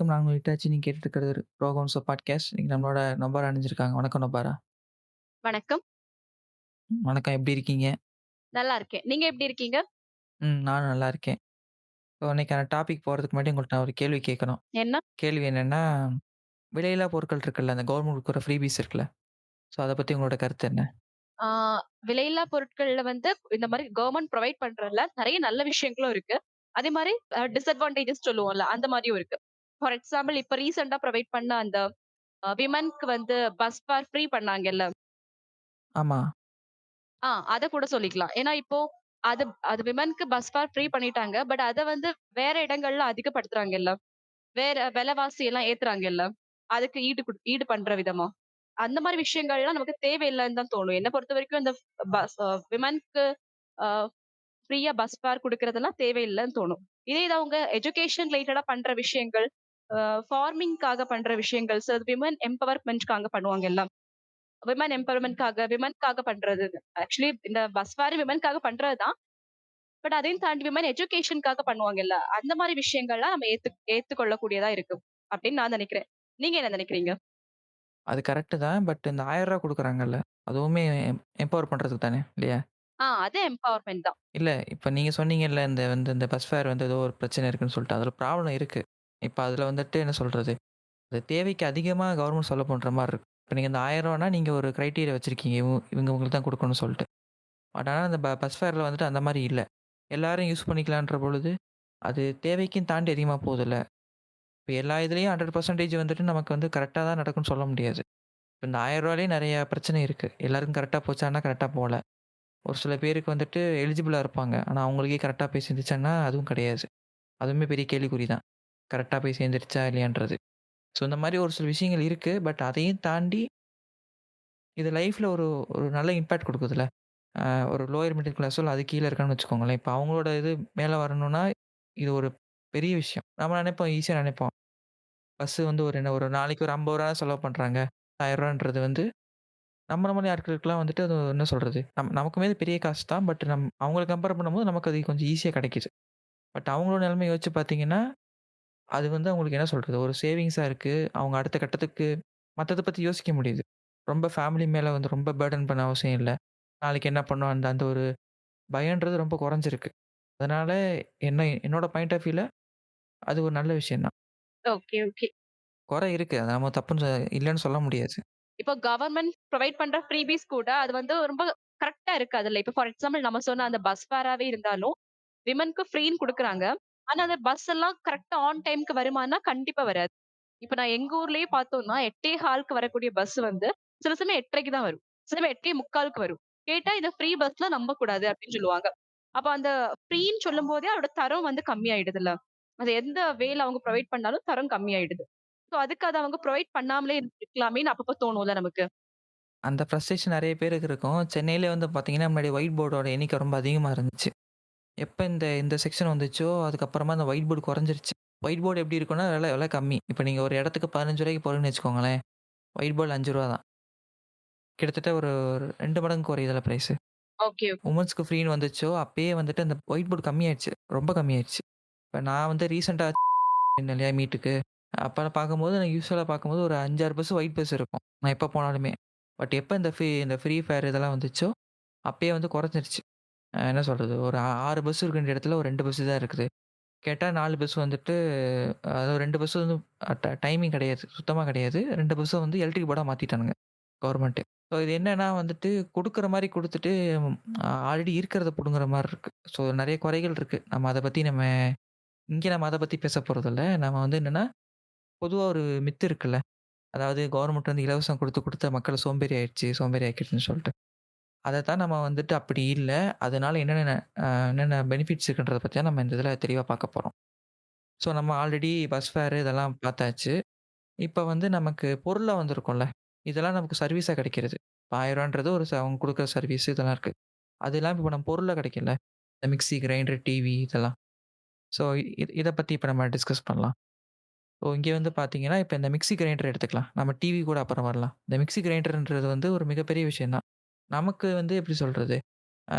வணக்கம். நான் உங்க ஹிட்டாச்சி. நீங்க கேட்டுட்டு இருக்கிறது ரோகோன்சோ பாட்காஸ்ட். இன்னைக்கு நம்மளோட நொபாரா இணைஞ்சிருக்காங்க. வணக்கம் நொபாரா. வணக்கம். வணக்கம். எப்படி இருக்கீங்க? நல்லா இருக்கேன். நீங்க எப்படி இருக்கீங்க? நானும் நல்லா இருக்கேன். ஸோ இன்னைக்கான டாபிக் போறதுக்கு முன்னாடி உங்கள்ட்ட நான் ஒரு கேள்வி கேட்கணும். என்ன? கேள்வி என்னன்னா, விலையில்லா பொருட்கள் இருக்குல்ல, அந்த கவர்மெண்ட் குடுக்குற ஃப்ரீபீஸ் இருக்குல்ல. ஸோ அத பத்தி உங்களோட கருத்து என்ன? ஆ விலையில்லா பொருட்கள்ல வந்து இந்த மாரி கவர்ன்மெண்ட் புரொவைட் பண்றதுல நெறைய நல்ல விஷயங்களும் இருக்கு. அதே மாரி டிஸ்அட்வான்டேஜஸ் சொல்லுவோம்ல, அந்த மாரியும் இருக்கு. ஃபார் எக்ஸாம்பிள் இப்ப ரீசென்ட்டா புரொவைட் பண்ண அந்த விமென்க்கு வந்து பஸ் ஃபேர் ஃப்ரீ பண்ணாங்கல்ல. ஆமா, அத கூட சொல்லிக்கலாம். ஏன்னா இப்போ அது அது விமென்க்கு பஸ் ஃபேர் ஃப்ரீ பண்ணிட்டாங்க. பட் அத வந்து வேற இடங்கள்ல அதிகப்படுத்துறாங்கல்ல. வேற விலைவாசி எல்லாம் ஏத்துறாங்கல்ல. அதுக்கு ஈடு பண்ற விதமா. அந்த மாரி விஷயங்கள்லாம் நமக்கு தேவையில்லன்னு தான் தோணும். என்ன பொறுத்தவரைக்கும் இந்த பஸ் விமென்க்கு அ ஃப்ரீயா பஸ் ஃபேர் குடுக்குறதெல்லாம் தேவையில்லன்னு தோணும். இதே இது அவங்க எஜுகேஷன் ரிலேட்டடா பண்ற விஷயங்கள், அ ஃபார்மிங்காக பண்ற விஷயங்கள், விமன் எம்பவர்மென்ட்காக பண்ணுவாங்க எல்லாம். விமன்க்காக பண்றது. ஆக்சுவலி இந்த பஸ் ஃபேர் விமன்க்காக பண்றது தான். பட் அதையும் தாண்டி விமன் எஜுகேஷன்க்காக பண்ணுவாங்கல்ல. அந்த மாரி விஷயங்கள்லாம் நம்ம ஏத்துக்கொள்ளக்கூடியதா இருக்கு. அப்படின்னு நான் நினைக்கிறேன். நீங்க என்ன நினைக்கிறீங்க? அது கரெக்ட்டு தான். பட் இந்த ரூ. 1000 குடுக்குறாங்கல்ல, அதுவுமே எம்பவர் பண்றதுக்கு தானே இல்லையா? அது எம்பவர்மென்ட் தான். இல்ல, இப்ப நீங்க சொன்னீங்கல்ல, இந்த பஸ் ஃபேர் வந்து ஏதோ ஒரு பிரச்சனை இருக்குன்னு சொல்லிட்டு. அதுல ப்ராப்ளம் இருக்கு. இப்ப அதுல வந்துட்டு என்ன சொல்றது? அது தேவைக்கு அதிகமா கவர்மெண்ட் செலவு பண்ற மாரி இருக்கு. இப்ப நீங்க இந்த ரூ. 1000னா நீங்க ஒரு கிரைட்டீரியா வச்சிருக்கீங்க. இவங்க இவங்களுக்கு தான் குடுக்கணும்னு சொல்ட்டு. பட் ஆனா இந்த பஸ் ஃபேர்ல வந்துட்டு அந்த மாரி இல்ல. எல்லாரும் யூஸ் பண்ணிக்கலான்ற பொழுது, அது தேவைக்கும் தாண்டி அதிகமா போதுல்ல. இப்ப எல்லா இதுலயும் 100% வந்துட்டு நமக்கு வந்து கரெக்ட்டா தான் நடக்கும்னு சொல்ல முடியாது. இப்ப இந்த ரூ. 1000லயே நெறைய பிரச்சனை இருக்கு. எல்லாருக்கும் கரெக்ட்டா போச்சான்னா கரெக்ட்டா போல. ஒரு சில பேருக்கு வந்துட்டு எலிஜிபிளா இருப்பாங்க. ஆனா அவங்களுக்கே கரெக்ட்டா போய் சேர்ந்துச்சான்னா அதுவும் கிடையாது. அதுவுமே பெரிய கேள்விக்குறி தான். கரெக்ட்டா போய் சேர்ந்துருச்சா இல்லையான்றது. ஸோ இந்த மாரி ஒரு சில விஷயங்கள் இருக்கு. பட் அதையும் தாண்டி இது லைஃப்ல ஒரு ஒரு நல்ல இம்பாக்ட் குடுக்குதுல்ல. அ ஒரு லோயர் மிடில் கிளாஸோ இல்ல அதுக்கு கீழ இருக்கான்னு வச்சுக்கோங்களேன். இப்ப அவங்களோட இது மேல வரணும்னா, இது ஒரு பெரிய விஷயம். நம்ம நெனைப்போம் ஈஸியா நெனைப்போம். பஸ் வந்து ஒரு என்ன ஒரு நாளைக்கு ஒரு ரூ. 50 செலவு பண்றாங்க. ரூ. 1000ன்றது வந்து நம்ம மாரி ஆட்களுக்குலாம் வந்துட்டு அது என்ன சொல்றது? நமக்குமே அது பெரிய காசு தான். பட் அவங்கள கம்பேர் பண்ணும்போது நமக்கு அது கொஞ்சம் ஈஸியா கிடைக்குது. பட் அவங்களோட நிலைமைய யோசிச்சு பார்த்தீங்கன்னா, அது வந்து அவங்களுக்கு என்ன சொல்றது? ஒரு சேவிங்ஸா இருக்கு. அவங்க அடுத்த கட்டத்துக்கு மத்தத பத்தி யோசிக்க முடியுது. ரொம்ப ஃபேமிலி மேல வந்து ரொம்ப பர்டன் பண்ண அவசியம் இல்ல. நாளைக்கு என்ன பண்ணோம்? அந்த அந்த ஒரு பயம்ன்றது ரொம்ப குறைஞ்சிருக்கு. அதனால என்னோட பாயிண்ட் ஆஃப் வியூல அது ஒரு நல்ல விஷயம் தான். Okay, okay. குறை இருக்கு. அத நம்ம தப்புன்னு இல்லன்னு சொல்ல முடியாது. இப்போ கவர்ன்மென்ட் புரொவைட் பண்ற ஃப்ரீபீஸ் கூட அது வந்து ரொம்ப கரெக்ட்டா இருக்காதுல்ல. இப்ப ஃபார் எக்ஸாம்பிள் நம்ம சொன்ன அந்த பஸ் ஃபேராவே இருந்தாலும், விமென்க்கு ஃப்ரீன்னு குடுக்குறாங்க. ஆனா அந்த பஸ் எல்லாம் கரெக்ட்டா ஆன் டைம்க்கு வருமான்னா, கண்டிப்பா வராது. இப்ப நான் எங்க ஊர்லயே பார்த்தோம்னா, 8:15க்கு வரக்கூடிய பஸ் வந்து, சில சமயம் 8:30க்கு தான் வரும். சில சமயம் 8:45க்கு வரும். கேட்டா "இந்த ஃப்ரீ பஸ்லாம் நம்பக்கூடாது" அப்படின்னு சொல்லுவாங்க. அப்ப அந்த ஃப்ரீன்னு சொல்லும்போதே அதோட தரம் வந்து கம்மியாயிடுதுல்ல. அது எந்த வேல அவங்க புரொவைட் பண்ணாலும் தரம் கம்மியாயிடுது. சோ அதுக்கு அத அவங்க புரொவைட் பண்ணாமலே இருந்திருக்கலாமேன்னு அப்பப்ப தோணும்ல நமக்கு. அந்த ஃப்ரஸ்ட்ரேஷன் நெறைய பேருக்கு இருக்கும். சென்னையிலே வந்து பார்த்தீங்கன்னா, முன்னாடி ஒயிட் போர்டோட எண்ணிக்கை ரொம்ப அதிகமா இருந்துச்சு. எப்ப இந்த இந்த செக்ஷன் வந்துச்சோ, அதுக்கப்புறமா அந்த ஒயிட் போர்ட் குறைஞ்சிருச்சு. ஒயிட் போர்ட் எப்படி இருக்கும்னா, விலை விலை கம்மி. இப்ப நீங்க ஒரு இடத்துக்கு ரூ. 15க்கு போறீங்கன்னு வச்சுக்கோங்களேன். ஒயிட் போர்ட் ரூ. 5 தான். கிட்டத்தட்ட ஒரு 2 மடங்கு குறையுதுல்ல பிரைஸு. ஓகே. வுமன்ஸ்க்கு ஃப்ரீன்னு வந்துச்சோ, அப்பயே வந்துட்டு அந்த ஒயிட் போர்ட் கம்மியாயிருச்சு. ரொம்ப கம்மியாயிருச்சு. இப்ப நான் வந்து ரீசென்ட்டா இருந்தேன் இல்லையா மீட்டுக்கு. அப்ப பார்க்கும்போது நான் யூசுவலா பார்க்கும்போது ஒரு 5, 6 பஸ் ஒயிட் பஸ் இருக்கும். நான் எப்ப போனாலுமே. பட் எப்ப இந்த ஃப்ரீ ஃபேர் இதெல்லாம் வந்துச்சோ, அப்பயே வந்து குறைஞ்சிருச்சு. என்ன சொல்றது? ஒரு 6 பஸ் இருக்க வேண்டிய இடத்துல ஒரு 2 பஸ் தான் இருக்குது. கேட்டா 4 பஸ் வந்துட்டு அதாவது 2 பஸ் வந்து டைமிங் கிடையாது. சுத்தமா கிடையாது. 2 பஸ்ஸ வந்து எலக்ட்ரிக் போர்டா மாத்திட்டானுங்க கவர்மெண்ட்டு. ஸோ இது என்னன்னா வந்துட்டு குடுக்குற மாரி குடுத்துட்டு ஆல்ரெடி இருக்கிறத புடுங்குற மாரி இருக்கு. ஸோ நெறைய குறைகள் இருக்கு. நம்ம அத பத்தி பேச போறதில்ல. நம்ம வந்து என்னன்னா, பொதுவா ஒரு மித்து இருக்குல்ல. அதாவது கவர்மெண்ட் வந்து இலவசம் குடுத்து குடுத்து மக்கள சோம்பேறி ஆயிடுச்சு, சோம்பேறி ஆக்கிடுச்சுன்னு சொல்ட்டு. அதத்தான் நம்ம வந்துட்டு அப்படி இல்ல. அதனால என்னென்ன பெனிஃபிட்ஸ் இருக்குன்றத பத்தி தான் நம்ம இந்த இதுல தெளிவா பார்க்க போறோம். ஸோ நம்ம ஆல்ரெடி பஸ் ஃபேர் இதெல்லாம் பார்த்தாச்சு. இப்ப வந்து நமக்கு பொருளா வந்திருக்கும்ல. இதெல்லாம் நமக்கு சர்வீஸா கிடைக்கிறது. இப்ப ரூ. 1000ன்றது ஒரு அவங்க குடுக்குற சர்வீஸ் இதெல்லாம் இருக்கு. அதெல்லாம் இப்ப நம்ம பொருளா கிடைக்கும்ல. இந்த மிக்ஸி, கிரைண்டர், டிவி இதெல்லாம். ஸோ இத பத்தி இப்ப நம்ம டிஸ்கஸ் பண்ணலாம். ஸோ இங்க வந்து பார்த்தீங்கன்னா, இப்ப இந்த மிக்ஸி கிரைண்டர் எடுத்துக்கலாம். நம்ம டிவி கூட அப்புறம் வரலாம். இந்த மிக்ஸி கிரைண்டர்ன்றது வந்து ஒரு மிகப்பெரிய விஷயம் தான். நமக்கு வந்து எப்படி சொல்றது?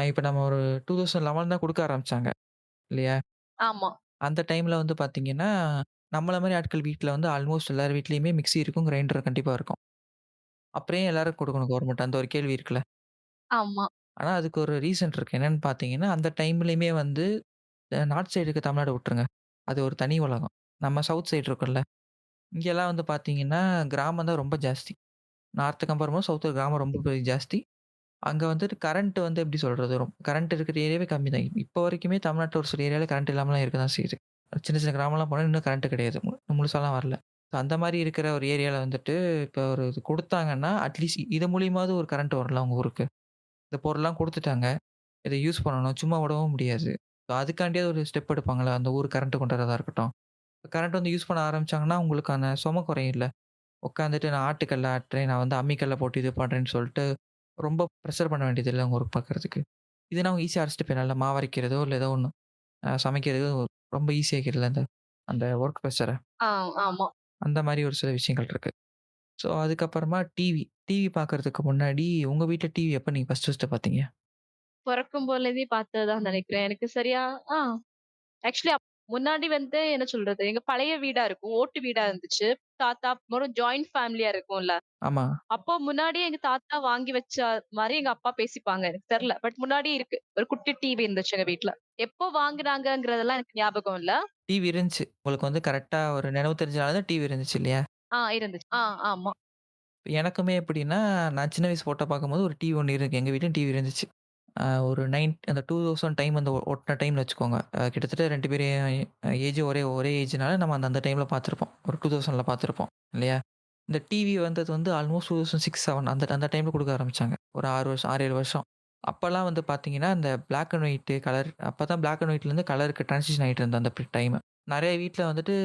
இப்ப நம்ம ஒரு 2011 தான் குடுக்க ஆரம்பிச்சாங்க இல்லையா? ஆமா. அந்த டைம்ல வந்து பார்த்தீங்கன்னா நம்மள மாரி ஆட்கள் வீட்ல வந்து ஆல்மோஸ்ட் எல்லார் வீட்லயுமே மிக்ஸி இருக்கும், கிரைண்டர் கண்டிப்பா இருக்கும். அப்புறம் ஏன் எல்லாருக்கும் குடுக்கணும் கவர்மெண்ட்? அந்த ஒரு கேள்வி இருக்குல்ல. ஆமா. ஆனா அதுக்கு ஒரு ரீசன் இருக்கு. என்னன்னு பார்த்தீங்கன்னா, அந்த டைம்லயுமே வந்து நார்த் சைடு இருக்க தமிழ்நாட விட்டுருங்க. அது ஒரு தனி உலகம். நம்ம சவுத் சைடு இருக்கோம்ல. இங்கலாம் வந்து பார்த்தீங்கன்னா, கிராமம் தான் ரொம்ப ஜாஸ்தி. நார்த் கம்பேர் பண்ணும்போது சவுத்ல கிராமம் ரொம்ப ஜாஸ்தி. அங்க வந்துட்டு கரண்ட் வந்து எப்படி சொல்றது? கரண்ட் இருக்கிற ஏரியாவே கம்மி தான். இப்போ வரைக்குமே தமிழ்நாட்டுல ஒரு சில ஏரியால கரண்ட் இல்லாமலாம் இருக்க தான் செய்யுது. சின்ன சின்ன கிராமம்லாம் போனா இன்னும் கரண்ட் கிடையாது. முழுசாலாம் வரல. So அந்த மாரி இருக்கிற ஒரு ஏரியால வந்துட்டு இப்போ ஒரு இது குடுத்தாங்கன்னா, அட்லீஸ்ட் இது மூலியமாவது ஒரு கரண்ட் வரும்ல உங்க ஊருக்கு. இந்த பொருள்லாம் குடுத்துட்டாங்க. இத யூஸ் பண்ணணும். சும்மா விடவும் முடியாது. ஸோ அதுக்காண்டியாவது ஒரு ஸ்டெப் எடுப்பாங்கல்ல. அந்த ஊருக்கு கரண்ட் கொண்டு வரதா இருக்கட்டும். கரண்ட் வந்து யூஸ் பண்ண ஆரம்பிச்சாங்கன்னா, உங்களுக்கான சுமை குறையும்ல. உட்காந்துட்டு நான் ஆட்டுக்கல்ல ஆட்டுறேன். நான் வந்து அம்மிக்கல்ல போட்டு இது பண்றேன்னு சொல்லிட்டு, ரொம்ப ப்ரெஷர் பண்ண வேண்டியதில்ல உங்க ஒர்க் பார்க்கறதுக்கு. இதுனா அவங்க ஈஸியா அரைச்சுட்டு போயிடலாம்ல. மாவு அரைக்கிறதோ, இல்ல ஏதோ ஒண்ணு சமைக்கிறதோ ரொம்ப ஈஸியா ஆக்கிடல அந்த அந்த ஒர்க் ப்ரெஷர. ஆ, ஆமா. அந்த மாரி ஒரு சில விஷயங்கள் இருக்கு. ஸோ அதுக்கப்புறமா டிவி. டிவி பார்க்கறதுக்கு முன்னாடி உங்க வீட்ல டிவி எப்ப நீங்க ஃபர்ஸ்ட்டு பார்த்தீங்க? பொறக்கும் போதுலேருந்தே பார்த்ததுதான் நெனைக்கிறேன். எனக்கு சரியா ஆ ஆக்சுவலி முன்னாடி வந்து என்ன சொல்றது? எங்க பழைய வீடா இருக்கும். ஓட்டு வீடா இருந்துச்சு. தாத்தா ஒரு ஜாயிண்ட் ஃபேமிலியா இருக்கும்ல. ஆமா. அப்போ முன்னாடியே எங்க தாத்தா வாங்கி வச்ச மாரி எங்க அப்பா பேசிப்பாங்க. எனக்கு தெரியல. பட் முன்னாடி இருக்கு. ஒரு குட்டி டிவி இருந்துச்சு எங்க வீட்ல. எப்போ வாங்குனாங்கங்கிறதெல்லாம் எனக்கு ஞாபகம் இல்ல. டிவி இருந்துச்சு. உங்களுக்கு வந்து கரெக்ட்டா ஒரு நினைவு தெரிஞ்ச நாள் தான் டிவி இருந்துச்சு இல்லையா? இருந்துச்சு. ஆமா. எனக்குமே எப்படின்னா, நான் சின்ன வயசு ஃபோட்டோ பார்க்கும்போது ஒரு டிவி ஒண்ணு இருக்கு. எங்க வீட்லயும் டிவி இருந்துச்சு. ஒரு அந்த 2000 டைம் அந்த ஒட்டுன டைம்னு வச்சுக்கோங்க. கிட்டத்தட்ட 2 பேரும் ஏஜ் ஒரே ஒரே ஏஜ்னால நம்ம அந்த அந்த டைம்ல பார்த்துருப்போம். ஒரு 2000ல பார்த்துருப்போம். இல்லையா? இந்த டிவி வந்தது வந்து ஆல்மோஸ்ட் 2006, 7 அந்த அந்த டைம்ல குடுக்க ஆரம்பிச்சாங்க. ஒரு 6 வருஷம் 6, 7 வருஷம். அப்பலாம் வந்து பார்த்தீங்கன்னா, இந்த பிளாக் அண்ட் ஒயிட் கலர் அப்பதான் பிளாக் அண்ட் ஒயிட்லேருந்து கலருக்கு ட்ரான்சிஷன் ஆயிட்டு இருந்த அந்த டைமு. நெறைய வீட்ல வந்துட்டு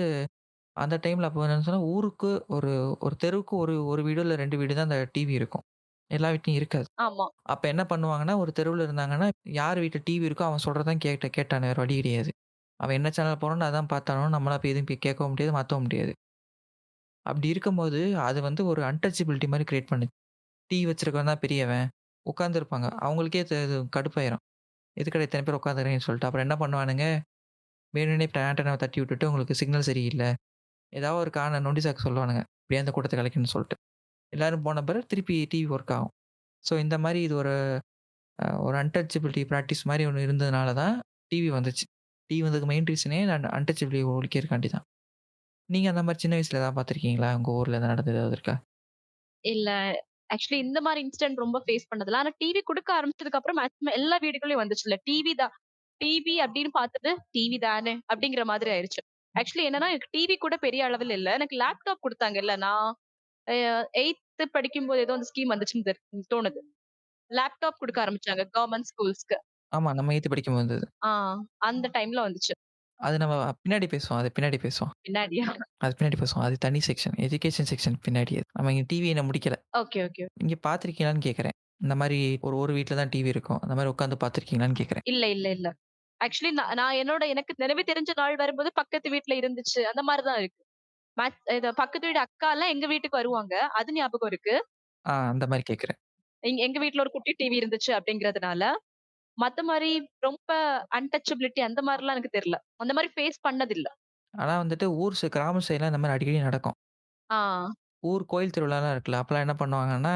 அந்த டைம்ல அப்போ என்னன்னு சொன்னா, ஊருக்கு ஒரு ஒரு தெருவுக்கு ஒரு ஒரு வீடோ இல்ல 2 வீடு தான் அந்த டிவி இருக்கும். எல்லா வீட்லயும் இருக்காது. ஆமா. அப்ப என்ன பண்ணுவாங்கன்னா, ஒரு தெருவுல இருந்தாங்கன்னா, யார் வீட்ல டிவி இருக்கோ அவன் சொல்றத தான் கேட்டானே வேற வழி கிடையாது. அவன் என்ன சேனல் போடுறானோ அதான் பார்த்தாகணும். நம்மளால போய் எதுவும் போய் கேட்கவும் முடியாது, மாத்தவும் முடியாது. அப்படி இருக்கும்போது, அது வந்து ஒரு அன்டச்சபிலிட்டி மாரி கிரியேட் பண்ணுச்சு. டிவி வச்சிருக்கவன் தான் பெரியவன். உட்கார்ந்திருப்பாங்க. அவங்களுக்கே இது கடுப்பாயிரும். எதுக்குடா இத்தன பேர் உட்காந்துருக்கீங்கன்னு சொல்லிட்டு. அப்புறம் என்ன பண்ணுவானுங்க, வேணும்னே ஆண்டனாவ தட்டி விட்டுட்டு, உங்களுக்கு சிக்னல் சரியில்ல. ஏதாவது ஒரு நொண்டி சாக்கு சொல்லுவானுங்க. இப்படியே அந்த கூட்டத்த கலைக்கணும்னு சொல்லிட்டு. எல்லாரும் போன பிறகு திருப்பி டிவி ஒர்க் ஆகும். ஸோ இந்த மாரி இது ஒரு அன்டச்சபிலிட்டி பிராக்டிஸ் மாரி ஒண்ணு இருந்ததுனால தான் டிவி வந்துச்சு. டிவி வந்ததுக்கு மெயின் ரீசனே அன்டச்சபிலிட்டி ஒழிக்கிறதுக்காண்டி தான். நீங்க அந்த மாரி சின்ன வயசுல ஏதாவது பார்த்துருக்கீங்களா? உங்க ஊர்ல எதாவது நடந்தது ஏதாவது இருக்கா? இல்ல. ஆக்சுவலி இந்த மாரி இன்சிடென்ட் ரொம்ப ஃபேஸ் பண்ணதில்ல. ஆனா டிவி குடுக்க ஆரம்பிச்சதுக்கு அப்புறம் மேக்ஸிமம் எல்லா வீடுகள்லயும் வந்துச்சுல்ல. டிவி தான். டிவி அப்படின்னு பார்த்தது, டிவி தானே அப்படிங்கிற மாதிரி ஆயிருச்சு. ஆக்சுவலி என்னன்னா, எனக்கு டிவி கூட பெரிய அளவுல இல்ல. எனக்கு லேப்டாப் குடுத்தாங்கல்ல. நான் 8த் படிக்கும்போது ஏதோ அந்த ஸ்கீம் வந்துச்சுன்னு தோணுது. லேப்டாப் குடுக்க ஆரம்பிச்சாங்க கவர்ன்மென்ட் ஸ்கூல்ஸ்க்கு. ஆமா. நம்ம 8த் படிக்கும்போது வந்தது. ஆ அந்த டைம்ல வந்துச்சு. அது நம்ம பின்னாடி பேசுவோம். அது பின்னாடி பேசுவோம். பின்னாடியா? அது பின்னாடி பேசுவோம். அது தனி செக்ஷன். எஜுகேஷன் செக்ஷன் பின்னாடி அது. நம்ம இங்க டிவி இன்னும் முடிக்கல. Okay, okay. நீங்க பார்த்துருக்கீங்களான்னு கேட்கிறேன். இந்த மாரி ஒரு ஒரு வீட்ல தான் டிவி இருக்கும். அந்த மாரி உட்கார்ந்து பார்த்துருக்கீங்களான்னு கேட்கிறேன். இல்ல. ஆக்சுவலி நான் எனக்கு நினைவு தெரிஞ்ச நாள் வரும்போது பக்கத்து வீட்ல இருந்துச்சு. அந்த மாரி தான் இருக்கு. இது பக்கத்து வீடு அக்காலாம் எங்க வீட்டுக்கு வருவாங்க. அது ஞாபகம் இருக்கு. அந்த மாரி கேட்கிறேன். எங்க வீட்ல ஒரு குட்டி டிவி இருந்துச்சு அப்படிங்கிறதுனால. மத்த மாரி ரொம்ப அன்டச்சபிலிட்டி அந்த மாரிலாம் எனக்கு தெரியல. அந்த மாரி ஃபேஸ் பண்ணதில்ல. ஆனா வந்துட்டு கிராம சைடுலாம் இந்த மாரி அடிக்கடி நடக்கும். ஆ, ஊர் கோயில் திருவிழாலாம் இருக்குல்ல. அப்பலாம் என்ன பண்ணுவாங்கன்னா,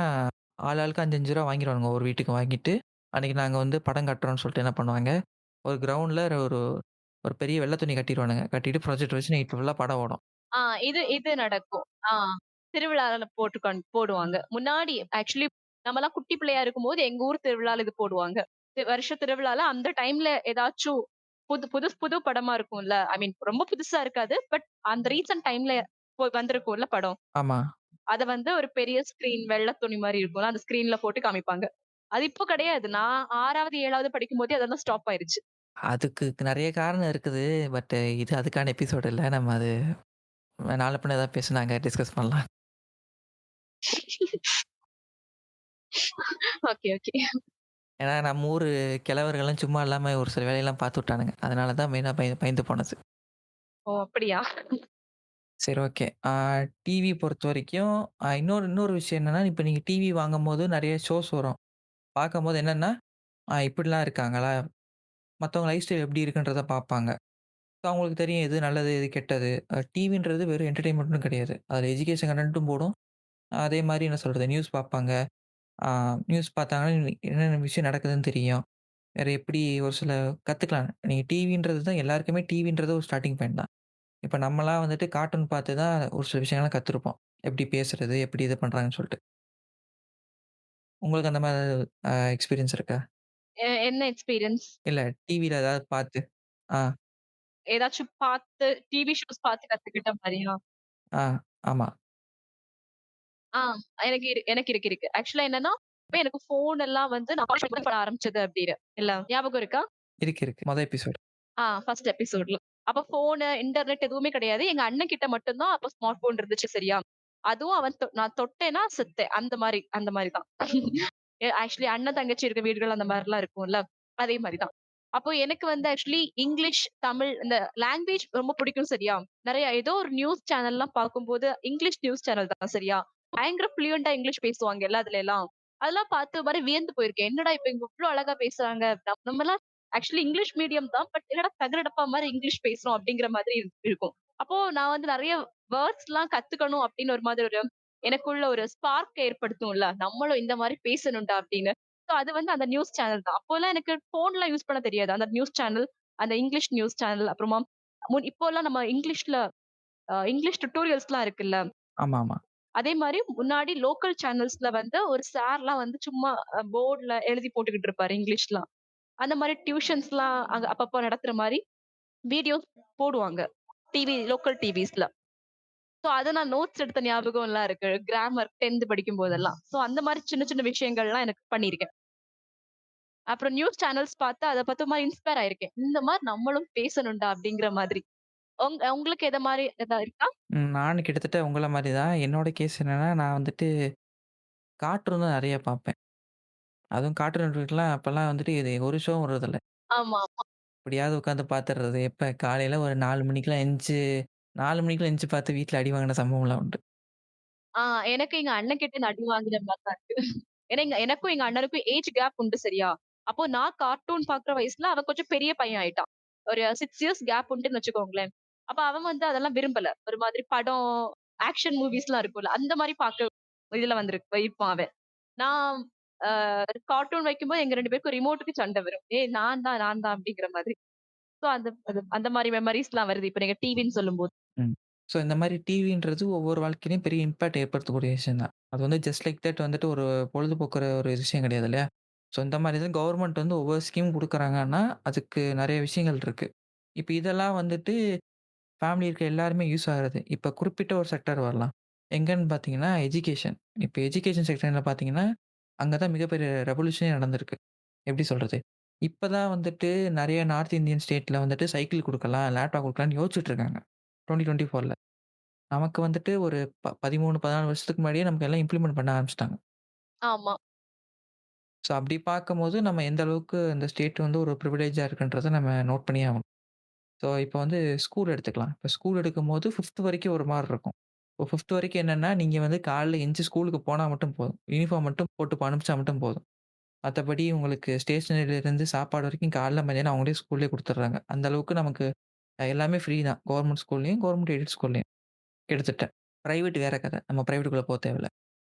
ஆளுக்கு ரூ. 5, 5 வாங்கிருவானுங்க ஒரு வீட்டுக்கு வாங்கிட்டு, அன்னைக்கு நாங்க வந்து படம் காட்டுறோம்னு சொல்லிட்டு என்ன பண்ணுவாங்க, ஒரு கிரவுண்ட்ல ஒரு ஒரு பெரிய வெள்ள துணி கட்டிருவானுங்க. கட்டிட்டு ப்ரொஜெக்டர் வச்சு நைட் ஃபுல்லா படம் ஓடும். ஆ இது நடக்கும். திருவிழால போடுவாங்க. முன்னாடி ஆக்சுவலி நம்மலாம் குட்டி பிள்ளையா இருக்கும்போது எங்க ஊர் திருவிழால இது போடுவாங்க. வருஷ திருவிழால அந்த டைம்ல ஏதாச்சும் புது படமா இருக்கும்ல. ஐ மீன் ரொம்ப புதுசா இருக்காது. பட் அந்த ரீசென்ட் டைம்ல வந்திருக்கும்ல படம். ஆமா. அத வந்து ஒரு பெரிய ஸ்கிரீன் வெள்ள துணி மாரி இருக்கும்ல. அந்த ஸ்கிரீன்ல போட்டு காமிப்பாங்க. அது இப்போ கிடையாது. நான் 6வது, 7வது படிக்கும்போதே அதெல்லாம் ஸ்டாப் ஆயிருச்சு. அதுக்கு நெறைய காரணம் இருக்குது. பட் இது அதுக்கான எபிசோட் இல்ல. நம்ம அது நாள பின்ன ஏதாவது பேசுனாங்க டிஸ்கஸ் பண்ணலாம். Okay, okay. ஏன்னா நம்ம ஊரு கிழவர்கள்லாம் சும்மா இல்லாம ஒரு சில வேலையெல்லாம் பார்த்து விட்டானுங்க. அதனால தான் மெயினா பயந்து போனது. ஓ! அப்படியா? சரி ஓகே. டிவி பொறுத்தவரைக்கும் இன்னொரு இன்னொரு விஷயம் என்னன்னா, இப்ப நீங்க டிவி வாங்கும்போது நெறைய ஷோஸ் வரும். பார்க்கும்போது என்னன்னா, இப்படிலாம் இருக்காங்களா? மத்தவங்க லைஃப் ஸ்டைல் எப்படி இருக்குன்றத பார்ப்பாங்க. ஸோ அவங்களுக்கு தெரியும் எது நல்லது, எது கெட்டது. டிவின்றது வெறும் என்டர்டெயின்மெண்ட்டும் கிடையாது. அதில எஜுகேஷன் கன்டென்ட்டும் போடும். அதே மாரி என்ன சொல்றது, நியூஸ் பார்ப்பாங்க. ஆ நியூஸ் பார்த்தாங்கன்னா என்னென்ன விஷயம் நடக்குதுன்னு தெரியும். வேற எப்படி ஒரு சில கத்துக்கலாம். நீங்க டிவின்றது தான் எல்லாருக்குமே டிவின்றது ஒரு ஸ்டார்ட்டிங் பாயிண்ட் தான். இப்ப நம்மலாம் வந்துட்டு கார்ட்டூன் பார்த்து தான் ஒரு சில விஷயங்கள்லாம் கத்துருப்போம். எப்படி பேசுறது, எப்படி இது பண்றாங்கன்னு சொல்லிட்டு. உங்களுக்கு அந்த மாரி எக்ஸ்பீரியன்ஸ் இருக்கா? என்ன எக்ஸ்பீரியன்ஸ்? இல்ல டிவில ஏதாவது பார்த்து ஆ, ஏதாச்சும் பார்த்து டிவி ஷோஸ் பார்த்து கத்துக்கிட்ட மாரியா? ஆ, ஆமா. ஆ எனக்கு இருக்கு. ஆக்சுவலா என்னன்னா, இப்ப எனக்கு ஃபோன் எல்லாம் வந்து நான் காலேஜ் பண்ண ஆரம்பிச்சது அப்டின்னு. இல்ல ஞாபகம் இருக்கா? இருக்கு, இருக்கு. மொத எபிசோட். ஃபர்ஸ்ட் எபிசோட்ல. அப்ப ஃபோனு, இன்டர்நெட் எதுவுமே கிடையாது. எங்க அண்ணன் கிட்ட மட்டும் தான் அப்ப ஸ்மார்ட் ஃபோன் இருந்துச்சு சரியா? அதுவும் அவன் நான் தொட்டேன்னா செத்தேன். அந்த மாரி தான். ஆக்சுவலி அண்ணன், தங்கச்சி இருக்க வீடுகள் அந்த மாரிலாம் இருக்கும்ல. அதே மாரி தான். அப்போ எனக்கு வந்து ஆக்சுவலி இங்கிலீஷ், தமிழ் இந்த லாங்குவேஜ் ரொம்ப பிடிக்கும் சரியா? நெறைய ஏதோ ஒரு நியூஸ் சேனல்லாம் பார்க்கும்போது, இங்கிலீஷ் நியூஸ் சேனல் தான் சரியா? பயங்கர ஃப்ளூயன்ட்டா இங்கிலீஷ் பேசுவாங்கல்ல அதுலலாம். அதெல்லாம் பார்த்து ஒரு மாரி வியந்து போயிருக்கேன். என்னடா இப்ப இவங்க இவ்ளோ அழகா பேசுறாங்க. நம்மலாம் ஆக்சுவலி இங்கிலீஷ் மீடியம் தான். பட் என்னடா தகரடப்பா மாரி இங்கிலீஷ் பேசுறோம் அப்படிங்கிற மாதிரி இருக்கும். அப்போ நான் வந்து நெறைய வேர்ட்ஸ்லாம் கத்துக்கணும் அப்படின்னு ஒரு மாதிரி ஒரு எனக்குள்ள ஒரு ஸ்பார்க் ஏற்படுத்தும்ல. நம்மளும் இந்த மாரி பேசணும்டா அப்படின்னு. சோ அது வந்து அந்த நியூஸ் சேனல் தான். அப்போலாம் எனக்கு ஃபோன்லாம் யூஸ் பண்ண தெரியாது. அந்த நியூஸ் சேனல், அந்த இங்கிலீஷ் நியூஸ் சேனல் அப்புறமா இப்போலாம் நம்ம இங்கிலீஷ்ல இங்கிலீஷ் டியூட்டோரியல்ஸ்லாம் இருக்குல்ல. ஆமாமா. அதே மாரி முன்னாடி லோக்கல் சேனல்ஸ்ல வந்து ஒரு சார்லாம் வந்து சும்மா போர்ட்ல எழுதி போட்டுக்கிட்டு இருப்பாரு இங்கிலீஷ்லாம். அந்த மாரி டியூஷன்ஸ்லாம் அங்க அப்பப்போ நடத்துற மாரி வீடியோஸ் போடுவாங்க. லோக்கல் டிவிஸ்ல. சோ அத நான் நோட்ஸ் எடுத்த ஞாபகம்லாம் இருக்கு. கிராமர் 10த் படிக்கும்போதெல்லாம். சோ அந்த மாரி சின்ன சின்ன விஷயங்கள்லாம் எனக்கு பண்ணியிருக்கேன். அப்புறம் நியூஸ் சேனல்ஸ் பார்த்து அத பார்த்து ஒரு மாரி இன்ஸ்பயர் ஆயிருக்கேன். இந்த மாரி நம்மளும் பேசணும்டா அப்படிங்கிற மாதிரி. உங்களுக்கு எத மாரி ஏதாவது இருக்கா? நானும் கிட்டத்தட்ட உங்கள மாரி தான். என்னோட கேஸ் என்னன்னா, நான் வந்துட்டு கார்ட்டூன் தான் நெறைய பார்ப்பேன். அதுவும் கார்ட்டூன் நெட்வொர்க்லாம் அப்பலாம் வந்துட்டு இது ஒரு ஷோவும் வர்றதில்ல. ஆமா. எப்படியாவது உட்காந்து பார்த்துடுறது. எப்ப காலையில ஒரு 4 மணிக்கெல்லாம் எந்திச்சு 4 மணிக்கெல்லாம் எந்திச்சு பார்த்து வீட்ல அடி வாங்கின சம்பவம்லாம் உண்டு. ஆ எனக்கு எங்க அண்ணன் கிட்ட இருந்து அடி வாங்குன மாரி தான் இருக்கு. ஏன்னா எனக்கும் எங்க அண்ணனுக்கும் ஏஜ் கேப் உண்டு சரியா? அப்போ நான் கார்ட்டூன் பார்க்குற வயசுல அவன் கொஞ்சம் பெரிய பையன் ஆயிட்டான். ஒரு 6 இயர்ஸ் கேப் உண்டுன்னு வச்சுக்கோங்களேன். அப்ப அவன் வந்து அதெல்லாம் விரும்பல. ஒரு மாதிரி படம், ஆக்ஷன் மூவிஸ்லாம் இருக்கும்ல. அந்த மாரி பார்க்க இதுல இருப்பான் அவன். நான் அ கார்ட்டூன் வைக்கும்போது எங்க 2 பேருக்கும் ரிமோட்டுக்கு சண்டை வரும். ஏய் நான் தான் அப்படிங்கிற மாதிரி. சோ அந்த மாரி மெமரீஸ்லாம் வருது. இப்ப நீங்க டிவின்னு சொல்லும்போது. ம். ஸோ இந்த மாரி டிவின்றது ஒவ்வொரு வாழ்க்கையிலயும் பெரிய இம்பாக்ட் ஏற்படுத்தக்கூடிய விஷயம் தான். அது வந்து ஜஸ்ட் லைக் தட் வந்துட்டு ஒரு பொழுதுபோக்குற ஒரு விஷயம் கிடையாது இல்லையா? ஸோ இந்த மாரி தான் கவர்மெண்ட் வந்து ஒவ்வொரு ஸ்கீம் குடுக்குறாங்கன்னா, அதுக்கு நெறைய விஷயங்கள் இருக்கு. இப்ப இதெல்லாம் வந்துட்டு ஃபேமிலி இருக்க எல்லாருமே யூஸ் ஆகுறது. இப்ப குறிப்பிட்ட ஒரு செக்டார் வரலாம். எங்கன்னு பார்த்தீங்கன்னா, எஜுகேஷன். இப்ப எஜுகேஷன் செக்டார்ல பார்த்தீங்கன்னா, அங்க தான் மிகப்பெரிய ரெவல்யூஷனே நடந்திருக்கு. எப்படி சொல்றது? இப்ப தான் வந்துட்டு நெறைய நார்த் இந்தியன் ஸ்டேட்ல வந்துட்டு சைக்கிள் குடுக்கலாம், லேப்டாப் குடுக்கலாம்ன்னு யோசிச்சுட்டு இருக்காங்க. 2024ல. நமக்கு வந்துட்டு ஒரு 13, 14 வருஷத்துக்கு முன்னாடியே நமக்கு எல்லாம் இம்ப்ளிமெண்ட் பண்ண ஆரம்பிச்சுட்டாங்க. ஆமா, ஸோ அப்படி பார்க்கும்போது நம்ம எந்த அளவுக்கு அந்த ஸ்டேட் வந்து ஒரு பிரிவிலேஜா இருக்குன்றத நம்ம நோட் பண்ணியே ஆகணும். ஸோ இப்போ வந்து ஸ்கூல் எடுத்துக்கலாம். இப்போ ஸ்கூல் எடுக்கும்போது 5த் வரைக்கும் ஒரு மாரி இருக்கும். இப்போ 5த் வரைக்கும் என்னன்னா, நீங்க வந்து காலைல எந்திச்சு ஸ்கூலுக்கு போனா மட்டும் போதும். யூனிஃபார்ம் மட்டும் போட்டு அனுப்பிச்சா மட்டும் போதும். மத்தபடி உங்களுக்கு ஸ்டேஷனரிலருந்து சாப்பாடு வரைக்கும் காலைல, மதியானம் அவங்களே ஸ்கூல்லயே குடுத்துடுறாங்க. அந்த அளவுக்கு நமக்கு எல்லாமே ஃப்ரீ தான். கவர்ன்மென்ட் ஸ்கூல்லயும், கவர்ன்மென்ட் எய்டட் ஸ்கூல்லயும் கிட்டத்தட்ட. பிரைவேட் வேற கத. நம்ம பிரைவேட்குள்ள தேவையில்ல.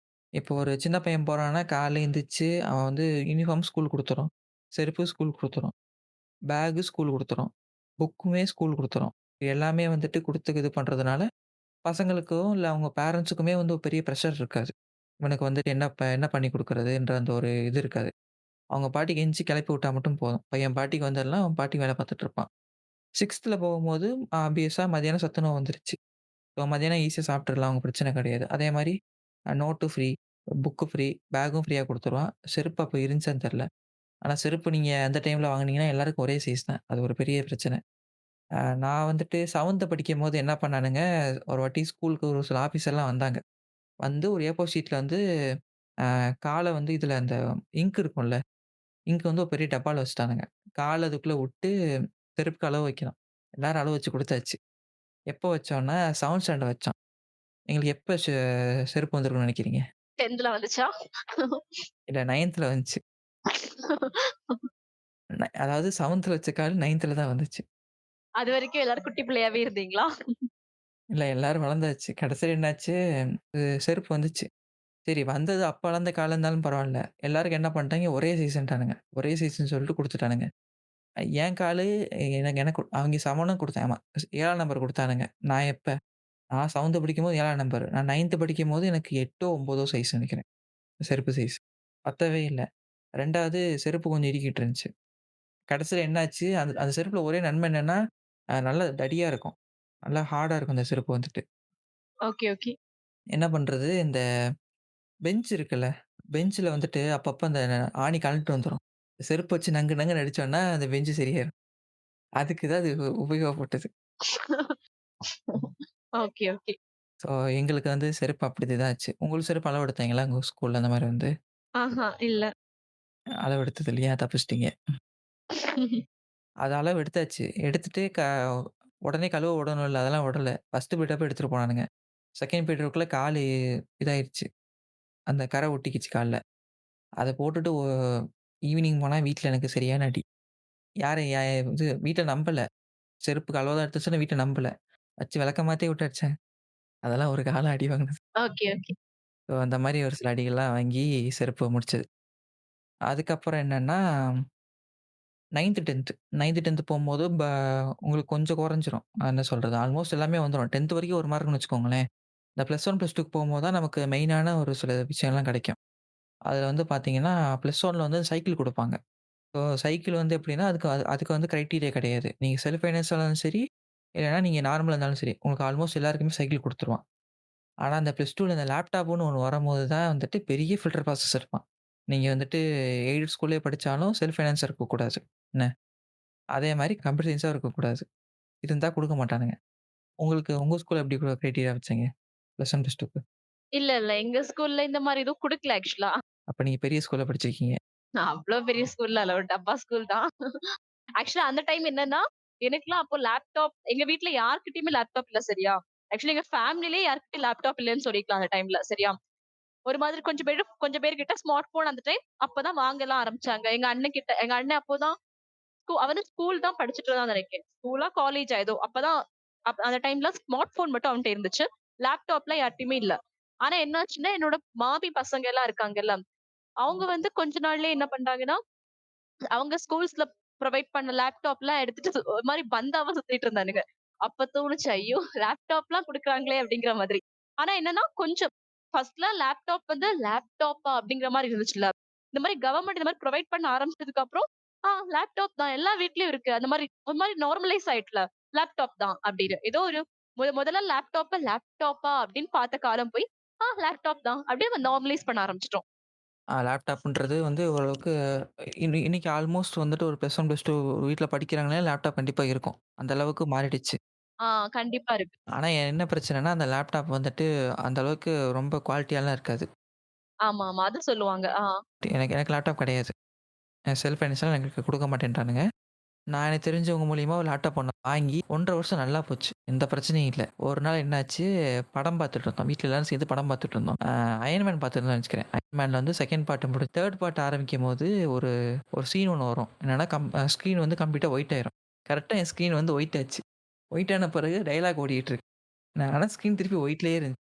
இப்போ ஒரு சின்ன பையன் போறான்னா, காலைல எந்திரிச்சு அவன் வந்து யூனிஃபார்ம் ஸ்கூல் குடுத்துரும். செருப்பு ஸ்கூல் குடுத்துரும். பேக் ஸ்கூல் குடுத்துரும். புக்குமே ஸ்கூல் குடுத்துரும். எல்லாமே வந்துட்டு குடுத்து இது பண்றதுனால, பசங்களுக்கும் இல்ல அவங்க பேரன்ட்ஸுக்குமே வந்து ஒரு பெரிய பிரஷர் இருக்காது. இவனுக்கு வந்துட்டு என்ன பண்ணி குடுக்குறதுன்ற அந்த ஒரு இது இருக்காது. அவங்க பாட்டுக்கு எந்திச்சு கிளப்பி விட்டா மட்டும் போதும். பையன் பாட்டுக்கு வந்துடலாம். அவன் பாட்டுக்கு வேல பார்த்துட்டு இருப்பான். 6த்ல போகும்போது ஆப்வியஸா மதியானம் சத்துணவு வந்துருச்சு. ஸோ மதியானம் ஈஸியா சாப்பிட்டுறலாம். அவங்க பிரச்சனை கிடையாது. அதே மாரி நோட்டு ஃப்ரீ, புக்கு ஃப்ரீ, பேக்கும் ஃப்ரீயா குடுத்துருவான். செருப்பு அப்ப இருந்துச்சான்னு தெரியல. ஆனா செருப்பு நீங்க அந்த டைம்ல வாங்குனீங்கன்னா எல்லாருக்கும் ஒரே சைஸ் தான். அது ஒரு பெரிய பிரச்சனை. நான் வந்துட்டு 7த் படிக்கும்போது என்ன பண்ணானுங்க, ஒரு வாட்டி ஸ்கூலுக்கு ஒரு சில ஆஃபீஸர்லாம் வந்தாங்க. வந்து ஒரு ஏ4 ஷீட்ல வந்து கால வந்து இதுல அந்த இங்க் இருக்கும்ல, இங்க் வந்து ஒரு பெரிய டப்பால வச்சுட்டானுங்க. கால அதுக்குள்ள விட்டு செருப்புக்கு அளவு வைக்கணும். எல்லாரும் அளவு வச்சு குடுத்தாச்சு. எப்போ வச்சோம்னா 7த் ஸ்டாண்டர்ட் வச்சோம். எங்களுக்கு எப்ப செருப்பு வந்திருக்கும்னு நெனைக்கிறீங்க? 10த்ல வந்துச்சா? இல்ல 9த்ல வந்துச்சு. அதாவது 7த்ல வச்ச கால் 9த்ல தான் வந்துச்சு. அதுவரைக்கும் எல்லாரும் குட்டி பிள்ளையாவே இருந்தீங்களா? இல்ல எல்லாரும் வளர்ந்தாச்சு. கடைசியில என்னாச்சு, செருப்பு வந்துச்சு. சரி வந்தது அப்ப வளர்ந்த காலம் இருந்தாலும் பரவால்ல. எல்லாருக்கும் என்ன பண்ணிட்டாங்க, ஒரே சைஸ்ன்ட்டானுங்க. ஒரே சைஸ்ன்னு சொல்லிட்டு குடுத்துட்டானுங்க. என் காலு எனக்கு எனக்கு அவங்க சமனும் குடுத்தேன். ஆமா. 7ஆம் நம்பர் குடுத்தானுங்க. நான் எப்ப? நான் 7த் படிக்கும்போது 7ஆம் நம்பர். நான் 9த் படிக்கும்போது எனக்கு 8ஓ, 9ஓ சைஸ் நெனைக்கிறேன். செருப்பு சைஸ். பத்தவே இல்ல. 2வது செருப்பு கொஞ்சம் இறுக்கிட்டு இருந்துச்சு. கடைசியில என்னாச்சு, அந்த அந்த செருப்புல ஒரே நன்மை என்னன்னா, நல்லா தடியா இருக்கும். நல்லா ஹார்டா இருக்கும் அந்த செருப்பு வந்துட்டு. Okay, okay. என்ன பண்றது, இந்த பெஞ்ச் இருக்குல்ல, பெஞ்ச்ல வந்துட்டு அப்பப்ப அந்த ஆணி கழண்டு வந்துரும். செருப்பு வச்சு நங்கு நங்குன்னு அடிச்சோம்னா, அந்த பெஞ்சு சரியாயிரும். அதுக்கு தான் அது உபயோகப்பட்டது. Okay, okay. ஸோ எங்களுக்கு வந்து செருப்பு அப்படி தான் ஆச்சு. உங்களுக்கு செருப்பு அளவு எடுத்தாங்களா? உங்க ஸ்கூல்ல அந்த மாரி வந்து? ஆஹா, இல்ல. அளவு எடுத்தது இல்லையா? தப்பிச்சிட்டீங்க. அது அளவு எடுத்தாச்சு. எடுத்துட்டு உடனே கழுவ விடணும்ல, அதெல்லாம் விடல. ஃபர்ஸ்ட் பீரியட் அப்ப எடுத்துட்டு போனானுங்க. 2ண்ட் பீரியடுக்குள்ள காலு இதாயிருச்சு. அந்த கரை ஒட்டிக்கிச்சு கால்ல. அத போட்டுட்டு ஈவினிங் போனா வீட்ல எனக்கு சரியான அடி. யாரு இது வீட்ல நம்பல. செருப்புக்கு அளவா தான் எடுத்து வச்சேன்னு வீட்ல நம்பல. வச்சு விளக்கமாத்தே விட்டு அடிச்சாங்க. அதெல்லாம் ஒரு காலம் அடி வாங்கினது. Okay, okay. ஸோ அந்த மாரி ஒரு சில அடிகள்லாம் வாங்கி செருப்பு முடிச்சது. அதுக்கப்புறம் என்னன்னா 9த், 10த் 9த், 10த் போம்போது உங்களுக்கு கொஞ்சம் குறைஞ்சிரும். என்ன சொல்றது? ஆல்மோஸ்ட் எல்லாமே வந்துரும். 10த் வரைக்கும் ஒரு மார்க்ன்னு வச்சுக்கோங்களேன். இந்த +1, +2க்கு போம்போது தான் நமக்கு மெயினான ஒரு சில விஷயம்லாம் கிடைக்கும். அதுல வந்து பார்த்தீங்கன்னா, +1ல வந்து சைக்கிள் குடுப்பாங்க. ஸோ சைக்கிள் வந்து எப்படின்னா, அதுக்கு வந்து கிரைட்டீரியா கிடையாது. நீங்க செல்ஃப் ஃபைனான்ஸா இருந்தாலும் சரி, இல்லன்னா நீங்க நார்மலா இருந்தாலும் சரி, உங்களுக்கு ஆல்மோஸ்ட் எல்லாருக்குமே சைக்கிள் குடுத்துருவான். ஆனா, அந்த +2ல இந்த லேப்டாப்ன்னு ஒண்ணு வரும்போது தான் வந்துட்டு பெரிய ஃபில்டர் ப்ராசஸ் இருப்பான். நீங்க வந்துட்டு எய்டட் ஸ்கூல்லயே படிச்சாலும் செல்ஃப் ஃபைனான்ஸா இருக்கக்கூடாது. என்ன? அதே மாரி கம்ப்யூட்டர் சயன்ஸா இருக்கக்கூடாது. இருந்தா குடுக்க மாட்டானுங்க. உங்களுக்கு உங்க ஸ்கூல்ல எப்படி கிரைட்டீரியா வச்சீங்க? +1, +2க்கு? இல்ல, இல்ல. எங்க ஸ்கூல்ல இந்த மாரி எதுவும் குடுக்கல ஆக்சுவலா. அப்ப நீங்க பெரிய ஸ்கூல்ல படிச்சிருக்கீங்க. அவ்ளோ பெரிய ஸ்கூல்ல இல்ல. ஒரு டப்பா ஸ்கூல் தான். ஆக்சுவலா அந்த டைம் என்னன்னா, எனக்கெல்லாம் அப்போ லேப்டாப் எங்க வீட்ல யார்கிட்டயுமே லேப்டாப் இல்ல சரியா? ஆக்சுவலி எங்க ஃபேமிலிலயே யார்கிட்டயும் லேப்டாப் இல்லன்னு சொல்லிக்கலாம் அந்த டைம்ல சரியா? ஒரு மாதிரி கொஞ்சம் பேர் கிட்ட ஸ்மார்ட் போன் அந்த டைம் அப்பதான் வாங்கலாம் ஆரம்பிச்சாங்க. எங்க அண்ணன் அப்போதான் அவரு ஸ்கூல் தான் படிச்சுட்டு இருந்தான்னு நினைக்கிறேன். ஸ்கூலா, காலேஜா ஏதோ. அப்பதான் அந்த டைம்ல ஸ்மார்ட் போன் மட்டும் அவன்ட்ட இருந்துச்சு. லேப்டாப்லாம் யார்ட்டயுமே இல்ல. ஆனா என்னாச்சுன்னா, என்னோட மாமி பசங்க எல்லாம் இருக்காங்கல்ல, அவங்க வந்து கொஞ்ச நாள்லயே என்ன பண்றாங்கன்னா, அவங்க ஸ்கூல்ஸ்ல ப்ரொவைட் பண்ண லேப்டாப்லாம் எடுத்துட்டு ஒரு மாரி பந்தாவா சுத்திட்டு இருந்தானுங்க. அப்ப தோணுச்சு, ஐயோ! லேப்டாப்லாம் குடுக்குறாங்களே அப்படிங்கிற மாதிரி. ஆனா என்னன்னா, கொஞ்சம் ஃபர்ஸ்ட்லாம் லேப்டாப் வந்து லேப்டாப்பா அப்படிங்கிற மாரி இருந்துச்சுல்ல. இந்த மாரி கவர்ன்மெண்ட் இந்த மாரி ப்ரொவைட் பண்ண ஆரம்பிச்சதுக்கு அப்புறம், லேப்டாப் தான் எல்லா வீட்லயும் இருக்கு. அந்த மாரி ஒரு மாரி நார்மலைஸ் ஆயிட்டுல. லேப்டாப் தான் அப்படின்னு. ஏதோ ஒரு முதல்ல லேப்டாப்பா அப்படின்னு பார்த்த காலம் போய், லேப்டாப் தான் அப்படியே நார்மலைஸ் பண்ண ஆரம்பிச்சுட்டோம். லேப்டாப்ன்றது வந்து ஓரளவுக்கு இன்னைக்கு ஆல்மோஸ்ட் வந்துட்டு ஒரு +1, +2 வீட்ல படிக்கிறாங்கன்னா லேப்டாப் கண்டிப்பா இருக்கும். அந்த அளவுக்கு மாறிடுச்சு. ஆ கண்டிப்பா இருக்கு. ஆனா என்ன பிரச்சனைன்னா, அந்த லேப்டாப் வந்துட்டு அந்த அளவுக்கு ரொம்ப குவாலிட்டியாலாம் இருக்காது. ஆமா. அது சொல்லுவாங்க. எனக்கு எனக்கு லேப்டாப் கிடையாது. செல்ஃப் ஃபைனான்ஸ்லாம் எங்களுக்கு குடுக்க மாட்டேன்ட்டானுங்க. நான் எனக்கு தெரிஞ்சவங்க மூலியமா ஒரு லேப்டாப் ஒண்ணு வாங்கி 1 1/2 வருஷம் நல்லா போச்சு. எந்த பிரச்சனையும் இல்ல. ஒரு நாள் என்னாச்சு, படம் பார்த்துட்டு இருந்தோம். வீட்ல எல்லாரும் சேர்ந்து படம் பார்த்துட்டு இருந்தோம். அயர்ன் மேன் பார்த்துருந்தோம்னு நெனைச்சுக்கிறேன். அயர்ன் மேன்ல வந்து 2ண்ட் பார்ட் 3rd பார்ட் ஆரம்பிக்கும்போது ஒரு ஒரு சீன் ஒண்ணு வரும். என்னன்னா ஸ்க்ரீன் வந்து கம்ப்ளீட்டா ஒயிட் ஆயிரும். கரெக்ட்டா என் ஸ்க்ரீன் வந்து ஒயிட் ஆச்சு. ஒயிட் ஆன பிறகு டயலாக் ஓடிட்டு இருக்கு. ஆனா ஸ்க்ரீன் திருப்பி ஒயிட்லயே இருந்துச்சு.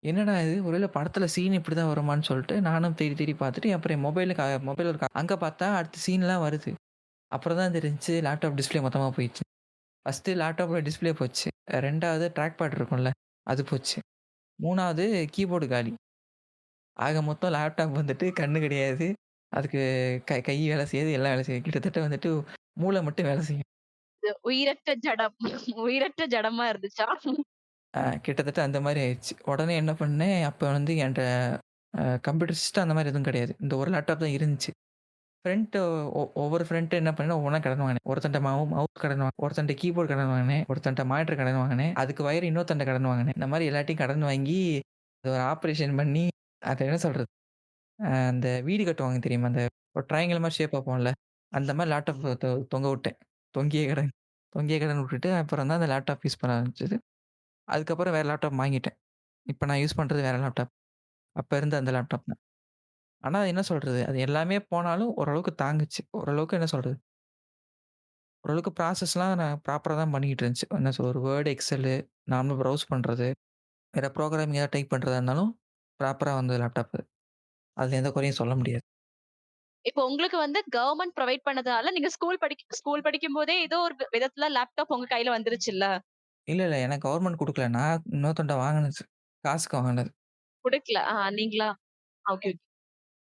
என்னடா இது! ஒருவேள படத்துல சீன் இப்படிதான் வருமான்னு சொல்லிட்டு நானும் தேடி தேடி பார்த்துட்டு அப்புறம் என் மொபைல் அங்க பார்த்தா அடுத்த சீன்லாம் வருது. அப்புறம் தான் தெரிஞ்சுச்சு லேப்டாப் டிஸ்ப்ளே மொத்தமா போயிடுச்சு. ஃபர்ஸ்ட்டு லேப்டாப்போட டிஸ்ப்ளே போச்சு. 2வது ட்ராக் பேட் இருக்கும்ல, அது போச்சு. 3வது கீபோர்டு காலி. ஆக மொத்தம் லேப்டாப் வந்துட்டு கண்ணு கிடையாது. அதுக்கு கை வேலை செய்யாது, எல்லாம் வேலை செய்யும். கிட்டத்தட்ட வந்துட்டு மூளை மட்டும் வேலை செய்யும். இது உயிரற்ற ஜடம். உயிரற்ற ஜடமா இருந்துச்சா? கிட்டத்தட்ட அந்த மாரி ஆயிருச்சு. உடனே என்ன பண்ணேன், அப்ப வந்து என்ட்ட கம்ப்யூட்டர் சிஸ்டம் அந்த மாரி எதுவும் கிடையாது. இந்த ஒரு லேப்டாப் தான் இருந்துச்சு. ஃப்ரண்ட் ஒவ்வொரு ஃப்ரண்ட் என்ன பண்ணேன், ஒவ்வொன்னா கடன் வாங்கினேன். ஒருத்தன்ட்ட மவுஸ் கடன் வாங்கினேன். ஒருத்தன்ட்ட கீபோர்ட் கடன் வாங்கினேன். ஒருத்தன்ட்ட மானிட்டர் கடன் வாங்கினேன். அதுக்கு வயர் இன்னொருத்தன்ட்ட கடன் வாங்கினேன். இந்த மாரி எல்லாத்தையும் கடன் வாங்கி, அத ஒரு ஆப்பரேஷன் பண்ணி, அத என்ன சொல்றது? அந்த வீடு கட்டுவாங்க தெரியுமா? அந்த ஒரு ட்ரையாங்கிள் மாரி ஷேப் பார்ப்போம்ல. அந்த மாரி லேப்டாப் தொங்க விட்டேன். தொங்கியே கடன் தொங்கியே கடன் விட்டுட்டு, அப்புறம் தான் அந்த லேப்டாப் யூஸ் பண்ண ஆரம்பிச்சது. அதுக்கப்புறம் வேற லேப்டாப் வாங்கிட்டேன். இப்ப நான் யூஸ் பண்றது வேற லேப்டாப். அப்ப இருந்த அந்த லேப்டாப் தான். ஆனா என்ன சொல்றது? அது எல்லாமே போனாலும் ஓரளவுக்கு தாங்குச்சு. ஓரளவுக்கு என்ன சொல்றது? ஓரளவுக்கு ப்ராசஸ்லாம் நான் ப்ராப்பரா தான் பண்ணிக்கிட்டு இருந்துச்சு. என்ன ஒரு வேர்ட், எக்ஸெல்லு, நார்மல் ப்ரௌஸ் பண்றது, வேற ப்ரோகிராமிங் ஏதாவது டைப் பண்றதா இருந்தாலும் ப்ராப்பரா வந்தது லேப்டாப்பு. அதுல எந்த குறையும் சொல்ல முடியாது. இப்போ உங்களுக்கு வந்து கவர்ன்மெண்ட் புரொவைட் பண்ணதால நீங்க ஸ்கூல் படிக்கும்போதே ஏதோ ஒரு விதத்துல லேப்டாப் உங்க கையில வந்துருச்சுல்ல. இல்ல, இல்ல. எனக்கு கவர்மெண்ட் குடுக்கல. நான் இன்னொருத்தன்ட்ட வாங்குனது. காசுக்கு வாங்குனது. குடுக்கல. நீங்களா? ஓகே.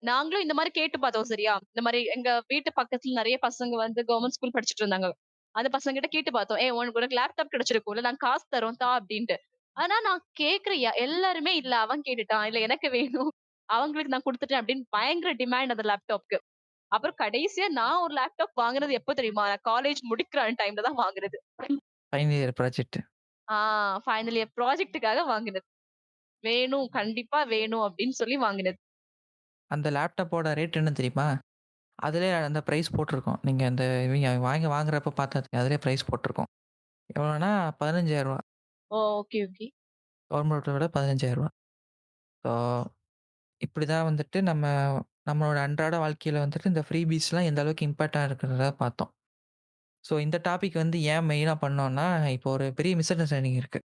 நாங்களும் இந்த மாரி கேட்டு பார்த்தோம் சரியா? இந்த மாரி எங்க வீட்டு பக்கத்துல நெறைய பசங்க வந்து கவர்ன்மென்ட் ஸ்கூல் படிச்சுட்டு இருந்தாங்க. அந்த பசங்ககிட்ட கேட்டு பார்த்தோம். "ஏய் உனக்கு உனக்கு லேப்டாப் கிடைச்சிருக்கும்ல. நாங்க காசு தர்றோம் தா" அப்டின்ட்டு. ஆனா நான் கேட்கிற எல்லாருமே இல்ல அவன் கேட்டுட்டான். இல்ல எனக்கு வேணும். அவங்களுக்கு நான் குடுத்துட்டேன் அப்டின்னு பயங்கர டிமாண்ட் அந்த லேப்டாப்க்கு. அப்புறம் கடைசியா நான் ஒரு லேப்டாப் வாங்குனது எப்ப தெரியுமா? நான் காலேஜ் முடிக்கிற டைம்ல தான் வாங்குனது. Final year project. ஆ ஃபைனல் இயர் ப்ராஜெக்ட்டுக்காக வாங்குனது. வேணும், கண்டிப்பா வேணும் அப்டின்னு சொல்லி வாங்குனது. அந்த லேப்டாப்போட ரேட் என்ன தெரியுமா? அதிலேயே அந்த பிரைஸ் போட்டிருக்கும். நீங்க அந்த இவங்க வாங்குறப்ப பார்த்தா தெரியும். அதிலேயே பிரைஸ் போட்டிருக்கும். எவ்வளோனா ரூ. 15,000. ஓ! Okay, okay. கவர்மெண்ட்ட விட ரூ. 15,000. ஸோ இப்படிதான் வந்துட்டு நம்மளோட அன்றாட வாழ்க்கையில வந்துட்டு இந்த ஃப்ரீபீஸ்லாம் எந்த அளவுக்கு இம்பாக்ட்டா இருக்கிறத பார்த்தோம். ஸோ இந்த டாபிக் வந்து ஏன் மெயினா பண்ணோம்னா, இப்போ ஒரு பெரிய மிஸ் அண்டர்ஸ்டாண்டிங் இருக்கு.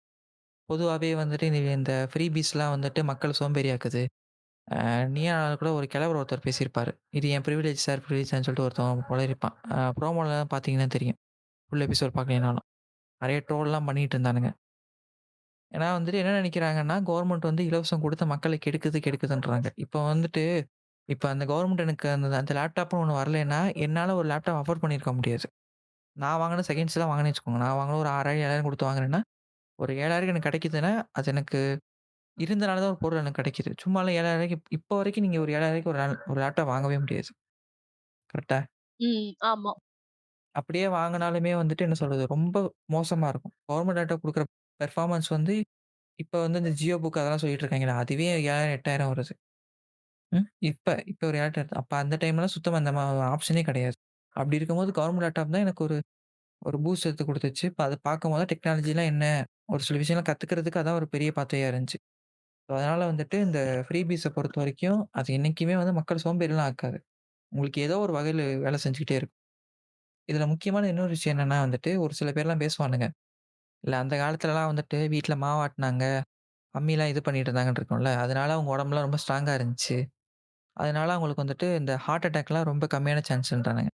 பொதுவாவே வந்துட்டு இந்த ஃப்ரீபீஸ்லாம் வந்துட்டு மக்கள சோம்பேறியாக்குது. நீயா நானா கூட ஒரு கிழவர் ஒருத்தர் பேசியிருப்பாரு. இது என் பிரிவிலேஜ் சார், பிரிவிலேஜ் சார்ன்னு சொல்லிட்டு ஒருத்தன் உளறியிருப்பான். ப்ரோமோலலாம் பார்த்தீங்கன்னா தெரியும். ஃபுல் எபிசோட் பார்க்கலைனாலும். நெறைய ட்ரோல்லாம் பண்ணிட்டு இருந்தானுங்க. ஏன்னா வந்துட்டு என்ன நெனைக்கிறாங்கன்னா, கவர்மெண்ட் வந்து இலவசம் குடுத்து மக்கள கெடுக்குதுன்றாங்க. இப்போ வந்துட்டு இப்ப அந்த கவர்மெண்ட் எனக்கு அந்த அந்த லேப்டாப்னு ஒண்ணு வரலைன்னா, என்னால ஒரு லேப்டாப் அஃபோர்ட் பண்ணியிருக்க முடியாது. நான் வாங்குன செகண்ட்ஸ்லாம் வாங்குனேன்னு வச்சுக்கோங்க. நான் வாங்குன ஒரு 6,000 7,000 குடுத்து வாங்குனேன்னா, ஒரு 7,000க்கு எனக்கு கிடைக்குதுன்னா, அது எனக்கு இருந்தனால தான் ஒரு பொருள் எனக்கு கிடைக்குது. சும்மாலாம் 7,000க்கு இப்போ வரைக்கும் நீங்க ஒரு 7,000க்கு ஒரு லேப்டாப் வாங்கவே முடியாது. கரெக்ட்டா? ம். ஆமா. அப்படியே வாங்குனாலுமே வந்துட்டு என்ன சொல்றது, ரொம்ப மோசமா இருக்கும். கவர்மெண்ட் லேப்டாப் குடுக்குற பெர்ஃபார்மன்ஸ் வந்து இப்ப வந்து இந்த ஜியோ புக் அதெல்லாம் சொல்லிட்டு இருக்காங்கல்ல, அதுவே 7,000 8,000 வருது. இப்ப ஒரு ஏர்டெல் அப்ப அந்த டைம்லாம் சுத்தமா அந்த ஆப்ஷனே கிடையாது. அப்படி இருக்கும்போது கவர்மெண்ட் லேப்டாப் தான் எனக்கு ஒரு ஒரு பூஸ்ட் எடுத்து குடுத்துச்சு. இப்ப அத பார்க்கும்போது தான் டெக்னாலஜிலாம் என்ன? ஒரு சில விஷயம்லாம் கத்துக்கிறதுக்கு அதான் ஒரு பெரிய பாதையா இருந்துச்சு. So அதனால வந்துட்டு இந்த ஃப்ரீபீஸ பொறுத்தவரைக்கும், அது என்னைக்குமே வந்து மக்கள் சோம்பேறிலாம் ஆக்காது. உங்களுக்கு ஏதோ ஒரு வகையில வேலை செஞ்சுக்கிட்டே இருக்கும். இதுல முக்கியமான இன்னொரு விஷயம் என்னன்னா வந்துட்டு, ஒரு சில பேர்லாம் பேசுவானுங்க. இல்ல அந்த காலத்துலலாம் வந்துட்டு வீட்ல மாவாட்டுனாங்க, அம்மிலாம் இது பண்ணிட்டு இருந்தாங்கன்னு இருக்கும்ல. அதனால அவங்க உடம்புலாம் ரொம்ப ஸ்ட்ராங்கா இருந்துச்சு. அதனால அவங்களுக்கு வந்துட்டு இந்த ஹார்ட் அட்டாக்லாம் ரொம்ப கம்மியான சான்ஸ்ன்றானுங்க.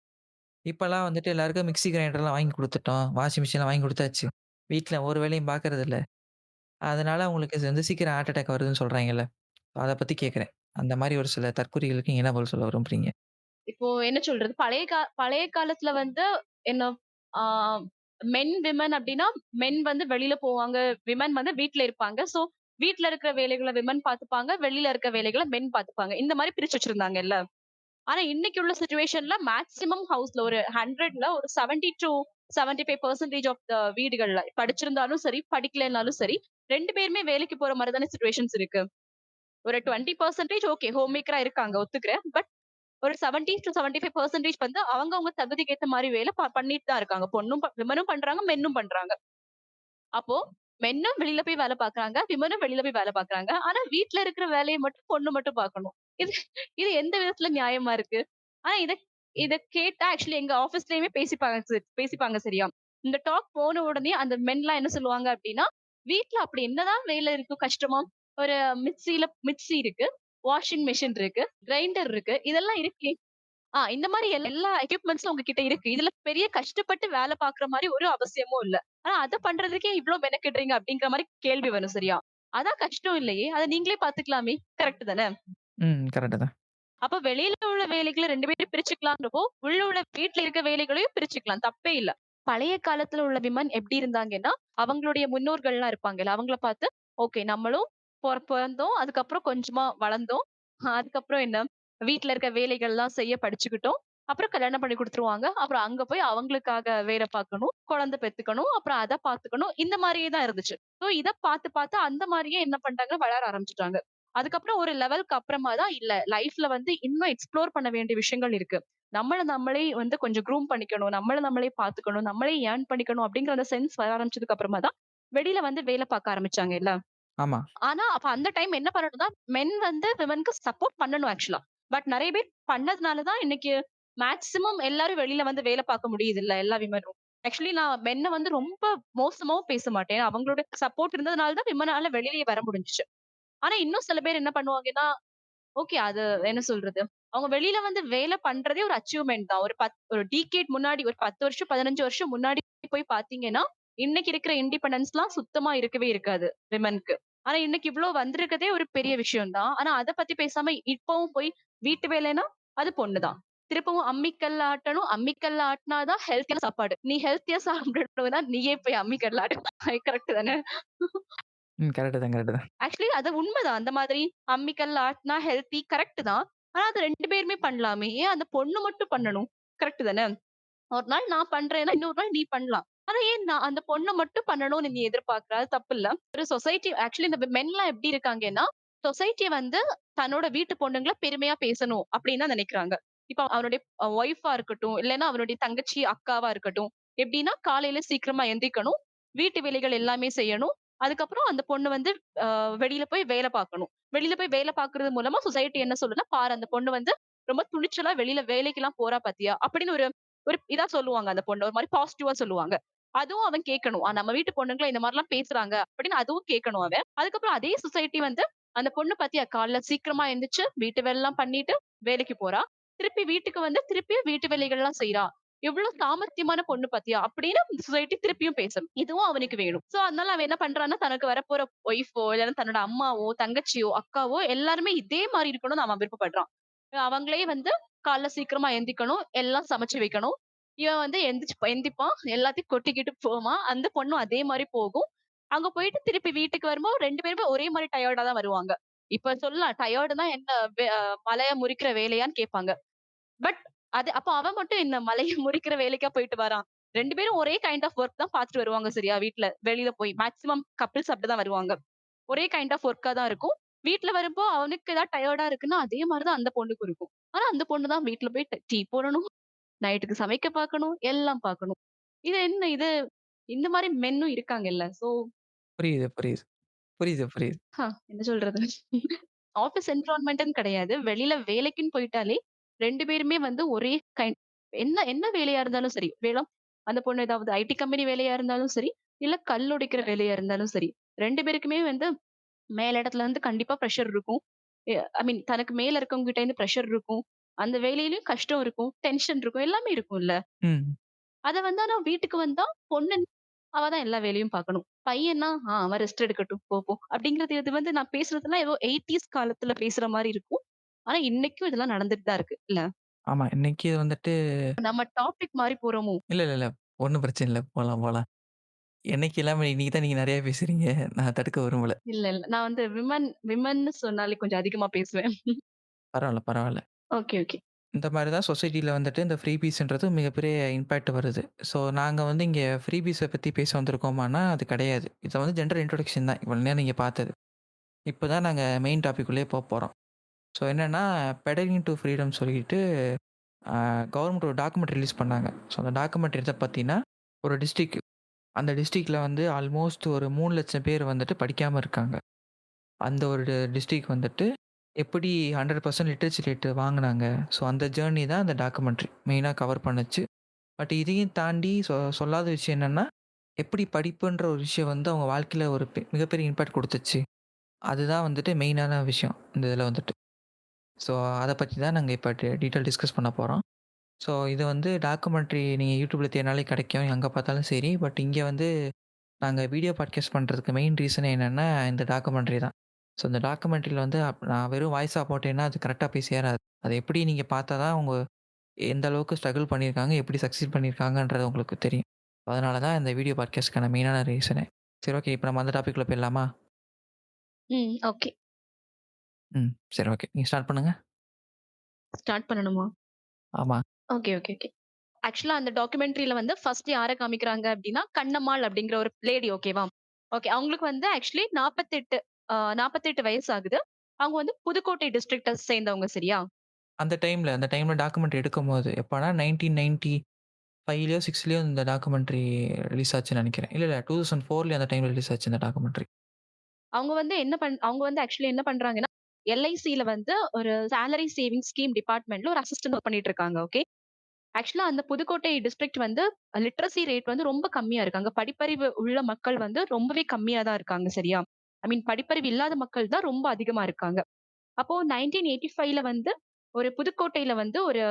இப்பலாம் வந்துட்டு எல்லாருக்கும் மிக்ஸி கிரைண்டர்லாம் வாங்கி குடுத்துட்டோம். வாஷிங் மிஷின்லாம் வாங்கி குடுத்தாச்சு. வீட்ல ஒரு வேலையும் பார்க்கறதில்ல. அதனால அவங்களுக்கு இது வந்து சீக்கிரம் ஹார்ட் அட்டாக் வருதுன்னு சொல்றாய்ங்கல்ல. அத பத்தி கேட்கிறேன். அந்த மாரி ஒரு சில தற்குறிகளுக்கு நீங்க என்ன பதில் சொல்ல விரும்புறீங்க? இப்போ என்ன சொல்றது? பழைய காலத்துல வந்து என்ன ஆ மென், விமன் அப்டின்னா, மென் வந்து வெளில போவாங்க. விமன் வந்து வீட்ல இருப்பாங்க. சோ, வீட்ல இருக்கிற வேலைகள விமன் பார்த்துப்பாங்க. வெளில இருக்க வேலைகள மென் பார்த்துப்பாங்க. இந்த மாரி பிரிச்சு வச்சிருந்தாங்கல்ல. ஆனா இன்னைக்கு உள்ள சிச்சுவேஷன்ல மேக்ஸிமம் ஹவுஸ்ல ஒரு 100ல ஒரு 70 டூ 75% ஆஃப் த வீடுகள்ல படிச்சிருந்தாலும் சரி, படிக்கலைன்னாலும் சரி, 2 பேருமே வேலைக்கு போற மாரி தானே சிச்சுவேஷன்ஸ் இருக்கு. ஒரு 20% ஓகே ஹோம் மேக்கரா இருக்காங்க ஒத்துக்கிறேன். பட் ஒரு 70 டூ 75% வந்து அவங்கவங்க தகுதிக்கு ஏத்த மாரி வேலை பண்ணிட்டு தான் இருக்காங்க. விமனும் பண்றாங்க, மென்னும் பண்றாங்க. அப்போ மென்னும் வெளில போய் வேலை பார்க்குறாங்க. விமனும் வெளில போய் வேலை பார்க்குறாங்க. ஆனா வீட்ல இருக்கிற வேலைய மட்டும் பொண்ணு மட்டும் பார்க்கணும். இது இது எந்த விதத்துல நியாயமா இருக்கு? ஆனா இத கேட்டா ஆக்சுவலி எங்க ஆஃபீஸ்லயுமே பேசிப்பாங்க சரியா. இந்த டாக் போன உடனே அந்த மென்லாம் என்ன சொல்லுவாங்க அப்டின்னா, வீட்ல அப்படி என்னதான் வேலை இருக்கு கஷ்டமா? ஒரு மிக்ஸி இருக்கு, வாஷிங் மெஷின் இருக்கு, கிரைண்டர் இருக்கு. இதெல்லாம் இருக்கே. இந்த மாரி எல்லா எக்யூப்மென்ட்ஸும் உங்ககிட்ட இருக்கு. இதுல பெரிய கஷ்டப்பட்டு வேல பாக்குற மாரி ஒரு அவசியமும் இல்ல. ஆனா அத பண்றதுக்கே இவ்ளோ மெனக்கெடுறீங்க அப்டிங்கிற மாரி கேள்வி வரும் சரியா? அதான் கஷ்டம் இல்லையே! அத நீங்களே பாத்துக்கலாமே! கரெக்ட் தானே? ம். கரெக்ட்டு தான். அப்ப வெளியில உள்ள வேலைகள 2 பேரும் பிரிச்சுக்கலான்றப்போ, உள்ள உள்ள வீட்ல இருக்க வேலைகளையும் பிரிச்சுக்கலாம். தப்பே இல்ல. பழைய காலத்துல உள்ள விமன் எப்படி இருந்தாங்கன்னா, அவங்களுடைய முன்னோர்கள்லாம் இருப்பாங்கல்ல, அவங்கள பார்த்து, ஓகே நம்மளும் பொறந்தோம். அதுக்கப்புறம் கொஞ்சமா வளர்ந்தோம். அதுக்கப்புறம் என்ன? வீட்ல இருக்க வேலைகள்லாம் செய்ய படிச்சுக்கிட்டோம். அப்புறம் கல்யாணம் பண்ணி குடுத்துருவாங்க. அப்புறம் அங்க போய் அவங்களுக்காக வேல பார்க்கணும். குழந்தை பெத்துக்கணும். அப்புறம் அத பார்த்துக்கணும். இந்த மாரியே தான் இருந்துச்சு. ஸோ இத பார்த்து, பார்த்து அந்த மாரியே என்ன பண்ட்டாங்க, வளர ஆரம்பிச்சுட்டாங்க. அதுக்கப்புறம் ஒரு லெவலுக்கு அப்புறமா தான் இல்ல லைஃப்ல வந்து இன்னும் எக்ஸ்ப்ளோர் பண்ண வேண்டிய விஷயங்கள் இருக்கு. நம்மள நம்மளே வந்து கொஞ்சம் க்ரூம் பண்ணிக்கணும். நம்மள நம்மளே பார்த்துக்கணும். நம்மளே ஏர்ன் பண்ணிக்கணும் அப்படிங்கிற அந்த சென்ஸ் வர ஆரம்பிச்சதுக்கு அப்புறமா தான் வெளியில வந்து வேல பார்க்க ஆரம்பிச்சாங்க இல்ல. ஆமா. ஆனா அப்ப அந்த டைம் என்ன பண்ணணும்னா, மென் வந்து விமென்க்கு சப்போர்ட் பண்ணணும் ஆக்சுவலா. பட் நெறைய பேர் பண்ணதுனால தான் இன்னைக்கு மேக்ஸிமம் எல்லாரும் வெளியில வந்து வேல பார்க்க முடியுதுல்ல எல்லா விமனும். ஆக்சுவலி நான் மென்ன வந்து ரொம்ப மோசமாவும் பேச மாட்டேன். அவங்களோட சப்போர்ட் இருந்ததுனால தான் விமனால வெளிலயே வர முடிஞ்சுச்சு. ஆனா இன்னும் சில பேர் என்ன பண்ணுவாங்கன்னா, ஓகே அது என்ன சொல்றது? அவங்க வெளில வந்து வேல பண்றதே ஒரு அச்சீவ்மென்ட் தான். ஒரு டிகேட் முன்னாடி ஒரு 10 வருஷம், 15 வருஷம் முன்னாடி போய் பார்த்தீங்கன்னா, இன்னைக்கு இருக்கிற இண்டிபெண்டன்ஸ்லாம் சுத்தமா இருக்கவே இருக்காது விமென்க்கு. ஆனா இன்னைக்கு இவ்ளோ வந்திருக்கதே ஒரு பெரிய விஷயம் தான். ஆனா அத பத்தி பேசாம இப்பவும் போய் வீட்டு வேலைன்னா, அது பொண்ணு தான். திருப்பவும் அம்மிக்கல்ல ஆட்டணும். அம்மிக்கல்ல ஆட்டுனா தான் ஹெல்த்தியான சாப்பாடு. நீ ஹெல்த்தியா சாப்பிடணும்னா நீயே போய் அம்மிக்கல்ல ஆட்டு. கரெக்ட் தானே? ம். கரெக்ட்டு தான், கரெக்ட்டு தான். ஆக்சுவலி அது உண்மைதான். அந்த மாதிரி அம்மிக்கல்ல ஆட்டுனா ஹெல்த்தி கரெக்ட் தான். ஆனா அது 2 பேருமே பண்ணலாமே. ஏன் அந்த பொண்ணு மட்டும் பண்ணணும்? கரெக்ட் தானே? ஒரு நாள் நான் பண்றேன்னா, இன்னொரு நாள் நீ பண்ணலாம். ஆனா ஏன் நான் அந்த பொண்ண மட்டும் பண்ணணும்னு நீ எதிர்பார்க்கிற? அது தப்பில்ல. ஒரு சொசைட்டி ஆக்சுவலி இந்த மென்லாம் எப்படி இருக்காங்கன்னா, சொசைட்டி வந்து தன்னோட வீட்டு பொண்ணுங்கள பெருமையா பேசணும் அப்படின்னு தான் நினைக்கிறாங்க. இப்ப அவனுடைய ஒய்ஃபா இருக்கட்டும், இல்லன்னா அவனுடைய தங்கச்சி, அக்காவா இருக்கட்டும். எப்படின்னா காலையில சீக்கிரமா எந்திரிக்கணும். வீட்டு வேலைகள் எல்லாமே செய்யணும். அதுக்கப்புறம் அந்த பொண்ணு வந்து வெளியில போய் வேலை பார்க்கணும். வெளியில போய் வேலை பார்க்கறது மூலமா சொசைட்டி என்ன சொல்லும்னா, பாரு அந்த பொண்ணு வந்து ரொம்ப துணிச்சலா வெளியில வேலைக்கெல்லாம் போறா பாத்தியா? அப்படின்னு ஒரு ஒரு இதா சொல்லுவாங்க அந்த பொண்ண. ஒரு மாரி பாசிட்டிவா சொல்லுவாங்க. அதுவும் அவன் கேட்கணும். நம்ம வீட்டு பொண்ணுங்கள இந்த மாரிலாம் பேசுறாங்க அப்படின்னு அதுவும் கேட்கணும் அவன். அதுக்கப்புறம் அதே சொசைட்டி வந்து அந்த பொண்ணு பாத்தியா காலைல சீக்கிரமா எந்திரிச்சு வீட்டு வேலைலாம் பண்ணிட்டு வேலைக்கு போறா. திருப்பி வீட்டுக்கு வந்து திருப்பியும் வீட்டு வேலைகள்லாம் செய்றா. எவ்ளோ சாமர்த்தியமான பொண்ணு பாத்தியா? அப்படின்னு சொசைட்டி திருப்பியும் பேசணும். இதுவும் அவனுக்கு வேணும். சோ அதனால அவன் என்ன பண்றான்னா, தனக்கு வரப்போற ஒய்ஃபோ, இல்லன்னா தன்னோட அம்மாவோ, தங்கச்சியோ, அக்காவோ எல்லாருமே இதே மாரி இருக்கணும்னு அவன் விருப்பப்படுறான். அவங்களே வந்து காலைல சீக்கிரமா எந்திக்கணும். எல்லாம் சமைச்சு வைக்கணும். இவன் வந்து எந்திப்பான். எல்லாத்தையும் கொட்டிக்கிட்டு போவான். அந்த பொண்ணும் அதே மாரி போகும். அங்க போயிட்டு திருப்பி வீட்டுக்கு வரும்போது 2 பேருமே ஒரே மாரி டயர்டா தான் வருவாங்க. இப்ப சொல்லலாம் டயர்டுனா என்ன மலைய முறிக்கிற வேலையான்னு கேட்பாங்க. பட் அது அப்ப அவன் மட்டும் என்ன மலைய முறிக்கிற வேலைக்கா போயிட்டு வரான். 2 பேரும் ஒரே கைண்ட் ஆஃப் வொர்க் தான் பார்த்துட்டு வருவாங்க சரியா வீட்ல. வெளியில போய் மேக்ஸிமம் கப்பிள்ஸ் அப்படிதான் வருவாங்க. ஒரே கைண்ட் ஆஃப் வொர்க்கா தான் இருக்கும். வீட்ல வரும்போ அவனுக்கு ஏதாவது டயர்டா இருக்குன்னா, அதே மாரி தான் அந்த பொண்ணுக்கும் இருக்கும். ஆனா அந்த பொண்ணு தான் வீட்ல போய் டீ போடணும், நைட்டுக்கு சமைக்க பார்க்கணும், எல்லாம் பார்க்கணும். இது என்ன இது இந்த மாரி மென்னும் இருக்காங்கல்ல. சோ புரியுது, புரியுது. புரியுது, புரியுது. என்ன சொல்றது? ஆஃபீஸ் என்விரான்மென்ட்ன்னு கிடையாது. வெளியில வேலைக்குன்னு போயிட்டாலே 2 பேருமே வந்து ஒரே கைண்ட் என்ன என்ன வேலையா இருந்தாலும் சரி, அந்த பொண்ணு ஏதாவது ஐடி கம்பெனி வேலையா இருந்தாலும் சரி, இல்ல கல் உடைக்கிற வேலையா இருந்தாலும் சரி. 2 பேருக்குமே வந்து மேல் இடத்துல இருந்து கண்டிப்பா பிரஷர் இருக்கும். ஐ மீன் தனக்கு மேல இருக்கவங்க கிட்ட இருந்து பிரஷர் இருக்கும். அந்த வேலையிலயும் கஷ்டம் இருக்கும், டென்ஷன் இருக்கும், எல்லாமே இருக்கும்ல. ம். அத வந்து ஆனா வீட்டுக்கு வந்தா பொண்ணு அவ தான் எல்லா வேலையும் பார்க்கணும். பையன்னா, அவன் ரெஸ்ட் எடுக்கட்டும் போ. அப்படிங்கிறது இது வந்து நான் பேசுறதெல்லாம் ஏதோ 80ஸ் காலத்துல பேசுற மாரி இருக்கும். ஆனா இன்னைக்கும் இதெல்லாம் நடந்துட்டு தான் இருக்கு. இல்ல. ஆமா. இன்னைக்கு வந்துட்டு நம்ம டாபிக் மாறி போறோமோ? இல்ல, இல்ல, இல்ல. ஒண்ணும் பிரச்சனை இல்ல. போலாம், போலாம். என்னைக்கு இல்லாம இன்னைக்கு தான் நீங்க நெறைய பேசுறீங்க. நான் தடுக்க விரும்பல. இல்ல. நான் வந்து விமன்னு சொன்னாலே கொஞ்சம் அதிகமா பேசுவேன். பரவால்ல, பரவால்ல. ஓகே. இந்த மாரி தான் சொசைட்டில வந்துட்டு இந்த ஃப்ரீபீஸ்ன்றது மிகப்பெரிய இம்பாக்ட் வருது. ஸோ நாங்க வந்து இங்க ஃப்ரீபீஸ பத்தி பேச வந்திருக்கோமான்னா, அது கிடையாது. இது வந்து ஜென்ரல் இன்ட்ரோடக்ஷன் தான். இவ்வளோ நேரம் நீங்க பார்த்தது. இப்ப தான் நாங்க மெயின் டாபிக் உள்ளயே போப்போறோம். ஸோ என்னன்னா, பெடலிங் டூ ஃப்ரீடம் சொல்லிட்டு கவர்மெண்ட் ஒரு டாக்குமெண்ட் ரிலீஸ் பண்ணாங்க. ஸோ அந்த டாக்குமெண்ட் எத பத்தினா, ஒரு டிஸ்ட்ரிக்ட் அந்த டிஸ்ட்ரிக்ட்ல வந்து ஆல்மோஸ்ட் ஒரு 3,00,000 பேர் வந்துட்டு படிக்காம இருக்காங்க. அந்த ஒரு டிஸ்ட்ரிக்ட் வந்துட்டு எப்படி 100% லிட்ரேச்சர் ரேட் வாங்குனாங்க. ஸோ அந்த ஜேர்னி தான் அந்த டாக்குமெண்ட்ரி மெயினா கவர் பண்ணுச்சு. பட் இதையும் தாண்டி சொல்லாத விஷயம் என்னன்னா, எப்படி படிப்புன்ற ஒரு விஷயம் வந்து அவங்க வாழ்க்கையில ஒரு மிகப்பெரிய இம்பாக்ட் குடுத்துச்சு. அதுதான் வந்துட்டு மெயினான விஷயம். இந்த இதில வந்துட்டு. ஸோ அத பத்தி தான் நாங்க இப்ப டீட்டெயில் டிஸ்கஸ் பண்ண போறோம். ஸோ இது வந்து டாக்குமெண்ட்ரி நீங்க YouTubeல தேடினாலே கிடைக்கும். எங்க பார்த்தாலும் சரி. பட் இங்க வந்து நாங்க வீடியோ பாட்காஸ்ட் பண்றதுக்கு மெயின் ரீசனே என்னன்னா, இந்த டாக்குமெண்ட்ரி தான். ஸோ இந்த டாக்குமெண்ட்ரில வந்து நான் வெறும் வாய்ஸா போட்டேன்னா, அது கரெக்ட்டா போய் சேராது. அத எப்படி நீங்க பார்த்தா தான் அவங்க எந்த அளவுக்கு ஸ்ட்ரகிள் பண்ணியிருக்காங்க, எப்படி சக்சீட் பண்ணியிருக்காங்கன்றது உங்களுக்கு தெரியும். அதனால தான் இந்த வீடியோ பாட்காஸ்ட்க்கான மெயினான ரீசனே. சரி ஓகே. இப்ப நம்ம அந்த டாபிக்ல போயிடலாமா? ஓகே. ம். சரி ஓகே. நீங்க ஸ்டார்ட் பண்ணுங்க. ஸ்டார்ட் பண்ணணுமா? ஆமா. ஓகே. ஆக்சுவலா அந்த டாக்குமெண்ட்ரில வந்து ஃபர்ஸ்ட் யார காமிக்கிறாங்க அப்டின்னா, கண்ணம்மாள் அப்படிங்கிற ஒரு லேடி ஓகேவா? ஓகே. அவங்களுக்கு வந்து ஆக்சுவலி 48 வயசு ஆகுது. அவங்க வந்து புதுக்கோட்டை டிஸ்ட்ரிக்ட்ட சேர்ந்தவங்க சரியா? அந்த டைம்ல டாக்குமெண்ட்ரி எடுக்கும்போது எப்பன்னா 1995லயோ, 6லயோ இந்த டாக்குமெண்ட்ரி ரிலீஸ் ஆச்சுன்னு நெனைக்கிறேன். இல்ல 2004லயோ அந்த டைம்ல ரிலீஸ் ஆச்சு இந்த டாக்குமெண்ட்ரி. அவங்க வந்து ஆக்சுவலி என்ன பண்றாங்கன்னா, எல்ஐசில வந்து ஒரு சேலரி சேவிங்ஸ் ஸ்கீம் டிபார்ட்மென்ட்ல ஒரு அசிஸ்டன்ட் ஒர்க் பண்ணிட்டு இருக்காங்க. ஓகே. ஆக்சுவலா அந்த புதுக்கோட்டை டிஸ்ட்ரிக்ட் வந்து லிட்ரசி ரேட் வந்து ரொம்ப கம்மியா இருக்கு. அங்க படிப்பறிவு உள்ள மக்கள் வந்து ரொம்பவே கம்மியா தான் இருக்காங்க சரியா? ஐ மீன் படிப்பறிவு இல்லாத மக்கள் தான் ரொம்ப அதிகமா இருக்காங்க. அப்போ 1985ல வந்து ஒரு புதுக்கோட்டையில வந்து ஒரு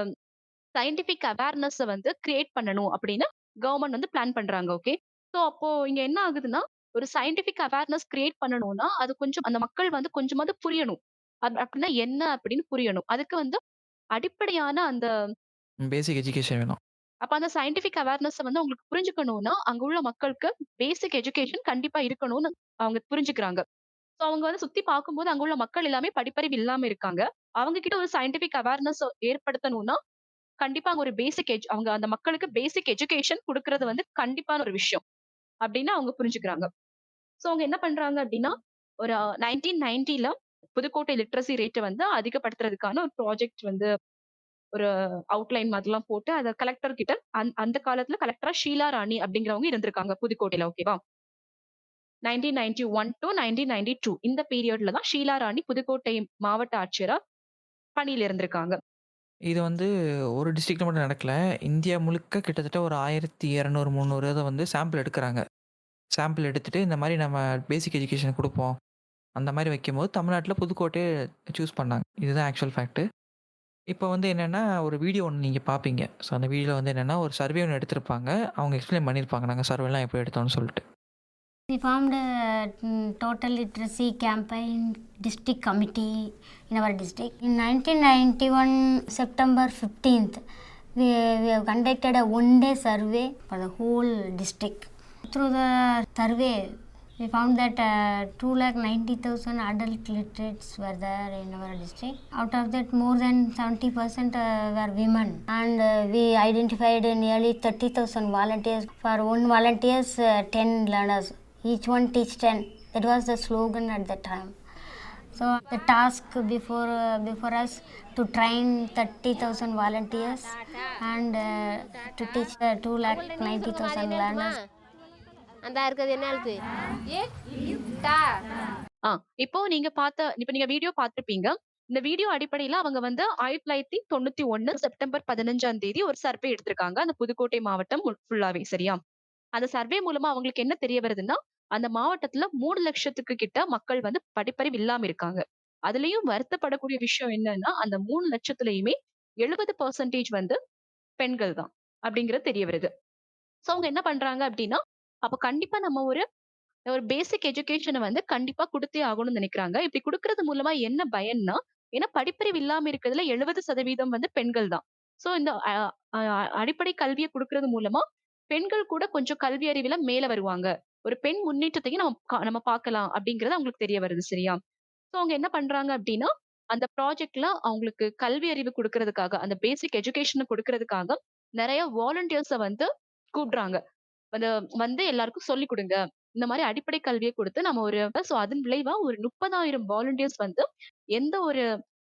சயன்டிஃபிக் அவேர்னஸ வந்து கிரியேட் பண்ணணும் அப்படின்னு கவர்ன்மெண்ட் வந்து பிளான் பண்றாங்க. ஓகே. சோ அப்போ இங்க என்ன ஆகுதுன்னா, ஒரு சயன்டிஃபிக் அவேர்னஸ் கிரியேட் பண்ணணும்னா, அது கொஞ்சம் அந்த மக்கள் வந்து கொஞ்சமாவது புரியணும். அப்படின்னா என்ன அப்படின்னு புரியணும். அதுக்கு வந்து அடிப்படையான அந்த பேசிக் எஜுகேஷன் வேணும். அப்ப அந்த சயன்டிஃபிக் அவேர்னஸ வந்து அவங்களுக்கு புரிஞ்சுக்கணும்னா, அங்க உள்ள மக்களுக்கு பேசிக் எஜுகேஷன் கண்டிப்பா இருக்கணும்னு அவங்க புரிஞ்சுக்கிறாங்க. சோ அவங்க வந்து சுத்தி பார்க்கும்போது அங்க உள்ள மக்கள் எல்லாமே படிப்பறிவு இல்லாம இருக்காங்க. அவங்க கிட்ட ஒரு சயன்டிஃபிக் அவேர்னஸ் ஏற்படுத்தணும்னா, கண்டிப்பா அங்க ஒரு பேசிக் அவங்க அந்த மக்களுக்கு பேசிக் எஜுகேஷன் குடுக்குறது வந்து கண்டிப்பான ஒரு விஷயம். அப்படின்னு அவங்க புரிஞ்சுக்கிறாங்க. சோ அவங்க என்ன பண்றாங்க அப்படின்னா, ஒரு 1990ல புதுக்கோட்டை லிட்ரசி ரேட்ட வந்து அதிகப்படுத்துறதுக்கான ஒரு ப்ராஜெக்ட் வந்து ஒரு அவுட்லைன் மாதிரிலாம் போட்டு அத கலெக்டர் கிட்ட அந்த காலத்துல கலெக்டரா ஷீலா ராணி அப்படிங்கிறவங்க இருந்திருக்காங்க புதுக்கோட்டையில. ஓகேவா? 1991 டூ 1992 இந்த பீரியட்ல தான் ஷீலா ராணி புதுக்கோட்டை மாவட்ட ஆட்சியரா பணியில இருந்திருக்காங்க. இது வந்து ஒரு டிஸ்ட்ரிக்ட்ல மட்டும் நடக்கல. இந்தியா முழுக்க கிட்டத்தட்ட ஒரு 1200, 300 இத வந்து சாம்பிள் எடுக்குறாங்க. சாம்பிள் எடுத்துட்டு இந்த மாரி நம்ம பேசிக் எஜுகேஷன் குடுப்போம். அந்த மாரி வைக்கும்போது தமிழ்நாட்டுல புதுக்கோட்டைய சூஸ் பண்ணாங்க. இதுதான் ஆக்சுவல் ஃபேக்ட். இப்போ வந்து என்னன்னா, ஒரு வீடியோ ஒண்ணு நீங்க பார்ப்பீங்க. ஸோ அந்த வீடியோல வந்து என்னன்னா, ஒரு சர்வே ஒண்ணு எடுத்திருப்பாங்க. அவங்க எக்ஸ்ப்ளைன் பண்ணியிருப்பாங்க. நாங்க சர்வேலாம் எப்படி எடுத்தோம்னு சொல்லிட்டு. We formed a total literacy campaign district committee in our district. In 1991, September 15th, we have conducted a one-day survey for the whole district. Through the survey, we found that 290,000 adult literates were there in our district. Out of that, more than 70% were women. And we identified nearly 30,000 volunteers. For one volunteers, 10 learners. Each one teach 10. That was the slogan at that time. So the task before us to train 30,000 volunteers and to teach 290,000 learners. அந்த இருக்குது என்ன எழுத்து இப்போ நீங்க video பார்த்திருப்பீங்க. இந்த video அடிப்படையில அவங்க வந்து 1991 செப்டம்பர் 15ஆம் தேதி ஒரு சர்வே எடுத்திருக்காங்க. அந்த புதுக்கோட்டை மாவட்டம் ஃபுல்லாவே சரியா? அந்த சர்வே மூலமா அவங்களுக்கு என்ன தெரிய வருதுன்னா, அந்த மாவட்டத்துல 3,00,000க்கு கிட்ட மக்கள் வந்து படிப்பறிவு இல்லாம இருக்காங்க. அதுலயும் வருத்தப்படக்கூடிய விஷயம் என்னன்னா, அந்த 3,00,000த்துலயுமே 70% வந்து பெண்கள் தான் அப்படிங்கிறது தெரிய வருது. சோ அவங்க என்ன பண்றாங்க அப்படின்னா, அப்ப கண்டிப்பா நம்ம ஒரு ஒரு பேசிக் எஜுகேஷன வந்து கண்டிப்பா குடுத்தே ஆகணும்னு நினைக்கிறாங்க. இப்படி குடுக்கறது மூலமா என்ன பயன்னா, ஏன்னா படிப்பறிவு இல்லாம இருக்கிறதுல 70% வந்து பெண்கள் தான். சோ இந்த அ அ அடிப்படை கல்விய குடுக்கறது மூலமா, பெண்கள் கூட கொஞ்சம் கல்வி அறிவில மேல வருவாங்க. ஒரு பெண் முன்னேற்றத்தையும் நம்ம பார்க்கலாம் அப்படிங்கிறது அவங்களுக்கு தெரிய வருது சரியா? சோ அவங்க என்ன பண்றாங்க அப்படின்னா, அந்த ப்ராஜெக்ட்ல அவங்களுக்கு கல்வி அறிவு குடுக்கறதுக்காக, அந்த பேசிக் எஜுகேஷன குடுக்கறதுக்காக நெறைய வாலண்டியர்ஸ வந்து கூப்பிடுறாங்க. வந்து வந்து எல்லாருக்கும் சொல்லிக் குடுங்க. இந்த மாரி அடிப்படை கல்விய குடுத்து நம்ம ஒரு சோ அதன் விளைவா ஒரு 30,000 வாலண்டியர்ஸ் வந்து எந்த ஒரு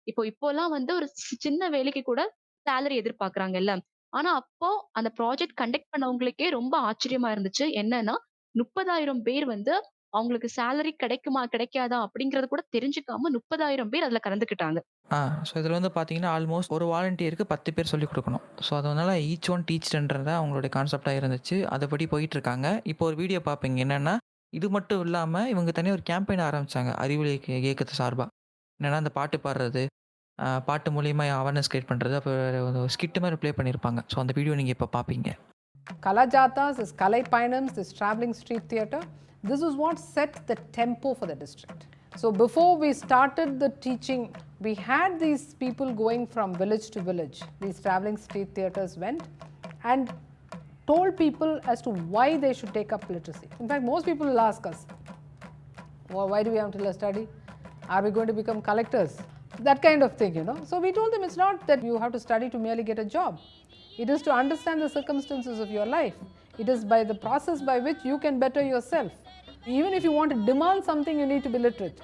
இப்போலாம் வந்து ஒரு சின்ன வேலைக்கு கூட சேலரி எதிர்பார்க்குறாங்கல்ல. ஆனா அப்போ அந்த ப்ராஜெக்ட் கண்டக்ட் பண்ணவங்களுக்கே ரொம்ப ஆச்சரியமா இருந்துச்சு. என்னன்னா 30,000 பேர் வந்து அவங்களுக்கு சேலரி கிடைக்குமா? கிடைக்காதா? அப்படிங்கிறது கூட தெரிஞ்சுக்காம 30,000 பேர் அதுல கலந்துக்கிட்டாங்க. ஸோ இதில வந்து பார்த்தீங்கன்னா, ஆல்மோஸ்ட் ஒரு வாலண்டியருக்கு 10 பேர் சொல்லிக் குடுக்கணும். ஸோ அதனால ஈச் ஒன் டீச் 10ன்றத அவங்களுடைய கான்செப்ட்டா இருந்துச்சு. அதுபடி போயிட்டுருக்காங்க. இப்போ ஒரு வீடியோ பார்ப்பீங்க. என்னன்னா, இது மட்டும் இல்லாம இவங்க தனியா ஒரு கேம்பெயின் ஆரம்பிச்சாங்க. அறிவொளி இயக்கத்து சார்பா. என்னன்னா, அந்த பாட்டு பாடுறது, பாட்டு மூலியமா அவேர்னஸ் கிரியேட் பண்றது, அப்புறம் ஒரு ஸ்கிட் மாரி ப்ளே பண்ணியிருப்பாங்க. ஸோ அந்த வீடியோ நீங்க இப்ப பார்ப்பீங்க. Kalajatas, this Kalai Payanams, this travelling street theatre, this is what set the tempo for the district. So before we started the teaching, we had these people going from village to village. These travelling street theatres went and told people as to why they should take up literacy. In fact, most people will ask us, well, why do we have to study? Are we going to become collectors? That kind of thing, you know. So we told them it's not that you have to study to merely get a job. It is to understand the circumstances of your life. It is by the process by which you can better yourself. Even if you want to demand something, you need to be literate.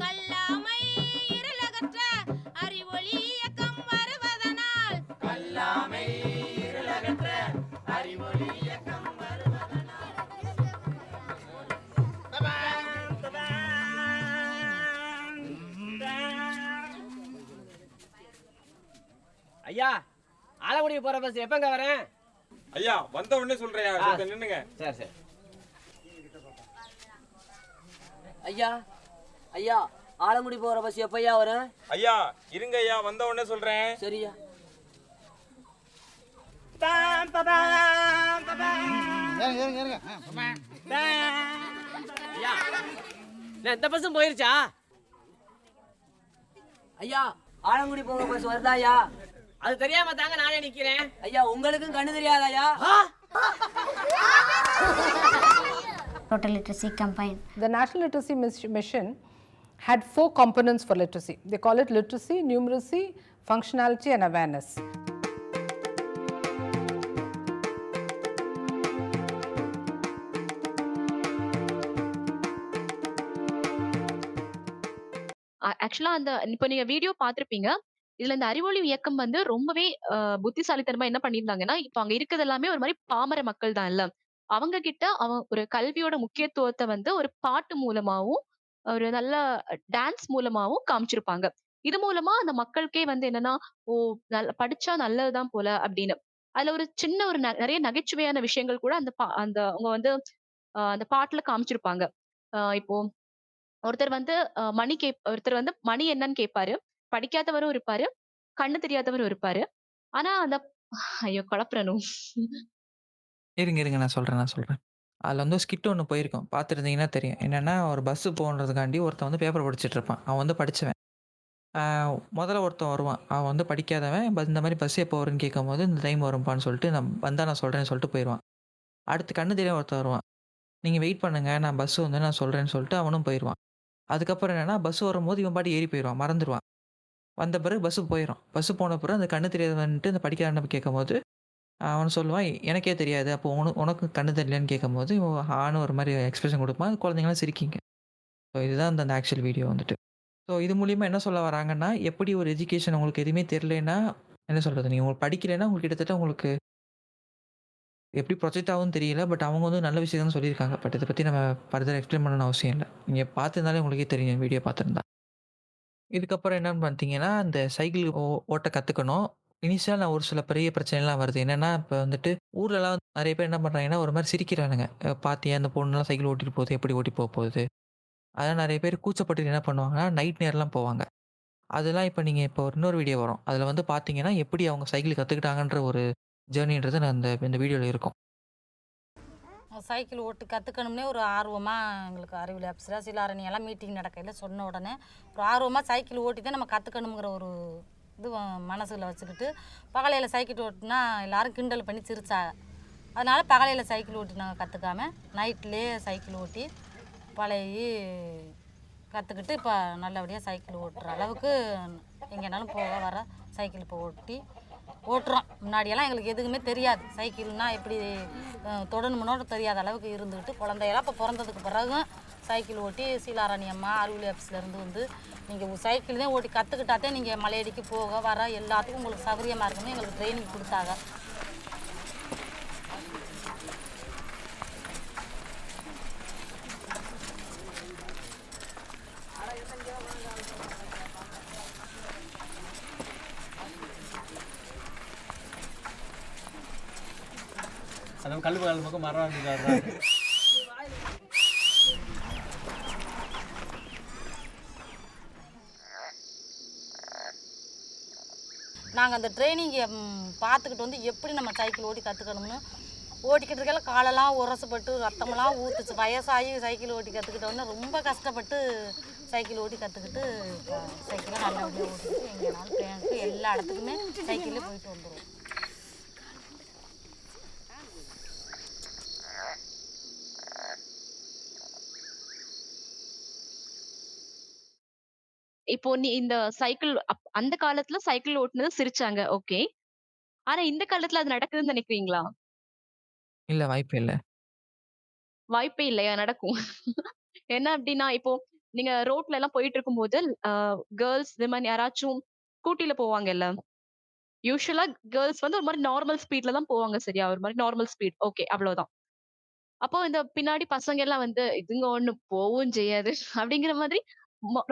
கல்லாமை இருளகற்ற அறிவொளி இயக்கம் வருவதனால் ஐயா ஆலங்குடி போற bus எப்பங்க வரேன்? ஐயா வந்த உடனே சொல்றேன், நின்னுங்க. சரி சரி. ஐயா ஐயா ஆலங்குடி போகிற பஸ் எப்பையா வரும்? ஐயா இருங்க ஐயா, வந்த உடனே சொல்றேன். சரியா. ஐயா இந்த பஸ்ஸும் போயிருச்சா? ஐயா ஆலங்குடி போகிற பஸ் வருதா ஐயா? அது தெரியாம தாங்க நானே நிக்கிறேன். ஐயா உங்களுக்கும் கண்ணு தெரியாதாயா? Total literacy campaign. The National Literacy Mission had 4 components for literacy. They call it literacy, numeracy, functionality and awareness. ஆக்சுவலா அந்த இப்போ நீங்க வீடியோ பார்த்திருப்பீங்க. இதுல இந்த அறிவொளி இயக்கம் வந்து ரொம்பவே புத்திசாலித்தனமா என்ன பண்ணியிருந்தாங்கன்னா, இப்போ அங்க இருக்கிறது எல்லாமே ஒரு மாரி பாமர மக்கள் தான் இல்ல. அவங்க கிட்ட ஒரு கல்வியோட முக்கியத்துவத்த வந்து ஒரு பாட்டு மூலமாவும், ஒரு நல்ல டான்ஸ் மூலமாவும் காமிச்சிருப்பாங்க. இது மூலமா அந்த மக்களுக்கே வந்து என்னன்னா, ஓ! படிச்சா நல்லதுதான் போல அப்படின்னு. அதுல ஒரு சின்ன ஒரு நெறைய நகைச்சுவையான விஷயங்கள் கூட அந்த அவங்க வந்து அந்த பாட்டுல காமிச்சிருப்பாங்க. இப்போ ஒருத்தர் வந்து ஒருத்தர் வந்து மணி என்னன்னு கேட்பாரு. படிக்காதவரும் இருப்பாரு. கண்ணு தெரியாதவரும் இருப்பாரு. ஆனா அந்த ஐயோ! குழப்புறேனோ. இருங்க நான் சொல்றேன். அதில வந்து ஸ்கிட் ஒண்ணு போயிருக்கும். பார்த்துருந்தீங்கன்னா தெரியும். என்னன்னா ஒரு பஸ் போன்றதுக்காண்டி ஒருத்தன் வந்து பேப்பர் படிச்சுட்டு இருப்பான். அவன் வந்து படிச்சவன். ஆ முதல்ல ஒருத்தன் வருவான். அவன் வந்து படிக்காதவன். இந்த மாரி பஸ் எப்போ வரும்ன்னு கேட்கும்போது, இந்த டைம் வரும்ப்பான்னு சொல்லிட்டு, நான் சொல்றேன்னு சொல்லிட்டு போயிருவான். அடுத்து கண்ணு தெரியாம ஒருத்தன் வருவான். நீங்க வெயிட் பண்ணுங்க. நான் பஸ் வந்து நான் சொல்றேன்னு சொல்லிட்டு அவனும் போயிருவான். அதுக்கப்புறம் என்னன்னா, பஸ் வரும்போது இவன் பாட்டுக்கு ஏறி போயிருவான். மறந்துருவான். வந்த பிறகு பஸ் போயிரும். பஸ் போன பிறகு அந்த கண்ணு தெரியாதவன்ட்டு இந்த படிக்காதவன கேட்கும்போது, அவன் சொல்லுவான், "எனக்கே தெரியாது. அப்போ உனக்கு கண்ணு தெரியலையான்னு?" கேட்கும்போது, இவன் ஆன்னு ஒரு மாரி எக்ஸ்பிரஷன் குடுப்பான். குழந்தைங்கலாம் சிரிக்குங்க. ஸோ இதுதான் அந்த ஆக்சுவல் வீடியோ வந்துட்டு. ஸோ இது மூலியமா என்ன சொல்ல வராங்கன்னா, எப்படி ஒரு எஜுகேஷன் உங்களுக்கு எதுவுமே தெரியலன்னா, என்ன சொல்றது? நீங்க படிக்கலைன்னா உங்களுக்கு கிட்டத்தட்ட உங்களுக்கு எப்படி ப்ரொஜெக்ட் ஆகும்னு தெரியல. பட் அவங்க வந்து நல்ல விஷயம் தான் சொல்லியிருக்காங்க. பட் இத பத்தி நம்ம ஃபர்தர் எக்ஸ்பிளைன் பண்ணணும்னு அவசியம் இல்ல. நீங்க பார்த்திருந்தாலே உங்களுக்கே தெரியும். வீடியோ பார்த்திருந்தா. இதுக்கப்புறம் என்னன்னு பார்த்தீங்கன்னா, அந்த சைக்கிள் ஓட்ட கத்துக்கணும். இனிஷியலா நான் ஒரு சில பெரிய பிரச்சனைலாம் வருது. என்னன்னா, இப்ப வந்துட்டு ஊர்லலாம் நெறைய பேர் என்ன பண்றாங்கன்னா, ஒரு மாரி சிரிக்கிறானுங்க. "பாத்தியா அந்த பொண்ணுலாம் சைக்கிள் ஓட்டிட்டு போகுது. எப்படி ஓட்டி போகுது?" அதெல்லாம் நெறைய பேர் கூச்சப்பட்டு என்ன பண்ணுவாங்கன்னா, நைட் நேரம்லாம் போவாங்க. அதெல்லாம் இப்ப நீங்க இன்னொரு வீடியோ வரும். அதுல வந்து பார்த்தீங்கன்னா, எப்படி அவங்க சைக்கிள் கத்துக்கிட்டாங்கன்ற ஒரு ஜர்னின்றது நான் இந்த வீடியோல இருக்கும். சைக்கிள் ஓட்டு கற்றுக்கணும்னே ஒரு ஆர்வமாக எங்களுக்கு அறிவியல் ஆஃபீஸராக சிலாரணி எல்லாம் மீட்டிங் நடக்கையில் சொன்ன உடனே ஒரு ஆர்வமாக சைக்கிள் ஓட்டி தான் நம்ம கற்றுக்கணுங்கிற ஒரு இது மனசில் வச்சுக்கிட்டு பகலையில் சைக்கிள் ஓட்டினா எல்லோரும் கிண்டல் பண்ணி சிரிச்சாங்க. அதனால் பகலையில் சைக்கிள் ஓட்டி நாங்கள் கற்றுக்காம நைட்லேயே சைக்கிள் ஓட்டி பழகி கற்றுக்கிட்டு இப்போ நல்லபடியாக சைக்கிள் ஓட்டுற அளவுக்கு எங்கேனாலும் போக வர சைக்கிள் இப்போ ஓட்டுறோம். முன்னாடியெல்லாம் எங்களுக்கு எதுவுமே தெரியாது. சைக்கிள்னால் எப்படி தொடணும்னோட தெரியாத அளவுக்கு இருந்துக்கிட்டு குழந்தையெல்லாம் இப்போ பிறந்ததுக்கு பிறகும் சைக்கிள் ஓட்டி சீலாராணி அம்மா அறிவியல் ஆஃபீஸ்லேருந்து வந்து நீங்கள் சைக்கிள் தான் ஓட்டி கற்றுக்கிட்டாதே நீங்கள் மலையடிக்கு போக வர எல்லாத்துக்கும் உங்களுக்கு சௌகரியமாக இருக்குன்னு எங்களுக்கு ட்ரைனிங் கொடுத்தாங்க. அந்த கல் பக்கம் மரம் இருக்காரு. நாங்கள் அந்த ட்ரைனிங்கை பார்த்துக்கிட்டு வந்து எப்படி நம்ம சைக்கிள் ஓட்டி கற்றுக்கணும்னு ஓட்டிக்கிட்டு இருக்கையில காலெல்லாம் உரசப்பட்டு ரத்தமெல்லாம் ஊற்றுச்சு. வயசாகி சைக்கிள் ஓட்டி கற்றுக்கிட்டோன்னே ரொம்ப கஷ்டப்பட்டு சைக்கிள் ஓட்டி கற்றுக்கிட்டு இப்போ சைக்கிளை நல்லபடியாக ஓட்டிக்கிட்டு எங்கேனாலும் ட்ரெயினுக்கு எல்லா இடத்துக்குமே சைக்கிளில் போயிட்டு வந்துடுவோம். இப்போ இந்த சைக்கிள் அந்த காலத்துல சைக்கிள் ஓட்டுனது சிரிச்சாங்க. ஓகே. ஆனா இந்த காலத்துல அது நடக்குதுன்னு நினைக்கிறீங்களா? இல்ல வாய்ப்பே இல்ல. வாய்ப்பே இல்லையா? நடக்கும். என்ன அப்டின்னா, இப்போ நீங்க ரோட்ல எல்லாம் போயிட்டு இருக்கும்போது, கேர்ல்ஸ், விமன் யாராச்சும் ஸ்கூட்டில போவாங்கல்ல. யூசுவலா கேர்ல்ஸ் வந்து ஒரு மாரி நார்மல் ஸ்பீட்ல தான் போவாங்க சரியா? ஒரு மாரி நார்மல் ஸ்பீட். ஓகே அவ்வளவுதான். அப்போ இந்த பின்னாடி பசங்க எல்லாம் வந்து, "இதுங்க ஒண்ணு போவும் செய்யாது." அப்படிங்கிற மாதிரி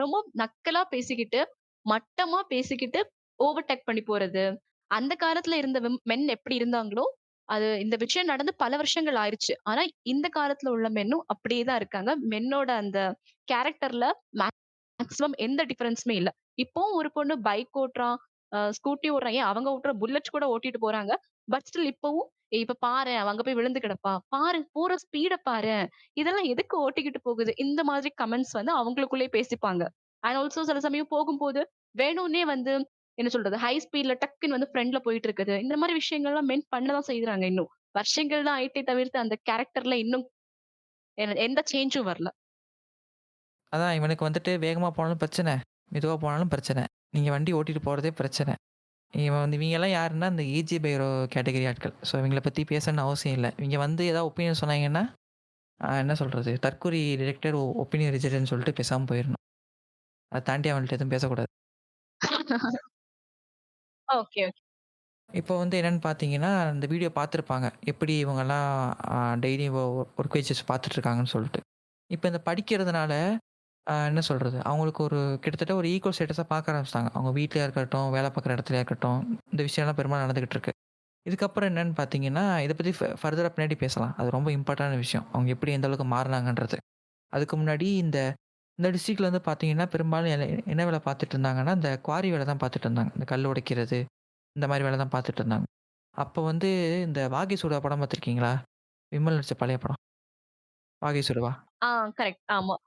ரொம்ப நக்கலா பேசிக்கிட்டு, மட்டமா பேசிக்கிட்டு ஓவர்டேக் பண்ணி போறது. அந்த காலத்துல இருந்த மென் எப்படி இருந்தாங்களோ, அது இந்த விஷயம் நடந்து பல வருஷங்கள் ஆயிருச்சு. ஆனா இந்த காலத்துல உள்ள மென்னும் அப்படியே தான் இருக்காங்க. மென்னோட அந்த கேரக்டர்ல மேக்ஸிமம் எந்த டிஃபரன்ஸுமே இல்ல. இப்பவும் ஒரு பொண்ணு பைக் ஓட்டுறான், ஸ்கூட்டி ஓட்டுறான். ஏன் அவங்க ஓட்டுற புல்லட்ஸ் கூட ஓட்டிட்டு போறாங்க. பட் ஸ்டில் இப்பவும் இப்ப பாரேன் அவ அங்க போய் விழுந்து கிடப்பா. பாரு போற ஸ்பீட பாரேன். இதெல்லாம் எதுக்கு ஓட்டிக்கிட்டு போகுது? இந்த மாதிரி கமெண்ட்ஸ் வந்து அவங்களுக்குள்ளயே பேசிப்பாங்க. அண்ட் ஆல்சோ சில சமயம் போகும்போது வேணும்னே வந்து என்ன சொல்றது? ஹை ஸ்பீட்ல டக்குன்னு வந்து ஃப்ரண்ட்ல போயிட்டு இருக்குது. இந்த மாரி விஷயங்கள்லாம் மென் பண்ண தான் செய்றாங்க இன்னும். வருஷங்கள் தான் ஆயிட்டே தவிர்த்து அந்த கேரக்டர்ல இன்னும் எந்த சேஞ்சும் வரல. அதான் இவனுக்கு வந்துட்டு வேகமா போனாலும் பிரச்சனை, மெதுவா போனாலும் பிரச்சனை. நீங்க வண்டி ஓட்டிட்டு போறதே பிரச்சனை. இவன் வந்து இவங்கலாம் யாருன்னா, இந்த ஏஜி பைரோ கேட்டகரி ஆட்கள். ஸோ இவங்கள பத்தி பேசணும்னு அவசியம் இல்ல. இவங்க வந்து ஏதாவது ஒப்பீனியன் சொன்னாங்கன்னா, என்ன சொல்றது? தற்கூரி டிரெக்டர் ஒப்பீனியன் ரிஜெக்ட்ன்னு சொல்லிட்டு பேசாம போயிரணும். அத தாண்டி அவன்ட்ட எதுவும் பேசக்கூடாது. Okay, okay. இப்போ வந்து என்னன்னு பார்த்தீங்கன்னா, இந்த வீடியோ பார்த்துருப்பாங்க. எப்படி இவங்கலாம் டெய்லி ஒர்க் வேஜஸ் பார்த்துட்டு இருக்காங்கன்னு சொல்லிட்டு. இப்போ இந்த படிக்கிறதுனால என்ன சொல்றது? அவங்களுக்கு ஒரு கிட்டத்தட்ட ஒரு ஈக்குவல் ஸ்டேட்டஸா பார்க்க ஆரம்பிச்சுட்டாங்க. அவங்க வீட்லயா இருக்கட்டும், வேலை பார்க்குற இடத்துலயா இருக்கட்டும், இந்த விஷயம்லாம் பெரும்பாலும் நடந்துகிட்டு இருக்கு. இதுக்கப்புறம் என்னன்னு பார்த்தீங்கன்னா, இத பத்தி ஃபர்தரா பின்னாடி பேசலாம். அது ரொம்ப இம்பார்ட்டன்டான விஷயம். அவங்க எப்படி எந்த அளவுக்கு மாறுனாங்கன்றது. அதுக்கு முன்னாடி இந்த இந்த டிஸ்ட்ரிக்ட்ல வந்து பார்த்தீங்கன்னா, பெரும்பாலும் என்ன வேலை பார்த்துட்டு இருந்தாங்கன்னா, இந்த குவாரி வேலை தான் பார்த்துட்டு இருந்தாங்க. இந்த கல் உடைக்கிறது, இந்த மாரி வேலை தான் பார்த்துட்டு இருந்தாங்க. அப்போ வந்து இந்த வாகீசுடா படம் பார்த்துருக்கீங்களா? விமல் நடிச்ச பழைய படம். வாகீசுடவா? ஆ கரெக்ட். ஆமா.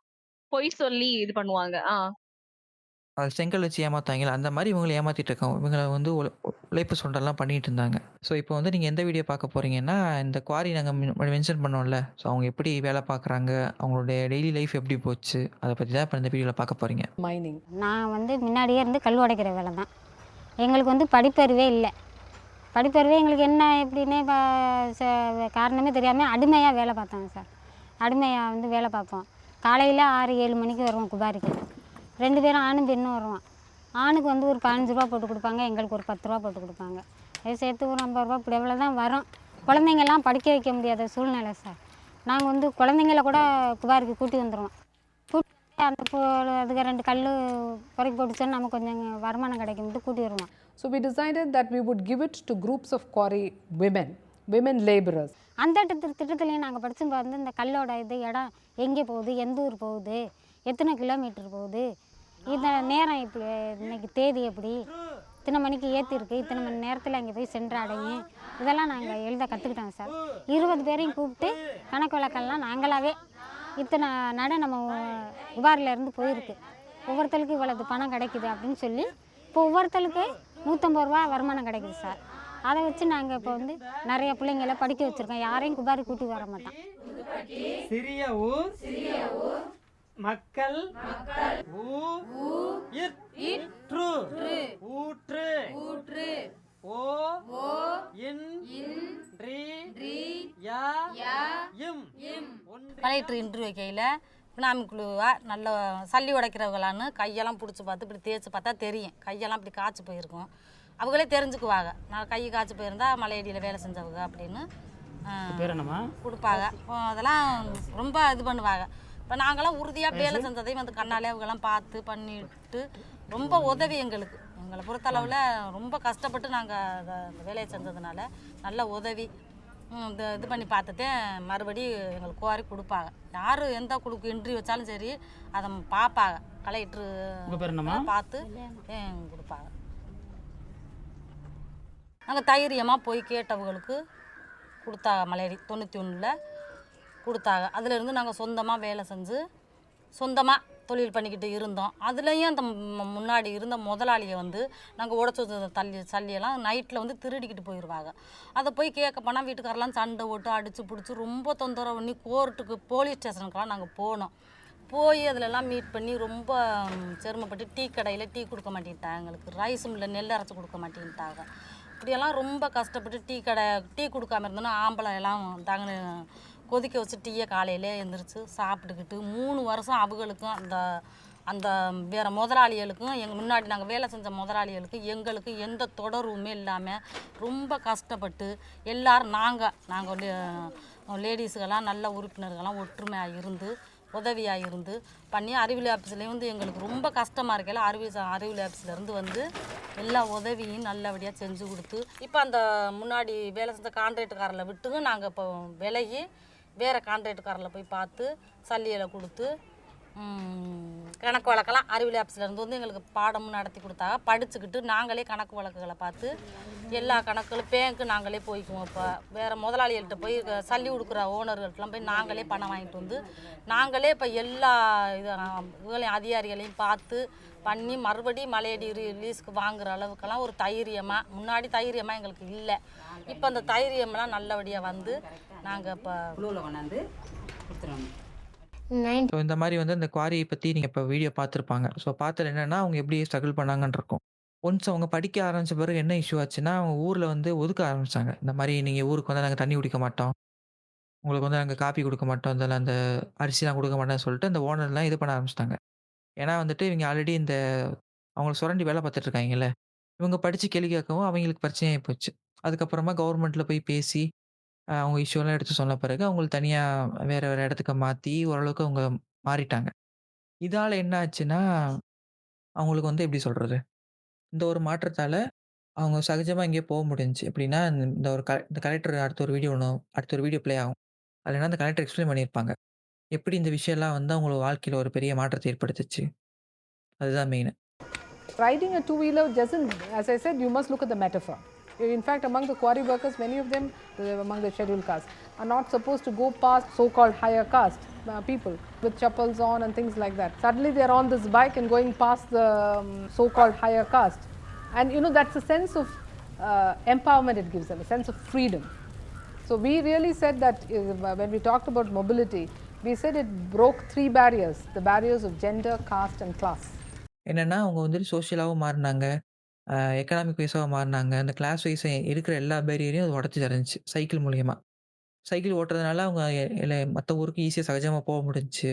பொய் சொல்லி இது பண்ணுவாங்க. அது செங்கல் வச்சு ஏமாத்துவாங்கல்ல, அந்த மாரி இவங்கள ஏமாத்திட்டு இருக்காங்க. இவங்கள வந்து உழைப்பு சுரண்டல்லாம் பண்ணிட்டு இருந்தாங்க. ஸோ இப்போ வந்து நீங்க எந்த வீடியோ பார்க்க போறீங்கன்னா, இந்த குவாரி நாங்க மென்ஷன் பண்ணோம்ல. ஸோ அவங்க எப்படி வேலை பார்க்குறாங்க, அவங்களுடைய டெய்லி லைஃப் எப்படி போச்சு, அத பத்தி தான் இப்ப இந்த வீடியோல பார்க்க போறீங்க. Mining. நான் வந்து முன்னாடியே இருந்து கல் உடைக்கிற வேலை தான். எங்களுக்கு வந்து படிப்பறிவே இல்லை. படிப்பறிவே எங்களுக்கு என்ன எப்படின்னே காரணமே தெரியாமல் அடிமையாக வேலை பார்த்தாங்க சார். அடிமையாக வந்து வேலை பார்ப்போம். காலையில் 6-7 மணிக்கு வருவோம் குபாரிக்கு. 2 பேரும் ஆணும் பெண்ணும் வருவோம். ஆணுக்கு வந்து ஒரு 15 ரூபா போட்டு கொடுப்பாங்க, எங்களுக்கு ஒரு 10 ரூபா போட்டு கொடுப்பாங்க. அது சேர்த்து ஒரு 50 ரூபா இப்படி எவ்வளோ தான் வரும். குழந்தைங்கள்லாம் படிக்க வைக்க முடியாத சூழ்நிலை சார். நாங்கள் வந்து குழந்தைங்கள கூட குபாரிக்கு கூட்டி வந்துடுவோம். கூட்டி அந்த அதுக்கு 2 கல் குறைக்கு போட்டுச்சோன்னு நமக்கு கொஞ்சம் வருமானம் கிடைக்கும்ட்டு கூட்டி வருவோம். So we decided that we would give it to groups of quarry women laborers. அந்த திட்டத்துலேயும் நாங்கள் படித்து பார்த்து இந்த கல்லோட இது இடம் எங்கே போகுது, எந்த ஊர் போகுது, எத்தனை கிலோமீட்டர் போகுது, இந்த நேரம் இப்படி இன்னைக்கு தேதி எப்படி, இத்தனை மணிக்கு ஏற்றிருக்கு, இத்தனை மணி நேரத்தில் அங்கே போய் சென்றடையும், இதெல்லாம் நாங்கள் எழுத கற்றுக்கிட்டோங்க சார். 20 பேரையும் கூப்பிட்டு கணக்கு வழக்கெல்லாம் நாங்களாகவே இத்தனை நட நம்ம உபாரிலேருந்து போயிருக்கு, ஒவ்வொருத்தருக்கு இவ்வளவு பணம் கிடைக்குது அப்படின்னு சொல்லி இப்போ ஒவ்வொருத்தருக்கு 150 ரூபா வருமானம் கிடைக்குது சார். அதை வச்சு நாங்கள் இப்போ வந்து நிறைய பிள்ளைங்களை படிக்க வச்சுருக்கோம். யாரையும் குபாரி கூட்டி வர மாட்டோம். சிறிய ஊர் மக்கள் ஊற்று ஓ கலெக்டர் இன்டர்வியூ வைக்கையில் பினாமிக்குழுவாக நல்ல சல்லி உடைக்கிறவங்களான்னு கையெல்லாம் பிடிச்சி பார்த்து இப்படி தேய்ச்சி பார்த்தா தெரியும். கையெல்லாம் இப்படி காய்ச்சி போயிருக்கும். அவங்களே தெரிஞ்சுக்குவாங்க. நான் கை காய்ச்சி போயிருந்தா மலையடியில் வேலை செஞ்சவங்க அப்படின்னு கொடுப்பாங்க. அதெல்லாம் ரொம்ப இது பண்ணுவாங்க. இப்போ நாங்களாம் உறுதியாக வேலை செஞ்சதையும் வந்து கண்ணாலே அவங்கெல்லாம் பார்த்து பண்ணிட்டு ரொம்ப உதவி எங்களுக்கு. எங்களை பொறுத்தளவில் ரொம்ப கஷ்டப்பட்டு நாங்கள் அந்த வேலையை செஞ்சதுனால நல்ல உதவி இது பண்ணி பார்த்துட்டு மறுபடி எங்களுக்கு குவாரி கொடுப்பாங்க. யார் எந்த குழுக்கு இன்ட்ரிவியூ வச்சாலும் சரி அதை பார்ப்பாங்க. கலெக்டரு பார்த்து கொடுப்பாங்க. நாங்கள் தைரியமாக போய் கேட்டவங்களுக்கு கொடுத்தாங்க. மலையடி 91 கொடுத்தாங்க. அதிலேருந்து நாங்கள் சொந்தமாக வேலை செஞ்சு சொந்தமாக தொழில் பண்ணிக்கிட்டு இருந்தோம். அதுலேயும் அந்த முன்னாடி இருந்த முதலாளியை வந்து நாங்கள் உடச்சி வச்ச சல்லியெல்லாம் நைட்டில் வந்து திருடிக்கிட்டு போயிடுவாங்க. அதை போய் கேட்க போனால் வீட்டுக்காரெல்லாம் சண்டை ஓட்டு அடித்து பிடிச்சி ரொம்ப தொந்தரவு பண்ணி கோர்ட்டுக்கு போலீஸ் ஸ்டேஷனுக்கெல்லாம் நாங்கள் போனோம். போய் அதிலெல்லாம் மீட் பண்ணி ரொம்ப சிரமப்பட்டு டீ கடையில் டீ கொடுக்க மாட்டேங்கிட்டாங்க. எங்களுக்கு ரைஸ் மில்லில் நெல் அரைச்சி கொடுக்க மாட்டேங்கிட்டாங்க. இப்படியெல்லாம் ரொம்ப கஷ்டப்பட்டு டீ கொடுக்காம இருந்தோன்னா ஆம்பளை எல்லாம் தாங்க கொதிக்க வச்சு டீயை காலையிலே எழுந்திரிச்சு சாப்பிட்டுக்கிட்டு 3 வருஷம் அவங்களுக்கும் அந்த வேறு முதலாளிகளுக்கும் எங்கள் முன்னாடி நாங்கள் வேலை செஞ்ச முதலாளிகளுக்கு எங்களுக்கு எந்த தொடர்புமே இல்லாமல் ரொம்ப கஷ்டப்பட்டு எல்லோரும் நாங்கள் லேடிஸுக்கெல்லாம் நல்ல உறுப்பினர்கள்லாம் ஒற்றுமையாக இருந்து உதவியாக இருந்து பண்ணி அறிவியல் ஆஃபீஸ்லேயும் வந்து எங்களுக்கு ரொம்ப கஷ்டமாக இருக்கல அறிவியல் ஆஃபீஸ்லேருந்து வந்து எல்லா உதவியும் நல்லபடியாக செஞ்சு கொடுத்து இப்போ அந்த முன்னாடி வேலை செஞ்ச கான்ட்ராக்டுக்காரில் விட்டுங்க நாங்கள் இப்போ விலகி வேறு கான்ட்ராக்டுக்காரில் போய் பார்த்து சல்லியில் கொடுத்து கணக்கு வழக்கெல்லாம் அறிவியல் ஆஃபீஸ்லேருந்து வந்து எங்களுக்கு பாடமும் நடத்தி கொடுத்தாங்க. படிச்சுக்கிட்டு நாங்களே கணக்கு வழக்குகளை பார்த்து எல்லா கணக்குகளும் பேங்க்கு நாங்களே போய்க்குவோம். இப்போ வேறு முதலாளிகள்கிட்ட போய் சல்லி கொடுக்குற ஓனர்கள்ட்டெலாம் போய் நாங்களே பணம் வாங்கிட்டு வந்து நாங்களே இப்போ எல்லா இதுகளையும் அதிகாரிகளையும் பார்த்து பண்ணி மறுபடியும் மலையடி ரிலீஸ்க்கு வாங்குகிற அளவுக்கெல்லாம் ஒரு தைரியமாக முன்னாடி தைரியமாக எங்களுக்கு இல்லை. இப்போ அந்த தைரியமெல்லாம் நல்லபடியாக வந்து நாங்கள் இப்போ குழுவில் கொண்டாந்து கொடுத்துருவோம். ஸோ இந்த மாதிரி வந்து இந்த குவாரியை பற்றி நீங்கள் இப்போ வீடியோ பார்த்துருப்பாங்க. ஸோ பார்த்தது என்னென்னா அவங்க எப்படி ஸ்ட்ரகிள் பண்ணாங்கன்னு இருக்கும். ஒன்ஸ் அவங்க படிக்க ஆரம்பித்த பிறகு என்ன இஷ்யூ ஆச்சுன்னா அவங்க ஊரில் வந்து ஒதுக்க ஆரம்பித்தாங்க. இந்த மாதிரி நீங்கள் ஊருக்கு வந்தால் நாங்கள் தண்ணி குடிக்க மாட்டோம், உங்களுக்கு வந்து நாங்கள் காப்பி கொடுக்க மாட்டோம், அதில் அந்த அரிசிலாம் கொடுக்க மாட்டோம்னு சொல்லிட்டு அந்த ஓனர்லாம் இது பண்ண ஆரம்பிச்சிட்டாங்க. ஏன்னா வந்துட்டு இவங்க ஆல்ரெடி இந்த அவங்கள சுரண்டி வேலை பார்த்துட்டு இருக்காங்கல்ல, இவங்க படித்து கேள்வி கேட்கவும் அவங்களுக்கு பிரச்சனையாகி போச்சு. அதுக்கப்புறமா கவர்மெண்ட்டில் போய் பேசி அவங்க இஷ்யூலாம் எடுத்து சொன்ன பிறகு அவங்களுக்கு தனியா வேற வேற இடத்துக்கு மாத்தி ஓரளவுக்கு அவங்க மாறிட்டாங்க. இதால என்ன ஆச்சுன்னா, அவங்களுக்கு வந்து எப்படி சொல்றது? இந்த ஒரு மாற்றத்தால அவங்க சகஜமா எங்கேயோ போ முடிஞ்சுச்சு. எப்படின்னா, இந்த ஒரு இந்த கலெக்டர் அடுத்த ஒரு வீடியோ ப்ளே ஆகும். அதுல என்ன அந்த கலெக்டர் எக்ஸ்ப்ளைன் பண்ணியிருப்பாங்க. எப்படி இந்த விஷயம்லாம் வந்து அவங்களோட வாழ்க்கையில ஒரு பெரிய மாற்றத்தை ஏற்படுத்துச்சு. அதுதான் main. Riding a two-wheeler doesn't, as I said, you must look at the metaphor. In fact, among the quarry workers, many of them, among the scheduled caste, are not supposed to go past so-called higher caste people with chappals on and things like that. Suddenly they are on this bike and going past the so-called higher caste. And you know, that's a sense of empowerment it gives them, a sense of freedom. So we really said that when we talked about mobility, we said it broke 3 barriers, the barriers of gender, caste and class. என்னன்னா, அவங்க வந்துட்டு சோஷியலாவும் மாறுனாங்க. Economic வைஸாவும் மாறுனாங்க. அந்த class wise இருக்கிற எல்லா பேரியரையும் அது உடைச்சு தருந்துச்சு. Cycle மூலியமா. Cycle ஓட்டுறதுனால அவங்க மத்த ஊருக்கு ஈஸியா சகஜமா போக முடிஞ்சுச்சு.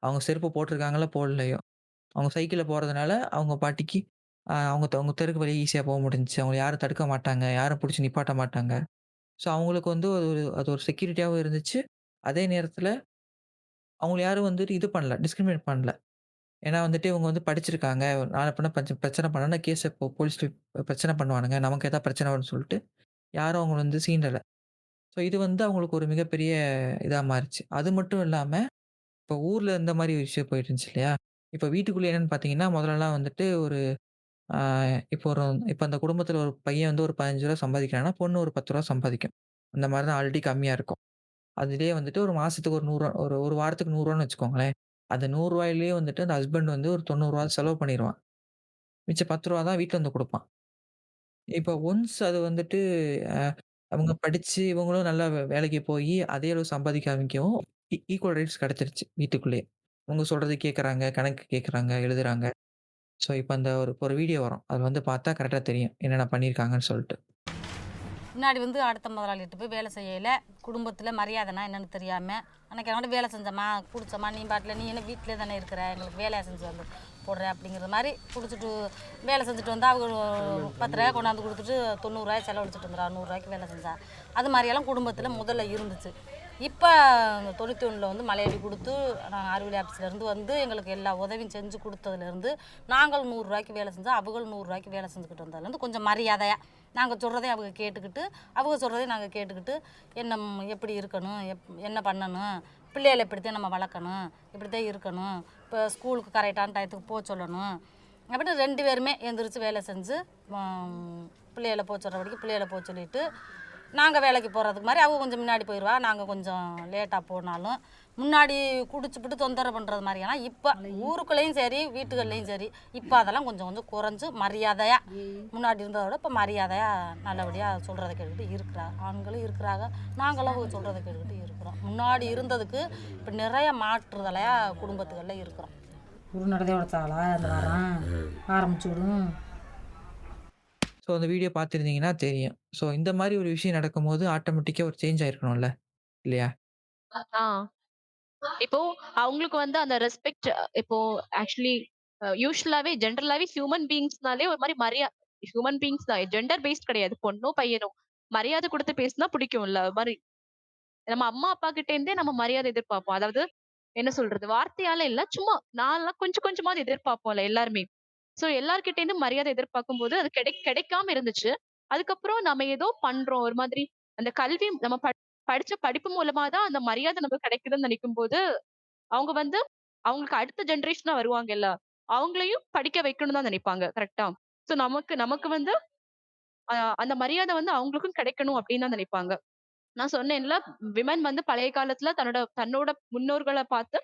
அவங்க செருப்பு போட்டிருக்காங்களோ, போடலையோ. அவங்க சைக்கிள்ல போறதுனால அவங்க பாட்டிக்கு அவங்க அவங்க தெருக்கு வழியா ஈஸியா போக முடிஞ்சுச்சு. அவங்கள யாரும் தடுக்க மாட்டாங்க. யாரும் புடிச்சு நிப்பாட்ட மாட்டாங்க. ஸோ அவங்களுக்கு வந்து அது ஒரு செக்யூரிட்டியாவும் இருந்துச்சு. அதே நேரத்தில அவங்கள யாரும் வந்துட்டு இது பண்ணல. டிஸ்கிரிமினேட் பண்ணல. ஏன்னா வந்துட்டு இவங்க வந்து படிச்சிருக்காங்க. நாள பின்ன பிரச்சனை பண்ணா கேஸ போலீஸ்ல பிரச்சனை பண்ணுவானுங்க. நமக்கு ஏதாவது பிரச்சனை வரும்னு சொல்லிட்டு யாரும் அவங்கள வந்து சீண்டல. ஸோ இது வந்து அவங்களுக்கு ஒரு மிகப்பெரிய இதா மாறுச்சு. அது மட்டும் இல்லாம, இப்போ ஊர்ல இந்த மாரி விஷயம் போயிட்டு இருந்துச்சு இல்லையா? இப்போ வீட்டுக்குள்ள என்னன்னு பார்த்தீங்கன்னா, முதல்லலாம் வந்துட்டு ஒரு ஆ இப்போ இப்போ அந்த குடும்பத்தில ஒரு பையன் வந்து ஒரு ரூ. 15 சம்பாதிக்கிறான்னா, பொண்ணு ஒரு ரூ. 10 சம்பாதிக்கும். அந்த மாரி தான் ஆல்ரெடி கம்மியா இருக்கும். அதிலேயே வந்துட்டு ஒரு மாசத்துக்கு ஒரு 100 ஒரு வாரத்துக்கு ரூ. 100ன்னு வச்சுக்கோங்களேன். அந்த ரூ. 100லேயே வந்துட்டு அந்த ஹஸ்பண்ட் வந்து ஒரு ரூ. 90 செலவு பண்ணிருவான். மிச்சம் ரூ. 10 தான் வீட்ல வந்து குடுப்பான். இப்ப ஒன்ஸ் அது வந்துட்டு அ அவங்க படிச்சு இவங்களும் நல்லா வேலைக்கு போயி அதே அளவு சம்பாதிக்க ஆரம்பிக்கவும், ஈக்குவல் ரைட்ஸ் கிடைச்சிருச்சு வீட்டுக்குள்ளேயே. அவங்க சொல்றத கேட்கறாங்க, கணக்கு கேட்கறாங்க, எழுதுறாங்க. ஸோ இப்ப அந்த ஒரு வீடியோ வரும். அது வந்து பார்த்தா கரெக்ட்டா தெரியும். என்னென்ன பண்ணியிருக்காங்கன்னு சொல்ட்டு. முன்னாடி வந்து அடுத்த முதலாளிகிட்ட போய் வேலை செய்யலை, குடும்பத்தில் மரியாதைனா என்னென்னு தெரியாமல் அன்றைக்கி என்னோட வேலை செஞ்சம்மா குடிச்சம்மா நீ பாட்டில் நீ என்ன வீட்டிலே தானே இருக்கிற எங்களுக்கு வேலையை செஞ்சு வந்து போடுற அப்படிங்கிற மாதிரி குடிச்சிட்டு வேலை செஞ்சுட்டு வந்தால் அவங்க 10 ரூபாய் கொண்டாந்து கொடுத்துட்டு 90 ரூபாய் செலவழிச்சிட்டு வந்துடுறா, 100 ரூபாய்க்கு வேலை செஞ்சா. அது மாதிரியெல்லாம் குடும்பத்தில் முதல்ல இருந்துச்சு. இப்போ 91 வந்து மலையடி கொடுத்து நாங்கள் அறிவியல் ஆஃபீஸ்லேருந்து வந்து எங்களுக்கு எல்லா உதவியும் செஞ்சு கொடுத்ததுலேருந்து நாங்கள் 100 ரூபாய்க்கு வேலை செஞ்சோம், அவங்களும் 100 ரூபாய்க்கு வேலை செஞ்சுக்கிட்டு வந்ததுலேருந்து கொஞ்சம் மரியாதையாக நாங்கள் சொல்கிறதையும் அவங்க கேட்டுக்கிட்டு அவங்க சொல்கிறதையும் நாங்கள் கேட்டுக்கிட்டு என்ன எப்படி இருக்கணும், என்ன பண்ணணும், பிள்ளைகளை இப்படித்தான் நம்ம வளர்க்கணும், இப்படித்தான் இருக்கணும், இப்போ ஸ்கூலுக்கு கரெக்டான டயத்துக்கு போக சொல்லணும் அப்படின்னு 2 பேருமே எழுந்திரிச்சு வேலை செஞ்சு பிள்ளைகளை போக சொல்கிற வரைக்கும் பிள்ளைகளை போக சொல்லிவிட்டு நாங்கள் வேலைக்கு போகிறதுக்கு மாதிரி அவங்க கொஞ்சம் முன்னாடி போயிடுவா, நாங்கள் கொஞ்சம் லேட்டாக போனாலும் முன்னாடி குடிச்சுப்பிட்டு தொந்தரவு பண்ணுறது மாதிரியெல்லாம் இப்போ ஊருக்குள்ளேயும் சரி வீட்டுகள்லேயும் சரி இப்போ அதெல்லாம் கொஞ்சம் கொஞ்சம் குறைஞ்சு மரியாதையாக முன்னாடி இருந்ததை விட இப்போ மரியாதையாக நல்லபடியாக சொல்கிறத கேட்டுக்கிட்டு இருக்கிறாங்க. ஆண்களும் இருக்கிறாங்க, நாங்களும் அவங்க சொல்கிறத கேட்டுக்கிட்டு இருக்கிறோம். முன்னாடி இருந்ததுக்கு இப்போ நிறைய மாற்றுதலையாக குடும்பத்துகளில் இருக்கிறோம். ஒரு நடதையோட தாளா அந்த வாரம் ஆரம்பிச்சு விடும். ஸோ அந்த வீடியோ பார்த்துருந்தீங்கன்னா தெரியும். ஸோ இந்த மாரி ஒரு விஷயம் நடக்கும்போது ஆட்டோமேட்டிக்கா ஒரு சேஞ்ச் ஆயிருக்கணும்ல, இல்லையா? ஆ. இப்போ அவங்களுக்கு வந்து அந்த ரெஸ்பெக்ட் இப்போ ஆக்சுவலி யூசுவலாவே ஜெனரலாவே ஹியூமன் பீயிங்ஸ்னாலே ஒரு மாதிரி ஹியூமன் பீயிங்ஸ் தான் ஜெண்டர் பேஸ்ட் கிடையாது. பொண்ணோ பையனோ மரியாதை கொடுத்து பேசினா பிடிக்கும்ல. ஒரு மாதிரி நம்ம அம்மா அப்பா கிட்ட இருந்தே நம்ம மரியாதை எதிர்பார்ப்போம். அதாவது என்ன சொல்றது? வார்த்தையால இல்ல. சும்மா நான்லாம் கொஞ்சம் கொஞ்சமாவது எதிர்பார்ப்போம்ல எல்லாருமே. சோ எல்லார்கிட்ட இருந்து மரியாதை எதிர்பார்க்கும்போது, அது கிடைக்காம இருந்துச்சு. அதுக்கப்புறம் நம்ம ஏதோ பண்றோம். ஒரு மாதிரி அந்த கல்வி நம்ம படிச்ச படிப்பு மூலமா தான் அந்த மரியாதை நமக்கு கிடைக்குதுன்னு நினைக்கும்போது, அவங்க வந்து அவங்களுக்கு அடுத்த ஜெனரேஷனா வருவாங்கல்ல, அவங்களையும் படிக்க வைக்கணும்னு தான் நினைப்பாங்க. கரெக்ட்டா? சோ நமக்கு நமக்கு வந்து அ அந்த மரியாதை வந்து அவங்களுக்கும் கிடைக்கணும் அப்படின்னு தான் நினைப்பாங்க. நான் சொன்னேன்ல, விமன் வந்து பழைய காலத்துல தன்னோட தன்னோட முன்னோர்கள பார்த்து,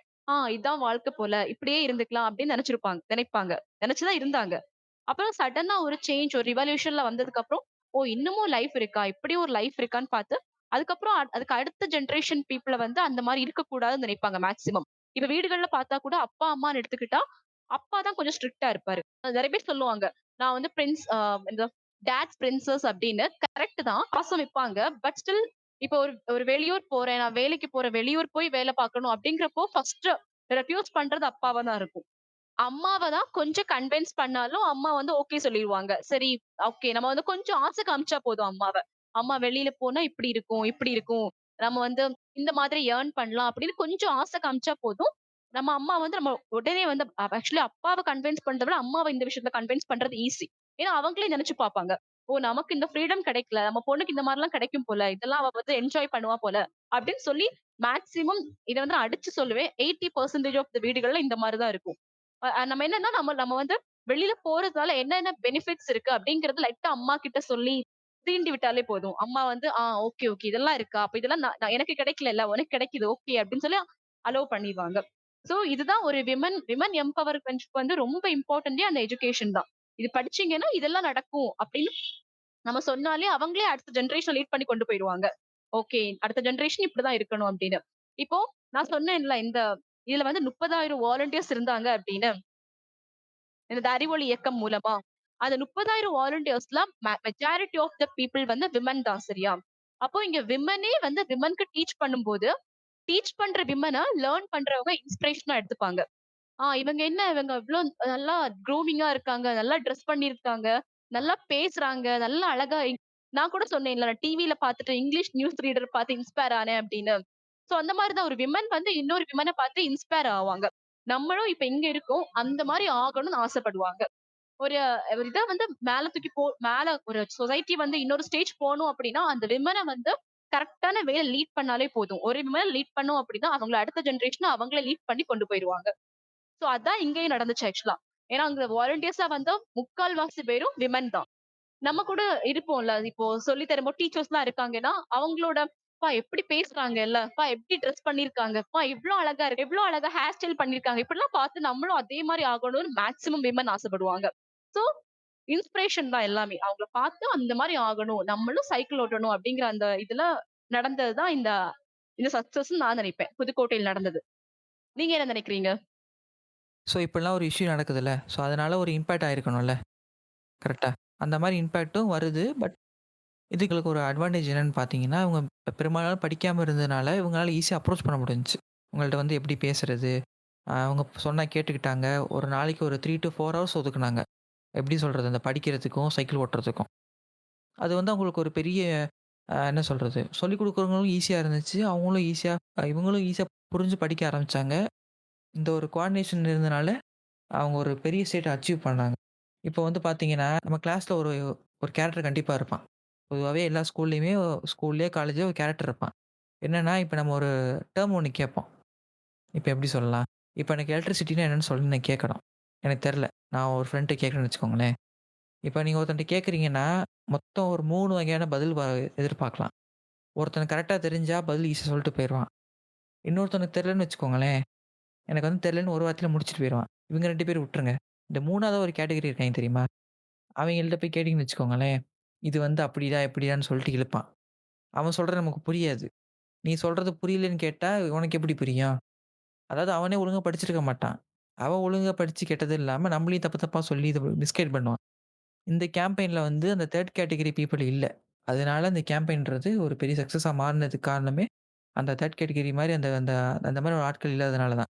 இதான் வாழ்க்கை போல. இப்படியே இருந்துக்கலாம் அப்படின்னு நினைப்பாங்க. நினைச்சு தான் இருந்தாங்க. அப்புறம் சடனா ஒரு சேஞ்ச், ஒரு ரிவல்யூஷன்ல வந்ததுக்கு அப்புறம், இன்னமும் லைஃப் இருக்கா? இப்படியும் ஒரு லைஃப் இருக்கான்னு பார்த்து, அதுக்கப்புறம் அதுக்கு அடுத்த ஜெனரேஷன் பீப்பிள வந்து அந்த மாரி இருக்கக்கூடாதுன்னு நினைப்பாங்க மேக்ஸிமம். இப்ப வீடுகள்ல பார்த்தா கூட அப்பா, அம்மான்னு எடுத்துக்கிட்டா, அப்பா தான் கொஞ்சம் ஸ்ட்ரிக்ட்டா இருப்பாரு. நெறைய பேர் சொல்லுவாங்க. நான் வந்து இந்த டாட்ஸ் பிரின்சஸ் அப்படின்னு. கரெக்ட் தான். பாசம் வைப்பாங்க. பட் ஸ்டில் இப்போ ஒரு ஒரு வெளியூர் போறேன். நான் வேலைக்கு போறேன். வெளியூர் போய் வேலை பார்க்கணும் அப்படிங்கிறப்போ, ஃபர்ஸ்ட் ரெஃப்யூஸ் பண்றது அப்பாவா தான் இருக்கும். அம்மாவ தான் கொஞ்சம் கன்வின்ஸ் பண்ணாலும், அம்மா வந்து ஓகே சொல்லிருவாங்க. சரி, ஓகே. நம்ம வந்து கொஞ்சம் ஆசை காமிச்சா போதும் அம்மாவ. அம்மா வெளியில போனா இப்படி இருக்கும், இப்படி இருக்கும். நம்ம வந்து இந்த மாதிரி ஏர்ன் பண்ணலாம் அப்படின்னு கொஞ்சம் ஆசை காமிச்சா போதும். நம்ம அம்மா வந்து நம்ம உடனே வந்து ஆக்சுவலி அப்பாவ கன்வின்ஸ் பண்றத விட, அம்மாவ இந்த விஷயத்துல கன்வின்ஸ் பண்றது ஈஸி. ஏன்னா அவங்களே நெனச்சு பாப்பாங்க. நமக்கு இந்த ஃப்ரீடம் கிடைக்கல. நம்ம பொண்ணுக்கு இந்த மாரிலாம் கிடைக்கும் போல. இதெல்லாம் அவ வந்து என்ஜாய் பண்ணுவா போல. அப்படின்னு சொல்லி மேக்ஸிமம் இத வந்து நான் அடிச்சு சொல்லுவேன். 80% ஆஃப் த வீடுகள்ல இந்த மாரி தான் இருக்கும். நம்ம என்னன்னா, நம்ம நம்ம வந்து வெளியில போறதால என்னென்ன பெனிஃபிட்ஸ் இருக்கு அப்படிங்கிறது லைட்டா அம்மா கிட்ட சொல்லி தீண்டி விட்டாலே போதும். அம்மா வந்து, ஓகே, ஓகே. இதெல்லாம் இருக்கா? அப்ப இதெல்லாம் நான் நான் எனக்கு கிடைக்கலல்ல. உனக்கு கிடைக்குது. ஓகே அப்படின்னு சொல்லி அலோவ் பண்ணிருவாங்க. சோ இதுதான் ஒரு விமன் விமன் எம்பவர்மென்ட்க்கு வந்து ரொம்ப இம்பார்ட்டன்ட்டே அந்த எஜுகேஷன் தான். இது படிச்சீங்கன்னா இதெல்லாம் நடக்கும் அப்படின்னு நம்ம சொன்னாலே அவங்களே அடுத்த ஜெனரேஷன் லீட் பண்ணி கொண்டு போயிருவாங்க. ஓகே. அடுத்த ஜெனரேஷன் இப்படிதான் இருக்கணும் அப்படின்னு. இப்போ நான் சொன்னேன்ல, இதுல வந்து 30,000 வாலண்டியர்ஸ் இருந்தாங்க அப்படின்னு. இந்த அறிவொளி இயக்கம் மூலமா. அந்த 30,000 வாலண்டியர்ஸ்ல மெஜாரிட்டி ஆஃப் த பீப்பிள் வந்து விமன் தான் சரியா? அப்போ இங்க விமனே வந்து விமன்க்கு டீச் பண்ணும்போது, டீச் பண்ற விமன லேர்ன் பண்றவங்க இன்ஸ்பிரேஷனா எடுத்துப்பாங்க. இவங்க இவ்ளோ நல்லா க்ரூமிங்கா இருக்காங்க. நல்லா டிரெஸ் பண்ணியிருக்காங்க. நல்லா பேசுறாங்க. நல்லா அழகா நான் கூட சொன்னேன்ல, நான் டிவில பார்த்துட்டு இங்கிலீஷ் நியூஸ் ரீடர் பார்த்து இன்ஸ்பயர் ஆனேன் அப்படின்னு. சோ அந்த மாரி தான் ஒரு விமன் வந்து இன்னொரு விமன பார்த்து இன்ஸ்பயர் ஆவாங்க. நம்மளும் இப்ப இங்க இருக்கோம். அந்த மாரி ஆகணும்னு ஆசைப்படுவாங்க. ஒரு ஒரு இத வந்து மேல தூக்கி மேல ஒரு சொசைட்டி வந்து இன்னொரு ஸ்டேஜ் போணும் அப்படின்னா, அந்த விமன வந்து கரெக்ட்டான வேல லீட் பண்ணாலே போதும். ஒரு விமன் லீட் பண்ணோம் அப்படின்னா, அவங்கள அடுத்த ஜெனரேஷன அவங்களே லீட் பண்ணி கொண்டு போயிருவாங்க. சோ அதான் இங்கேயும் நடந்துச்சு ஆக்சுவலா. ஏன்னா அங்க வாலண்டியர்ஸா வந்த 3/4 பேரும் விமன் தான். நம்ம கூட இருப்போம்ல. இப்போ சொல்லி தரும்போது டீச்சர்ஸ்லாம் இருக்காங்கன்னா, அவங்களோட எப்படி பேசுறாங்கல்ல, எப்படி டிரெஸ் பண்ணியிருக்காங்க, இவ்ளோ அழகா இருக்கு, எவ்ளோ அழகா ஹேர் ஸ்டைல் பண்ணியிருக்காங்க. இப்படிலாம் பார்த்து நம்மளும் அதே மாரி ஆகணும்னு மேக்ஸிமம் விமன் ஆசைப்படுவாங்க. சோ இன்ஸ்பிரேஷன் தான் எல்லாமே. அவங்கள பார்த்து அந்த மாரி ஆகணும். நம்மளும் சைக்கிள் ஓட்டணும் அப்படிங்கிற அந்த இதுல நடந்தது தான் இந்த இந்த சக்சஸ்ன்னு நான் நினைப்பேன். புதுக்கோட்டையில் நடந்தது. நீங்க என்ன நினைக்கிறீங்க? ஸோ இப்படிலாம் ஒரு இஷ்யூ நடக்குதுல்ல. ஸோ அதனால ஒரு இம்பேக்ட் ஆயிருக்கணும்ல. கரெக்ட்டா? அந்த மாரி இம்பேக்ட்டும் வருது. பட் இதுங்களுக்கு ஒரு அட்வான்டேஜ் என்னன்னு பார்த்தீங்கன்னா, இவங்க பெரும்பாலும் படிக்காம இருந்ததுனால, இவங்களால ஈஸியா அப்ரோச் பண்ண முடிஞ்சுச்சு. உங்கள்ட்ட வந்து எப்படி பேசுறது? அவங்க சொன்னா கேட்டுக்கிட்டாங்க. ஒரு நாளைக்கு ஒரு 3 டூ 4 ஹவர்ஸ் ஒதுக்குனாங்க. எப்படி சொல்றது? அந்த படிக்கிறதுக்கும், சைக்கிள் ஓட்டுறதுக்கும். அது வந்து அவங்களுக்கு ஒரு பெரிய என்ன சொல்றது? சொல்லிக் குடுக்குறவங்களும் ஈஸியா இருந்துச்சு. அவங்களும் ஈஸியா இவங்களும் ஈஸியா புரிஞ்சு படிக்க ஆரம்பிச்சாங்க. இந்த ஒரு கோஆர்டினேஷன் இருந்தனால, அவங்க ஒரு பெரிய ஸ்டேட்ட அச்சீவ் பண்ணாங்க. இப்போ வந்து பார்த்தீங்கன்னா, நம்ம கிளாஸ்ல ஒரு ஒரு கேரக்டர் கண்டிப்பா இருப்பான். பொதுவாவே எல்லா ஸ்கூல்லயுமே ஸ்கூல்லயோ, காலேஜ்லயோ ஒரு கேரக்டர் இருப்பான். என்னன்னா, இப்ப நம்ம ஒரு டெர்ம் ஒண்ணு கேட்போம். இப்ப எப்படி சொல்லலாம்? இப்ப எனக்கு எலக்ட்ரிசிட்டினா என்னன்னு சொல்லுன்னு நான் கேட்கணும். எனக்கு தெரியல. நான் ஒரு ஃப்ரெண்ட்ட கேட்கிறேன்னு வச்சுக்கோங்களேன். இப்ப நீங்க ஒருத்தன்ட்ட கேட்கிறீங்கன்னா, மொத்தம் ஒரு 3 வகையான பதில் எதிர்பார்க்கலாம். ஒருத்தனுக்கு கரெக்ட்டா தெரிஞ்சா பதில் ஈஸியா சொல்லிட்டு போயிருவான். இன்னொருத்தனுக்கு தெரியலன்னு வச்சுக்கோங்களேன், எனக்கு வந்து தெரியலன்னு ஒரு வார்த்தையில முடிச்சுட்டு போயிருவான். இவங்க 2 பேரும் விட்டுருங்க. இந்த 3வது ஒரு கேட்டகரி இருக்காய்ங்க தெரியுமா? அவங்கள்ட்ட போய் கேட்டீங்கன்னு வச்சுக்கோங்களேன், இது வந்து அப்படிடா, இப்படிடான்னு சொல்லிட்டு இழுப்பான். அவன் சொல்றது நமக்கு புரியாது. நீ சொல்றது புரியலன்னு கேட்டா, உனக்கு எப்படி புரியும்? அதாவது அவனே ஒழுங்கா படிச்சிருக்க மாட்டான். அவன் ஒழுங்கா படிச்சு கேட்டது இல்லாம, நம்மளையும் தப்பு தப்பா சொல்லி இத மிஸ்கைட் பண்ணுவான். இந்த கேம்பெயின்ல வந்து அந்த 3 கேட்டகரி பீப்பிள் இல்ல. அதனால இந்த கேம்பெயின்றது ஒரு பெரிய சக்சஸா மாறுனதுக்கு காரணமே, அந்த 3 கேட்டகரி மாரி அந்த அந்த அந்த மாரி ஒரு ஆட்கள் இல்லாதனால தான்.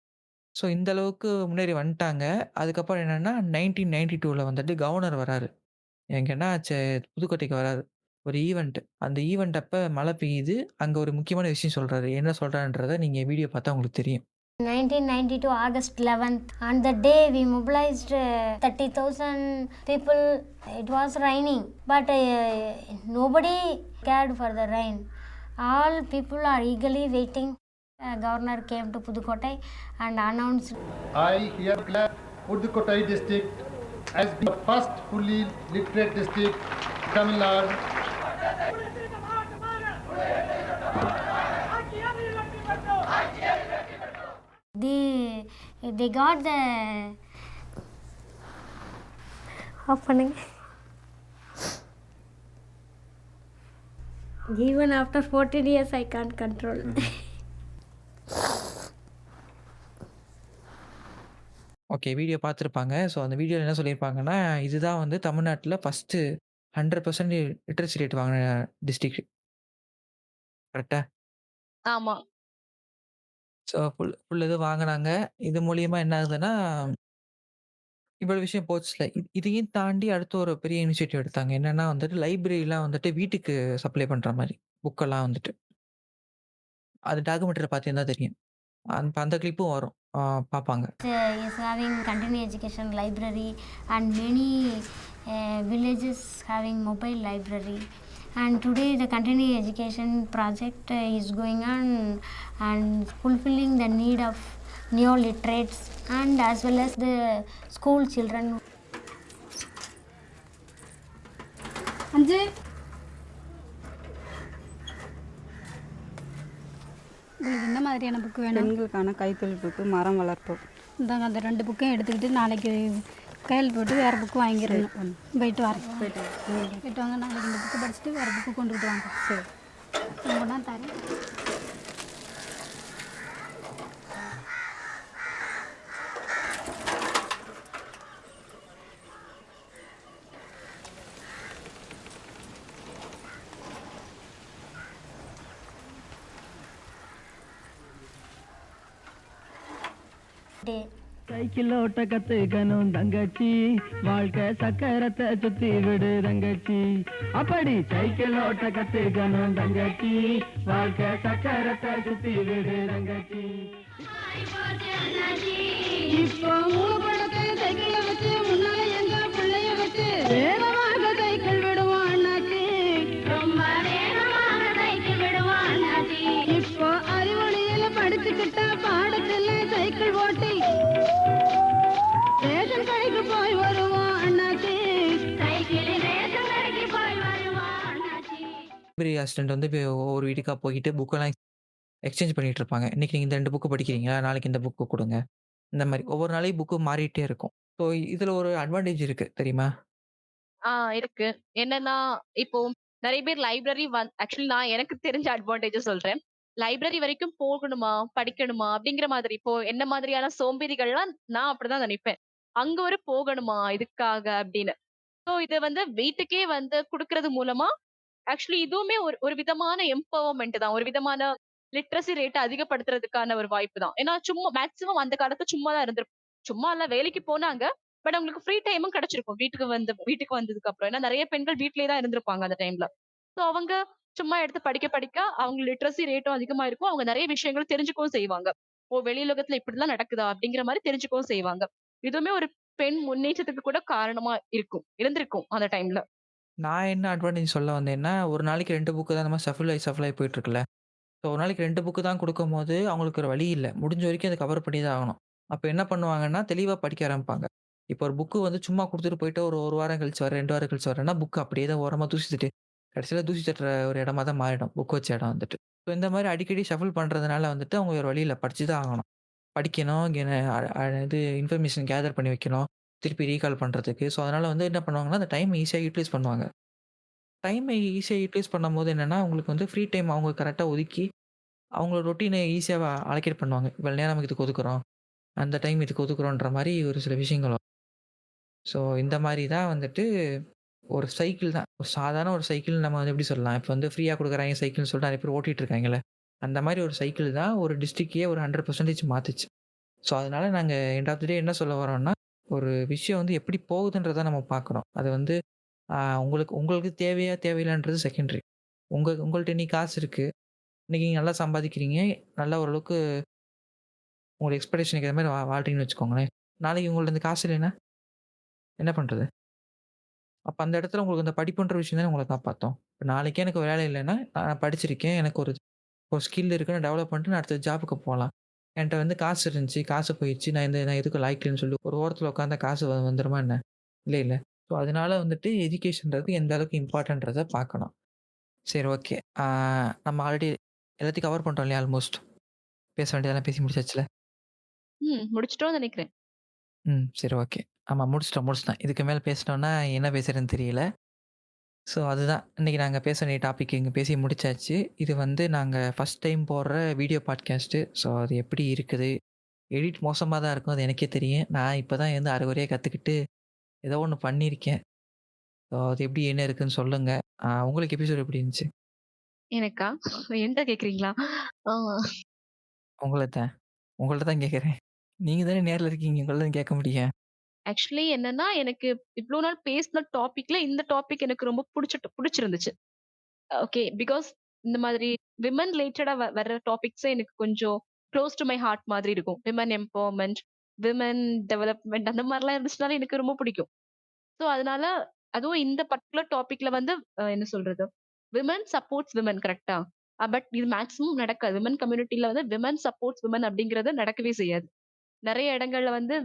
ஸோ இந்த அளவுக்கு முன்னேறி வந்துட்டாங்க. அதுக்கப்புறம் என்னன்னா 1992ல வந்துட்டு கவர்னர் வராரு. எங்கன்னா புதுக்கோட்டைக்கு வராரு. ஒரு ஈவென்ட். அந்த ஈவென்ட் அப்ப மழை பெய்யுது. அங்க ஒரு முக்கியமான விஷயம் சொல்றாரு. என்ன சொல்றாருன்றத நீங்க வீடியோ பார்த்தா உங்களுக்கு தெரியும். 1992 August 11th. On the day we mobilized 30,000 people. It was raining, but nobody cared for the rain. All people are eagerly waiting. Governor came to Pudukkottai and announced, I here declare Pudukkottai district as the first fully literate district in Tamil Nadu. they got the opening. Even after 14 years I can't control. Okay. Video பார்த்துருப்பாங்க. So அந்த வீடியோல என்ன சொல்லியிருப்பாங்கன்னா, இதுதான் வந்து தமிழ்நாட்டுல first 100% literacy rate வாங்குன district. கரெக்ட்டா? ஆமா. ஸோ ஃபுல் இது வாங்குனாங்க. இது மூலியமா என்ன ஆகுதுன்னா, இவ்வளவு விஷயம் போச்சுல்ல. இதையும் தாண்டி அடுத்து ஒரு பெரிய இனிஷியேட்டிவ் எடுத்தாங்க. என்னன்னா வந்துட்டு லைப்ரரிலாம் வந்துட்டு வீட்டுக்கு சப்ளை பண்ற மாரி. புக்கெல்லாம் வந்துட்டு. அது டாக்குமெண்ட்ரில பார்த்தீங்கன்னா தெரியும். அந்த கிளிப்பும் வரும். பார்ப்பாங்க. Is having continuing education library and many villages having mobile library. And today the continuing education project is going on and fulfilling the need of neo-literates and as well as the school children. அஞ்சு உங்களுக்கு இந்த மாதிரியான book வேணும்? பெண்களுக்கான கைத்தொழில் book, மரம் வளர்ப்பு. இந்தாங்க அந்த 2 புக்கையும் எடுத்துக்கிட்டு நாளைக்கு கையில் போட்டு வேறு புக்கு வாங்கிடணும். போயிட்டு வரேன். போயிட்டு வாங்க. நாளைக்கு இந்த புக்கு படிச்சுட்டு வேறு புக்கு கொண்டுக்கிட்டு வாங்க. சரி. உங்கன்னா தரேன். சைக்கிள் ஓட்ட கத்துக்கணும் தங்கச்சி, வாழ்க்கை சக்கரத்தை சுத்தி விடு தங்கச்சி. அப்படி சைக்கிள் ஓட்ட கத்துக்கணும் தங்கச்சி, வாழ்க்கை சக்கரத்தை சுத்தி விடு தங்கச்சி. இப்போ படத்தை சைக்கிள வச்சு முன்னால எங்க பிள்ளைய வச்சு வேகமாக சைக்கிள் விடுவான் அண்ணாச்சி, ரொம்ப வேகமாக சைக்கிள் விடுவான் அண்ணாச்சி. இப்போ அறிவொளியில படிச்சுக்கிட்ட பாடத்துல சைக்கிள் ஓட்டி ரேஷன் கடைக்கு போய் வருவான் அண்ணாச்சி, சைக்கிள் ரேஷன் கடைக்கு போய் வருவான் அண்ணாச்சி. லைப்ரரி அசிஸ்டன்ட் வந்து இப்போ ஒவ்வொரு வீட்டுக்கா போயிட்டு புக்கெல்லாம் எக்ஸ்சேஞ்ச் பண்ணிட்டு இருப்பாங்க. இன்னைக்கு நீங்க இந்த 2 புக்கு படிக்கிறீங்களா? நாளைக்கு இந்த புக்கு குடுங்க. இந்த மாரி ஒவ்வொரு நாளைக்கும் புக்கு மாறிட்டே இருக்கும். ஸோ இதுல ஒரு அட்வான்டேஜ் இருக்கு தெரியுமா? இருக்கு. என்னன்னா, இப்போ நெறைய பேர் லைப்ரரி ஆக்சுவலி நான் எனக்கு தெரிஞ்ச அட்வான்டேஜ சொல்றேன். லைப்ரரி வரைக்கும் போகணுமா? படிக்கணுமா? அப்படிங்கிற மாதிரி இப்போ என்ன மாதிரியான சோம்பேறிகள்லாம் நான் அப்படிதான் நெனைப்பேன். அங்க வரை போகணுமா? இதுக்காக அப்படின்னு. சோ இத வந்து வீட்டுக்கே வந்து குடுக்கறது மூலமா ஆக்சுவலி இதுவுமே ஒரு ஒரு விதமான எம்பவர்மென்ட் தான். ஒரு விதமான லிட்ரசி ரேட்ட அதிகப்படுத்துறதுக்கான ஒரு வாய்ப்பு தான். ஏன்னா சும்மா மேக்ஸிமம் அந்த காலத்துல சும்மா தான் சும்மா இல்ல வேலைக்கு போனாங்க. பட் அவங்களுக்கு ஃப்ரீ டைமும் கிடைச்சிருக்கும். வீட்டுக்கு வந்ததுக்கு அப்புறம். ஏன்னா நெறைய பெண்கள் வீட்லயே தான் இருந்திருப்பாங்க அந்த டைம்ல. சோ அவங்க சும்மா எடுத்து படிக்க அவங்க லிட்ரசி ரேட்டும் அதிகமா இருக்கும். அவங்க நெறைய விஷயங்கள் தெரிஞ்சுக்கவும் செய்வாங்க. ஓ! வெளி உலகத்துல இப்படிலாம் நடக்குதா? அப்படிங்கிற மாரி தெரிஞ்சுக்கவும் செய்வாங்க. இதுவுமே ஒரு பெண் முன்னேற்றத்துக்கு கூட காரணமா இருந்திருக்கும் அந்த டைம்ல. நான் என்ன அட்வான்டேஜ் சொல்ல வந்தேன்னா, ஒரு நாளைக்கு 2 புக்கு தான் இந்த மாரி ஷஃபிள் ஆயி போயிட்டு இருக்குல்ல. ஸோ ஒரு நாளைக்கு 2 புக்கு தான் குடுக்கும்போது அவங்களுக்கு ஒரு வழி இல்ல. முடிஞ்ச வரைக்கும் அத கவர் பண்ணி தான் ஆகணும். அப்ப என்ன பண்ணுவாங்கன்னா, தெளிவா படிக்க ஆரம்பிப்பாங்க. இப்போ ஒரு புக்கு வந்து சும்மா குடுத்துட்டு போயிட்டு ஒரு 1 வாரம் கழிச்சு வரேன், 2 வாரம் கழிச்சு வரேன்னா, புக் அப்படியே தான் ஓரமா தூசி தட்டி கடைசியில தூசி தட்டுற ஒரு இடமா தான் மாறிடும். புக் வச்ச இடம் வந்துட்டு. ஸோ இந்த மாரி அடிக்கடி ஷஃபிள் பண்றதுனால வந்துட்டு அவங்க வேற வழி இல்ல. படிச்சு தான் ஆகணும். படிக்கணும். இது இன்ஃபர்மேஷன் கேதர் பண்ணி வைக்கணும். திருப்பி ரீகால் பண்றதுக்கு. ஸோ அதனால வந்து என்ன பண்ணுவாங்கன்னா, அந்த டைம் ஈஸியா யூட்டிலைஸ் பண்ணுவாங்க. டைமை ஈஸியா யூட்டிலைஸ் பண்ணும்போது என்னன்னா, அவங்களுக்கு வந்து ஃப்ரீ டைம் அவங்க கரெக்ட்டா ஒதுக்கி, அவங்களோட ரொட்டீனை ஈஸியா அலோகேட் பண்ணுவாங்க. இவ்வளோ நேரம் இதுக்கு ஒதுக்குறோம். அந்த டைம் இதுக்கு ஒதுக்குறோன்ற மாரி ஒரு சில விஷயங்கள் வரும். ஸோ இந்த மாரி தான் வந்துட்டு ஒரு சைக்கிள் தான். ஒரு சாதாரண ஒரு சைக்கிள் நம்ம வந்து எப்படி சொல்லலாம்? இப்ப வந்து ஃப்ரீயா குடுக்குறாய்ங்க சைக்கிள்ன்னு சொல்லிட்டு நெறைய பேர் ஓட்டிட்டு இருக்காங்கல்ல. அந்த மாரி ஒரு சைக்கிள் தான் ஒரு டிஸ்ட்ரிக்ட்டையே ஒரு 100% மாத்துச்சு. ஸோ அதனால நாங்க எண்ட் ஆஃப் தி டே என்ன சொல்ல வரோம்னா, ஒரு விஷயம் வந்து எப்படி போகுதுன்றத நம்ம பார்க்குறோம். அது வந்து உங்களுக்கு உங்களுக்கு தேவையா தேவையில்லன்றது செகண்டரி. உங்கள்ட்ட இன்னைக்கு காசு இருக்கு. இன்னைக்கு நீங்க நல்லா சம்பாதிக்கிறீங்க. நல்லா ஓரளவுக்கு உங்களோட எக்ஸ்பெக்டேஷனுக்கு ஏத்த மாரி வாழ்றீங்கன்னு வச்சுக்கோங்களேன். நாளைக்கு உங்கள்ட்ட காசு இல்லைன்னா என்ன பண்றது? அப்ப அந்த இடத்துல உங்களுக்கு அந்த படிப்புன்ற விஷயம் தானே உங்கள காப்பாத்தும். இப்ப நாளைக்கே எனக்கு வேலை இல்லைன்னா, நான் படிச்சிருக்கேன். எனக்கு ஒரு ஒரு ஸ்கில் இருக்கு. நான் டெவலப் பண்ணிட்டு நான் அடுத்த ஜாப்க்கு போலாம். என்ட்ட வந்து காசு இருந்துச்சு. காசு போயிடுச்சு. நான் எதுக்கும் லாய்க்கு சொல்லி ஒரு ஓரத்துல உட்கார்ந்தா காசு வந்துருமா என்ன? இல்ல. ஸோ அதனால வந்துட்டு எஜுகேஷன்றது எந்த அளவுக்கு இம்பார்ட்டன்றத பார்க்கணும். சரி ஓகே. நம்ம ஆல்ரெடி எல்லாத்தையும் கவர் பண்ணிட்டோம் இல்லையா ஆல்மோஸ்ட். பேச வேண்டியதெல்லாம் பேசி முடிச்சாச்சுல? முடிச்சிட்டோம்னு நினைக்கிறேன். சரி ஓகே. ஆமா முடிச்சுட்டோம். இதுக்கு மேல பேசினோம்னா என்ன பேசுறதுன்னு தெரியல. ஸோ அதுதான். இன்னைக்கு நாங்க பேச வேண்டிய டாபிக் இங்க பேசி முடிச்சாச்சு. இது வந்து நாங்க ஃபர்ஸ்ட் டைம் போடுற வீடியோ பாட்காஸ்ட்டு. ஸோ அது எப்படி இருக்குது? எடிட் மோசமா தான் இருக்கும். அது எனக்கே தெரியும். நான் இப்ப தான் வந்து அரைகுறையா கத்துக்கிட்டு ஏதோ ஒண்ணு பண்ணியிருக்கேன். ஸோ அது எப்படி என்ன இருக்குன்னு சொல்லுங்க. உங்களுக்கு எபிசோட் எப்படி இருந்துச்சு? எனக்கா? என்ட்ட கேட்கிறீங்களா? ஆ. உங்கள்ட்ட தான் கேட்கிறேன். நீங்க தானே நேர்ல இருக்கீங்க. உங்கள்ட்ட தான் கேட்க முடியும். ஆக்சுவலி என்னன்னா, எனக்கு இவ்ளோ நாள் பேசின டாபிக்ல இந்த டாபிக் எனக்கு ரொம்ப புடிச்சிருந்துச்சு. ஓகே. பிகாஸ் இந்த மாதிரி விமன் ரிலேட்டடா வர்ற டாபிக்ஸே எனக்கு கொஞ்சம் க்ளோஸ் டூ மை ஹார்ட் மாதிரி இருக்கும். விமன் எம்பவர்மென்ட், விமன் டெவலப்மென்ட் அந்த மாரிலாம் இருந்துச்சுனாலே எனக்கு ரொம்ப பிடிக்கும். ஸோ அதனால அதுவும் இந்த பர்ட்டிகுலர் டாபிக்ல வந்து என்ன சொல்றது? விமன் சப்போர்ட்ஸ் விமன் கரெக்ட்டா? பட் இது மேக்ஸிமம் நடக்காது. விமன் கம்யூனிட்டில வந்து விமன் சப்போர்ட்ஸ் விமன் அப்படிங்கிறது நடக்கவே செய்யாது. நெறைய இடங்கள்ல வந்து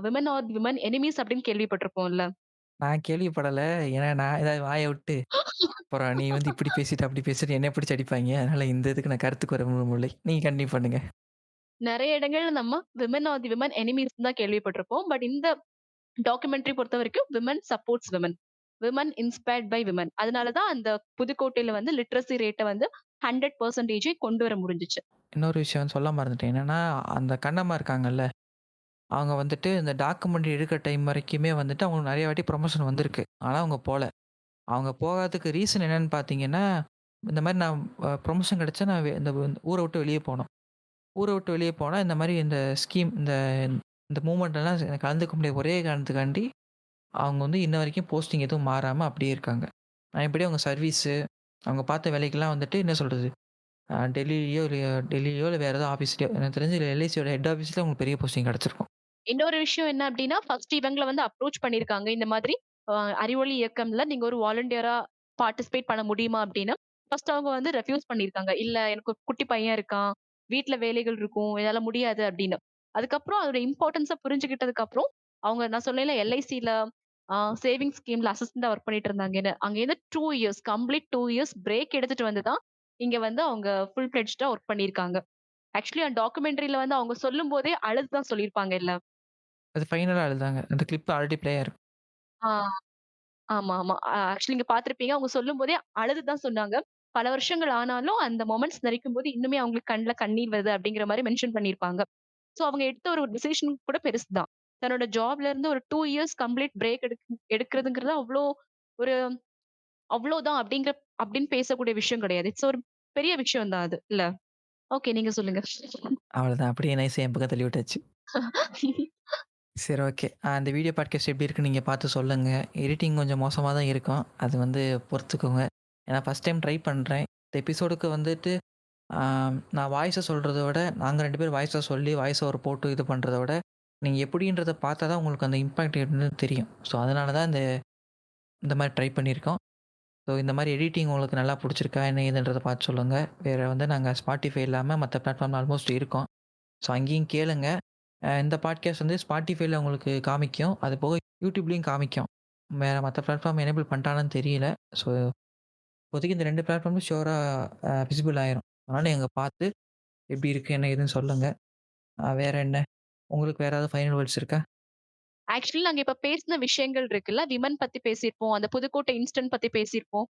விமன் ஆர் விமன் எனிமீஸ் அப்படின்னு கேள்விப்பட்டிருப்போம்ல. நான் கேள்விப்படல. ஏன்னா நான் ஏதாவது வாய விட்டு, அப்புறம் நீ வந்து இப்படி பேசிட்டு, அப்படி பேசிட்டு என்னைய பிடிச்சு அடிப்பாய்ங்க. அதனால இந்த இதுக்கு நான் கருத்துக்கு வர விரும்பவில்லை. நீங்க கன்டின்யூ பண்ணுங்க. நெறைய இடங்கள்ல நம்ம women are the women enemies தான் கேள்விப்பட்டிருப்போம். பட் இந்த டாக்குமெண்டரி பொறுத்தவரைக்கும் women supports women. Women inspired by women. அதனால தான் அந்த புதுக்கோட்டையில வந்து லிட்ரசி ரேட்ட வந்து 100% கொண்டு வர முடிஞ்சுச்சு. இன்னொரு விஷயம் சொல்ல மறந்துட்டேன். என்னன்னா, அந்த கண்ணம்மா இருக்காங்கல்ல, அவங்க வந்துட்டு இந்த டாக்குமெண்ட்ரி எடுக்கிற டைம் வரைக்குமே வந்துட்டு அவங்களுக்கு நெறைய வாட்டி ப்ரமோஷன் வந்திருக்கு. ஆனா அவங்க போல. அவங்க போகாததுக்கு ரீசன் என்னன்னு பார்த்தீங்கன்னா, இந்த மாரி நான் ப்ரமோஷன் கிடைச்சா நான் இந்த ஊர விட்டு வெளிய போணும். ஊர விட்டு வெளிய போனா இந்த மாரி இந்த ஸ்கீம் இந்த இந்த மூவ்மெண்ட்லலாம் கலந்துக்க முடியாத ஒரே காரணத்துக்காண்டி, அவங்க வந்து இன்ன வரைக்கும் போஸ்டிங் எதுவும் மாறாம அப்படியே இருக்காங்க. எப்படி அவங்க சர்வீஸு, அவங்க பார்த்த வேலைக்கெல்லாம் வந்துட்டு என்ன சொல்றது? டெல்லிலயோ இல்ல வேற ஏதோ ஆஃபீஸ்லயோ எனக்கு தெரிஞ்சு எல்ஐசியோட ஹெட் ஆஃபீஸ்ல அவங்களுக்கு பெரிய போஸ்டிங் கிடைச்சிருக்கும். இன்னொரு விஷயம் என்ன அப்டின்னா, ஃபர்ஸ்ட் இவங்கள வந்து அப்ரோச் பண்ணியிருக்காங்க. இந்த மாதிரி அ அறிவொளி இயக்கம்ல நீங்க ஒரு வாலண்டியரா பார்ட்டிசிபேட் பண்ண முடியுமா அப்டின்னு. ஃபர்ஸ்ட் அவங்க வந்து ரெஃப்யூஸ் பண்ணியிருக்காங்க. இல்ல எனக்கு ஒரு குட்டி பையன் இருக்கான். வீட்ல வேலைகள் இருக்கும். என்னால முடியாது அப்டின்னு. அதுக்கப்புறம் அதோட இம்பார்ட்டன்ஸ புரிஞ்சுகிட்டதுக்கு அப்புறம், அவங்க நான் சொன்னேன்ல எல்ஐசில சேவிங்ஸ் ஸ்கீம்ல அசிஸ்டன்ட்டா ஒர்க் பண்ணிட்டு இருந்தாங்கன்னு. அங்கேருந்து 2 இயர்ஸ் கம்ப்ளீட் 2 இயர்ஸ் பிரேக் எடுத்துட்டு வந்து தான், இங்க வந்து அவங்க ஃபுல் ஃபிளெட்ஜ்டா ஒர்க் பண்ணியிருக்காங்க. ஆக்சுவலி அந்த டாக்குமெண்ட்ரில வந்து அவங்க சொல்லும்போதே அழுது தான் சொல்லியிருப்பாங்க இல்ல. அது ஃபைனலா அழுதாங்க. அந்த கிளிப் ஆல்ரெடி ப்ளே ஆயிருக்கு. ஆ. ஆமா. ஆக்சுவலி நீங்க பார்த்திருப்பீங்க. அவங்க சொல்லும்போதே அழுது தான் சொன்னாங்க. பல வருஷங்கள் ஆனாலும் அந்த மொமெண்ட்ஸ் நினைக்கும்போது இன்னுமே அவங்களுக்கு கண்ல கண்ணீர் வருது அப்படிங்கிற மாரி மென்ஷன் பண்ணியிருப்பாங்க. சோ அவங்க எடுத்த ஒரு டிசிஷன் கூட பெருசு தான். தன்னோட ஜாப்ல இருந்து ஒரு 2 இயர்ஸ் கம்ப்ளீட் பிரேக் எடுக்கிறதுங்கிறது ஒரு அவ்ளோதான் அப்படின்னு பேசக்கூடிய விஷயம் கிடையாது. இட்ஸ் ஒரு பெரிய விஷயம் தான் அது இல்ல? ஓகே நீங்க சொல்லுங்க. அவ்வளோதான். அப்படியே நைஸா என் பக்கம் தள்ளி விட்டாச்சு. சரி ஓகே. அந்த வீடியோ பாட்காஸ்ட் எப்படி இருக்குன்னு நீங்க பார்த்து சொல்லுங்க. எடிட்டிங் கொஞ்சம் மோசமா தான் இருக்கும். அது வந்து பொறுத்துக்கோங்க. ஏன்னா ஃபர்ஸ்ட் டைம் ட்ரை பண்றேன். இந்த எபிசோடுக்கு வந்துட்டு நான் வாய்ஸ சொல்றத விட, நாங்க 2 பேரும் வாய்ஸா சொல்லி, வாய்ஸ் ஓவர் போட்டு இது பண்றத விட, நீங்க எப்படின்றத பார்த்தா தான் உங்களுக்கு அந்த இம்பாக்ட் என்னன்னு தெரியும். ஸோ அதனால தான் இந்த மாரி ட்ரை பண்ணியிருக்கோம். ஸோ இந்த மாரி எடிட்டிங் உங்களுக்கு நல்லா புடிச்சிருக்கா? என்ன ஏதுன்றத பார்த்து சொல்லுங்க. வேற வந்து நாங்க Spotify இல்லாம மத்த பிளாட்ஃபார்ம்ல ஆல்மோஸ்ட் இருக்கோம். ஸோ அங்கேயும் கேளுங்க. இந்த பாட்காஸ்ட் வந்து Spotifyல உங்களுக்கு காமிக்கும். அது போக YouTubeலயும் காமிக்கும். வேற மத்த பிளாட்ஃபார்ம் எனேபிள் பண்ணிட்டானான்னு தெரியல. ஸோ இப்போதைக்கு இந்த 2 பிளாட்ஃபார்ம்லும் ஷூரா விசிபிள் ஆயிரும். அதனால நீங்க பார்த்து எப்படி இருக்கு? என்ன ஏதுன்னு சொல்லுங்க. வேற என்ன? உங்களுக்கு வேற ஏதாவது ஃபைனல் வேர்ட்ஸ் இருக்கா? ஆக்சுவலி நாங்க இப்ப பேசின விஷயங்கள் இருக்குல்ல, விமன் பத்தி பேசியிருப்போம். அந்த புதுக்கோட்டை இன்சிடென்ட் பத்தி பேசியிருப்போம்.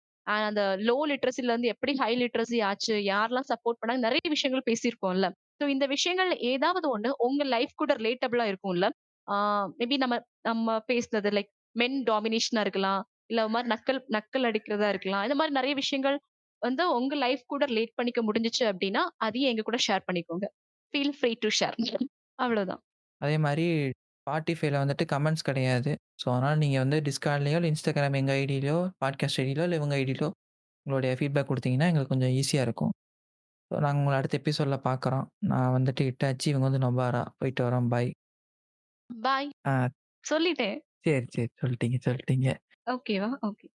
அந்த லோ லிட்ரஸில இருந்து எப்படி ஹை லிட்ரஸி ஆச்சு, யாரெல்லாம் சப்போர்ட் பண்ணாங்க, நெறைய விஷயங்கள் பேசியிருப்போம்ல. ஸோ இந்த விஷயங்கள்ல ஏதாவது ஒண்ணு உங்க லைஃப் கூட ரிலேட்டபிளா இருக்கும்ல. ஆ மேபி நம்ம நம்ம பேசினது லைக் மென் டாமினேஷனா இருக்கலாம். இல்ல ஒரு மாரி நக்கல் நக்கல் அடிக்கிறதா இருக்கலாம். இந்த மாரி நெறைய விஷயங்கள் வந்து உங்க லைஃப் கூட ரிலேட் பண்ணிக்க முடிஞ்சுச்சு அப்டின்னா, அதையும் எங்க கூட ஷேர் பண்ணிக்கோங்க. Feel free to share. அவ்வளோதான். அதே மாரி Spotifyல வந்துட்டு கமெண்ட்ஸ் கிடையாது. ஸோ அதனால நீங்க வந்து Discordலயோ, இல்ல Instagram எங்க ஐடியிலயோ, பாட்காஸ்ட் ஐடியிலோ, இல்ல இவங்க ஐடியிலோ உங்களுடைய ஃபீட்பேக் குடுத்தீங்கன்னா எங்களுக்கு கொஞ்சம் ஈஸியா இருக்கும். ஸோ நாங்கள் உங்களை அடுத்த எபிசோடில் பார்க்குறோம். நான் வந்துட்டு இட்டாச்சி, இவங்க வந்து நொபாரா. போயிட்டு வரோம். பாய். பாய். ஆ சொல்லிட்டேன். சரி, சரி. சொல்லிட்டீங்க. ஓகேவா? ஓகே.